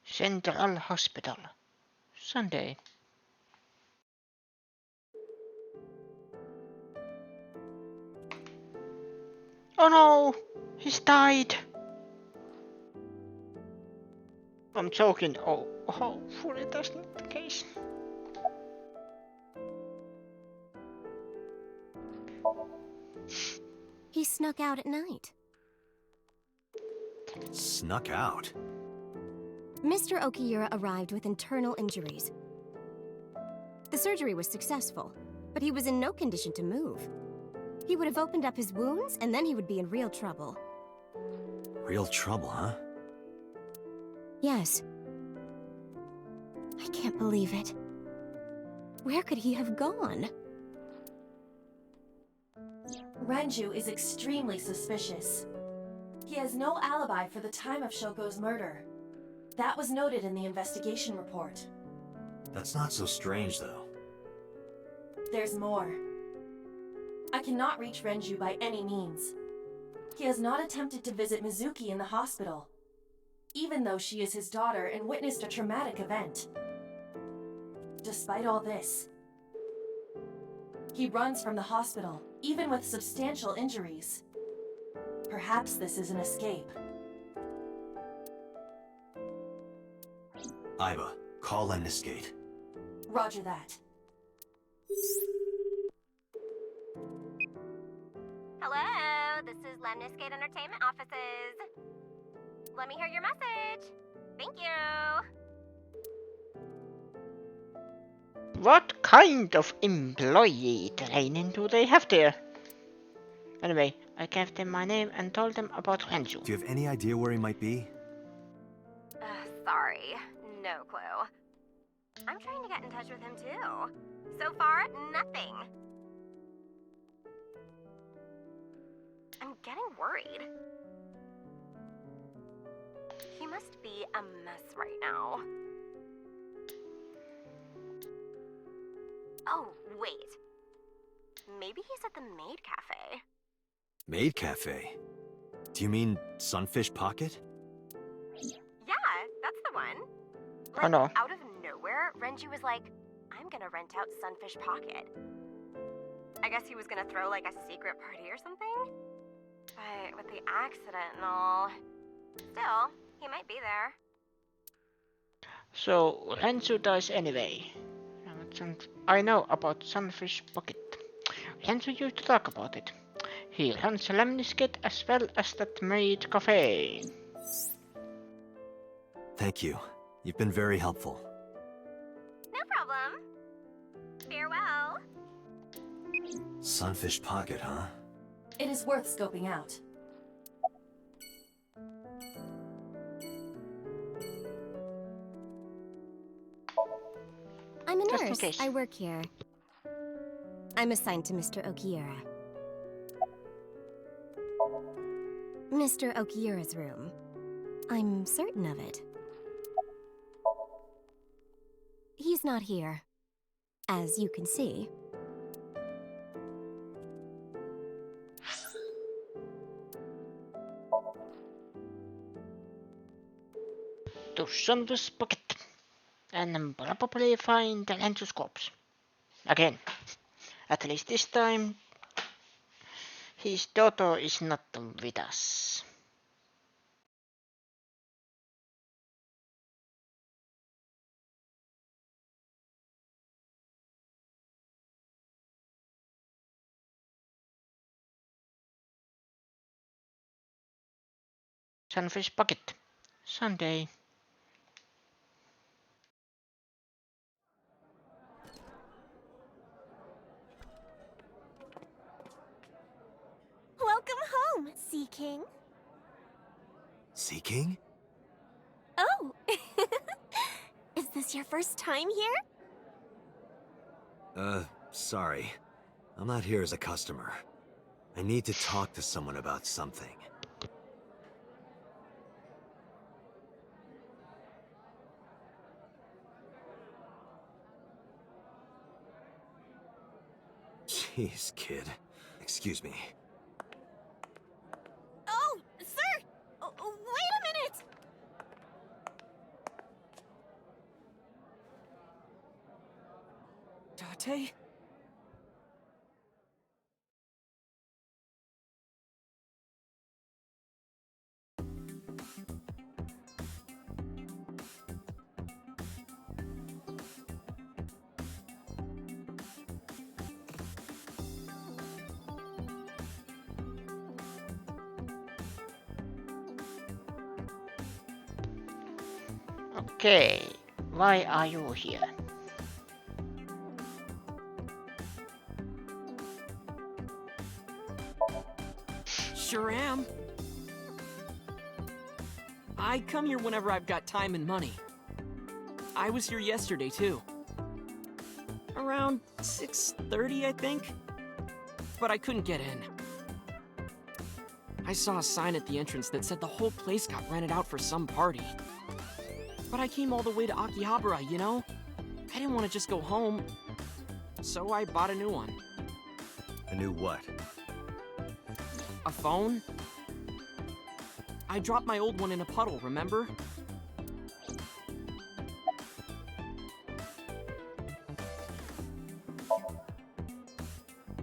Central Hospital. Sunday. Oh no! He's died! I'm joking. Oh, hopefully that's not the case. He snuck out at night. Snuck out? Mr. Okiura arrived with internal injuries. The surgery was successful, but he was in no condition to move. He would have opened up his wounds, and then he would be in real trouble. Real trouble, huh? Yes. I can't believe it. Where could he have gone? Renju is extremely suspicious. He has no alibi for the time of Shoko's murder. That was noted in the investigation report. That's not so strange, though. There's more. I cannot reach Renju by any means. He has not attempted to visit Mizuki in the hospital, even though she is his daughter and witnessed a traumatic event. Despite all this, he runs from the hospital, even with substantial injuries. Perhaps this is an escape. Aiba, call Lemniscate. Roger that. Hello, this is Lemniscate Entertainment Offices. Let me hear your message. Thank you. What kind of employee training do they have there? Anyway, I gave them my name and told them about Renju. Do you have any idea where he might be? Sorry, no clue. I'm trying to get in touch with him too. So far, nothing. I'm getting worried. He must be a mess right now. Oh, wait. Maybe he's at the Maid Cafe. Maid Cafe? Do you mean Sunfish Pocket? Yeah, that's the one. Oh no. Out of nowhere, Renju was like, I'm gonna rent out Sunfish Pocket. I guess he was gonna throw like a secret party or something? But with the accident and all, still, he might be there. So Renju dies anyway. I know about Sunfish Pocket. Renju used to talk about it. He runs Lemniscate as well as that Maid Cafe. Thank you. You've been very helpful. No problem. Farewell. Sunfish Pocket, huh? It is worth scoping out. I'm a Just in nurse. case. I work here. I'm assigned to Mr. Okiura. Mr. Okiura's room. I'm certain of it. He's not here, as you can see. To Sunfish Pocket. And probably find Renju's corpse. Again. At least this time, his daughter is not with us. Sunfish Pocket. Sunday. Welcome home, Sea King. Sea King? Oh! Is this your first time here? Sorry. I'm not here as a customer. I need to talk to someone about something. Jeez, kid. Excuse me. Oh, sir! Wait a minute! Date? Okay, why are you here? Sure am. I come here whenever I've got time and money. I was here yesterday, too. Around 6:30, I think. But I couldn't get in. I saw a sign at the entrance that said the whole place got rented out for some party. But I came all the way to Akihabara, you know? I didn't want to just go home, so I bought a new one. A new what? A phone? I dropped my old one in a puddle, remember?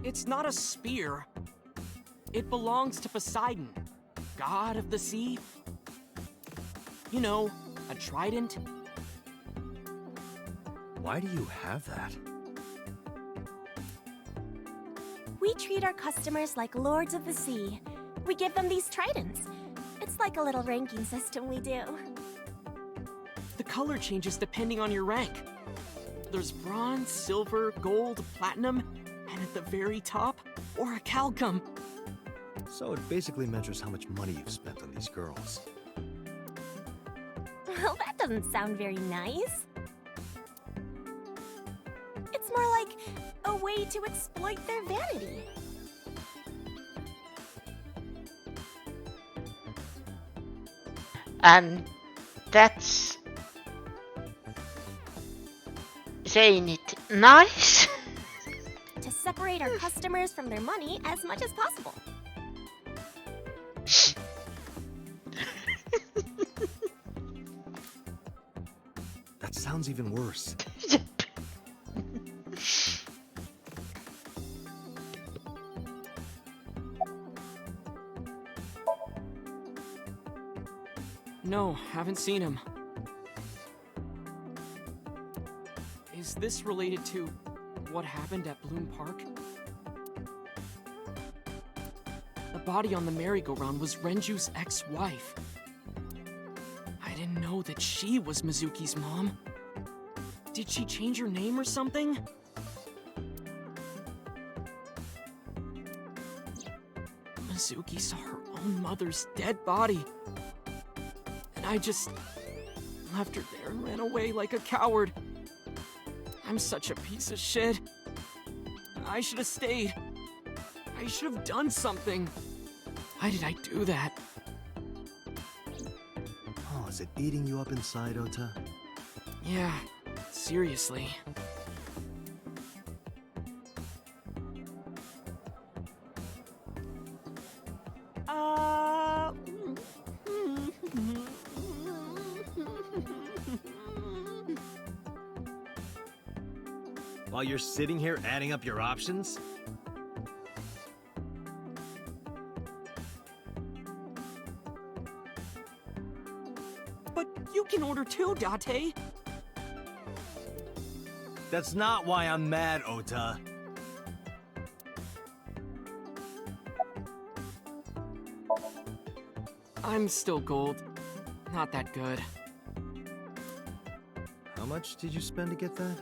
It's not a spear. It belongs to Poseidon, god of the sea. You know, a trident. Why do you have that? We treat our customers like lords of the sea. We give them these tridents. It's like a little ranking system we do. The color changes depending on your rank. There's bronze, silver, gold, platinum, and at the very top, orichalcum. So it basically measures how much money you've spent on these girls. Well, that doesn't sound very nice. It's more like a way to exploit their vanity. And that's saying it nice. To separate our customers from their money as much as possible. That sounds even worse. No, haven't seen him. Is this related to what happened at Bloom Park? The body on the merry-go-round was Renju's ex-wife. I didn't know that she was Mizuki's mom. Did she change her name or something? Mizuki saw her own mother's dead body. And I just left her there and ran away like a coward. I'm such a piece of shit. I should have stayed. I should have done something. Why did I do that? Oh, is it eating you up inside, Ota? Yeah, seriously. While you're sitting here adding up your options? But you can order too, Date. That's not why I'm mad, Ota. I'm still gold. Not that good. How much did you spend to get that?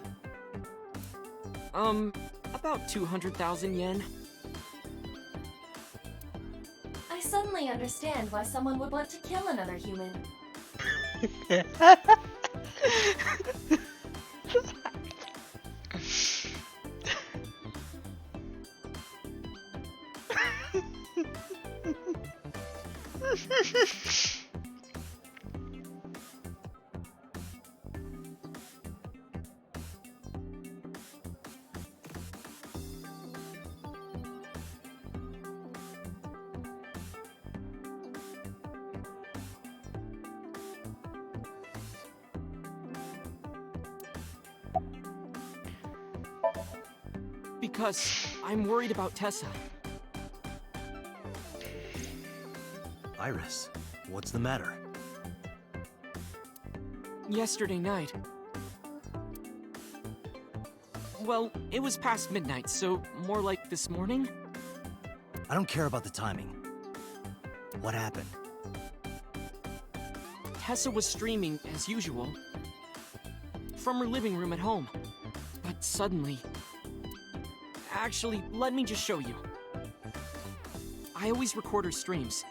About 200,000 yen. I suddenly understand why someone would want to kill another human. Because I'm worried about Tessa. Iris, what's the matter? Yesterday night. Well, it was past midnight, so more like this morning? I don't care about the timing. What happened? Tessa was streaming, as usual, from her living room at home. But suddenly... Actually, let me just show you. I always record her streams.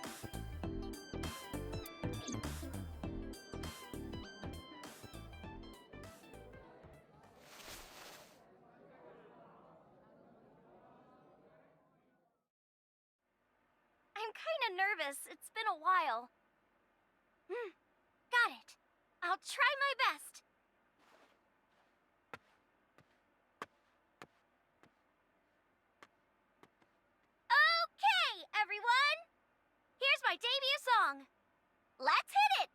I'm kinda nervous. It's been a while. Got it. I'll try my best. Okay, everyone! Here's my debut song. Let's hit it!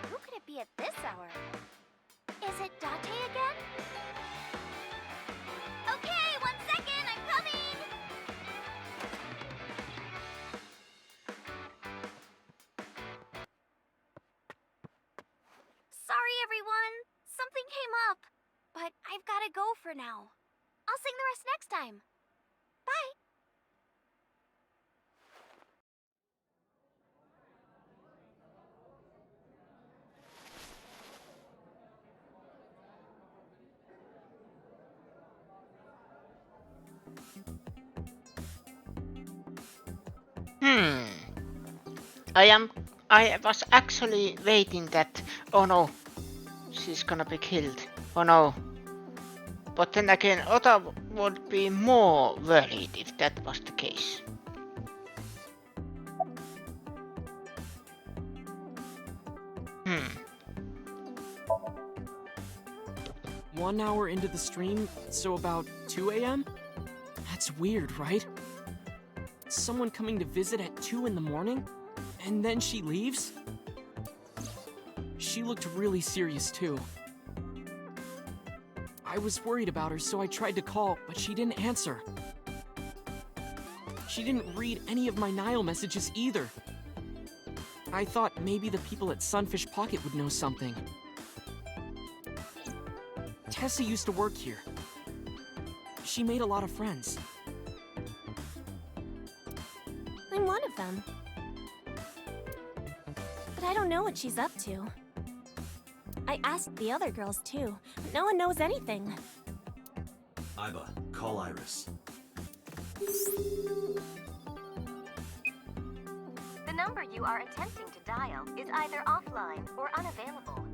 Who could it be at this hour? Is it Date again? Okay, 1 second, I'm coming! Sorry, everyone. Something came up. But I've gotta go for now. I'll sing the rest next time. Bye! I was actually waiting that, oh no, she's gonna be killed. Oh no. But then again, Otta would be more worried if that was the case. 1 hour into the stream, so about 2 a.m.? That's weird, right? Someone coming to visit at 2 in the morning? And then she leaves? She looked really serious, too. I was worried about her, so I tried to call, but she didn't answer. She didn't read any of my Nile messages either. I thought maybe the people at Sunfish Pocket would know something. Tessa used to work here. She made a lot of friends. I'm one of them. But I don't know what she's up to. I asked the other girls too, but no one knows anything. Iba, call Iris. The number you are attempting to dial is either offline or unavailable.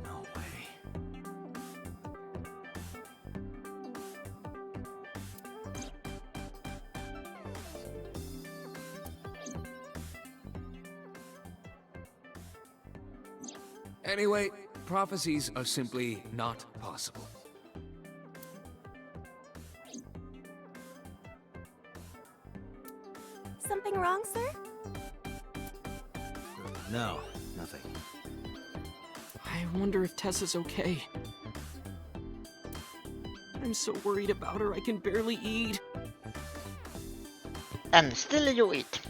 No way. Anyway, prophecies are simply not possible. Something wrong, sir? No, nothing. I wonder if Tessa's okay. I'm so worried about her, I can barely eat. And still you eat.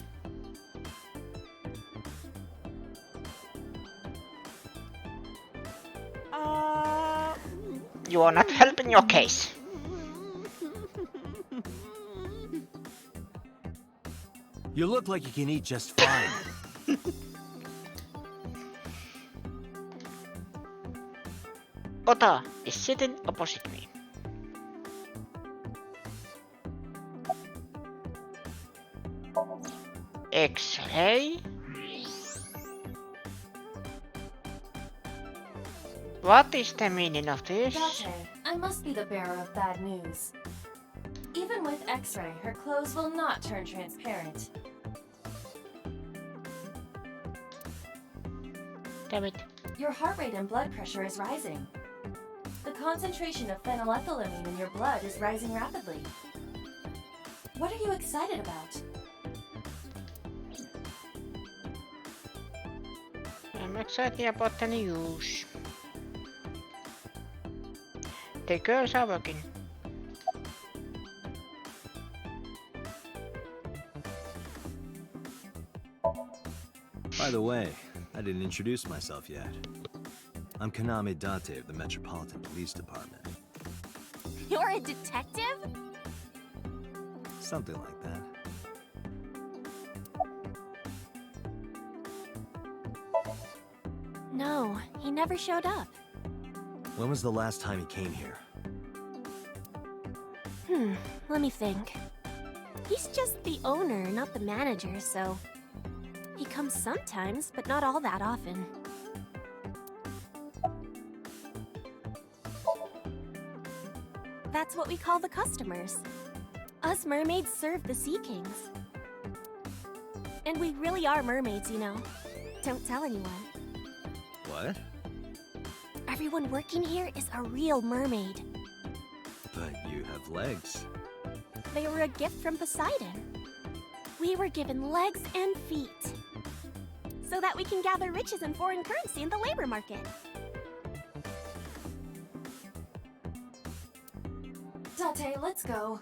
You are not helping your case. You look like you can eat just fine. Otta is sitting opposite me. X-ray? What is the meaning of this? Date, I must be the bearer of bad news. Even with X-ray, her clothes will not turn transparent. Damn it. Your heart rate and blood pressure is rising. The concentration of phenylethylamine in your blood is rising rapidly. What are you excited about? I'm excited about the news. The girls are working. By the way, I didn't introduce myself yet. I'm Kaname Date of the Metropolitan Police Department. You're a detective? Something like that. No, He never showed up. When was the last time he came here? Let me think. He's just the owner, not the manager, so... He comes sometimes, but not all that often. That's what we call the customers. Us mermaids serve the Sea Kings. And we really are mermaids, you know. Don't tell anyone. What? Everyone working here is a real mermaid. But you have legs. They were a gift from Poseidon. We were given legs and feet. So that we can gather riches and foreign currency in the labor market. Date, let's go.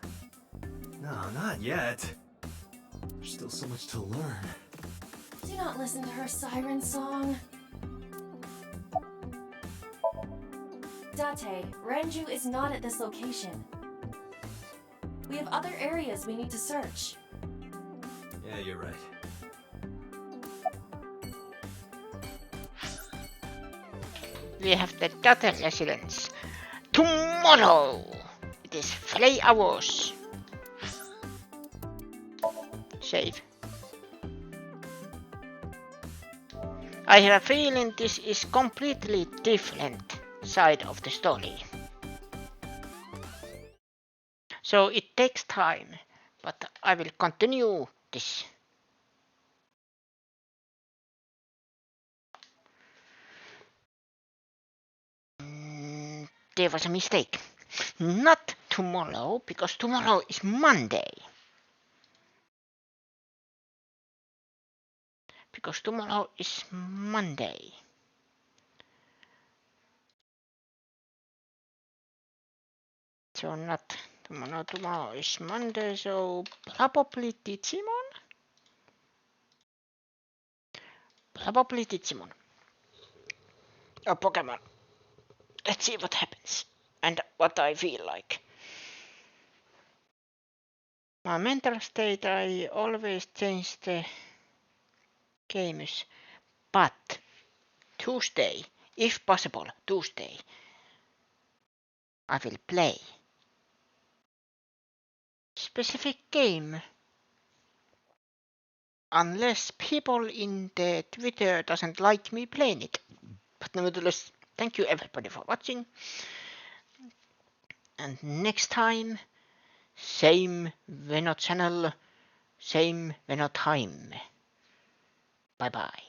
No, not yet. There's still so much to learn. Do not listen to her siren song. Date, Renju is not at this location. We have other areas we need to search. Yeah, you're right. We have the data residence. Tomorrow! It is 3 hours. Save. I have a feeling this is completely different side of the story. So it takes time, but I will continue this. There was a mistake. Not tomorrow, because tomorrow is Monday. Because tomorrow is Monday. So not tomorrow, tomorrow is Monday, so probably Digimon? Probably Digimon. Or Pokemon. Let's see what happens. And what I feel like. My mental state, I always change the games. But Tuesday, if possible, Tuesday, I will play specific game. Unless people in the Twitter doesn't like me playing it. But nevertheless, thank you everybody for watching. And next time, same Veno channel, same Veno time. Bye bye.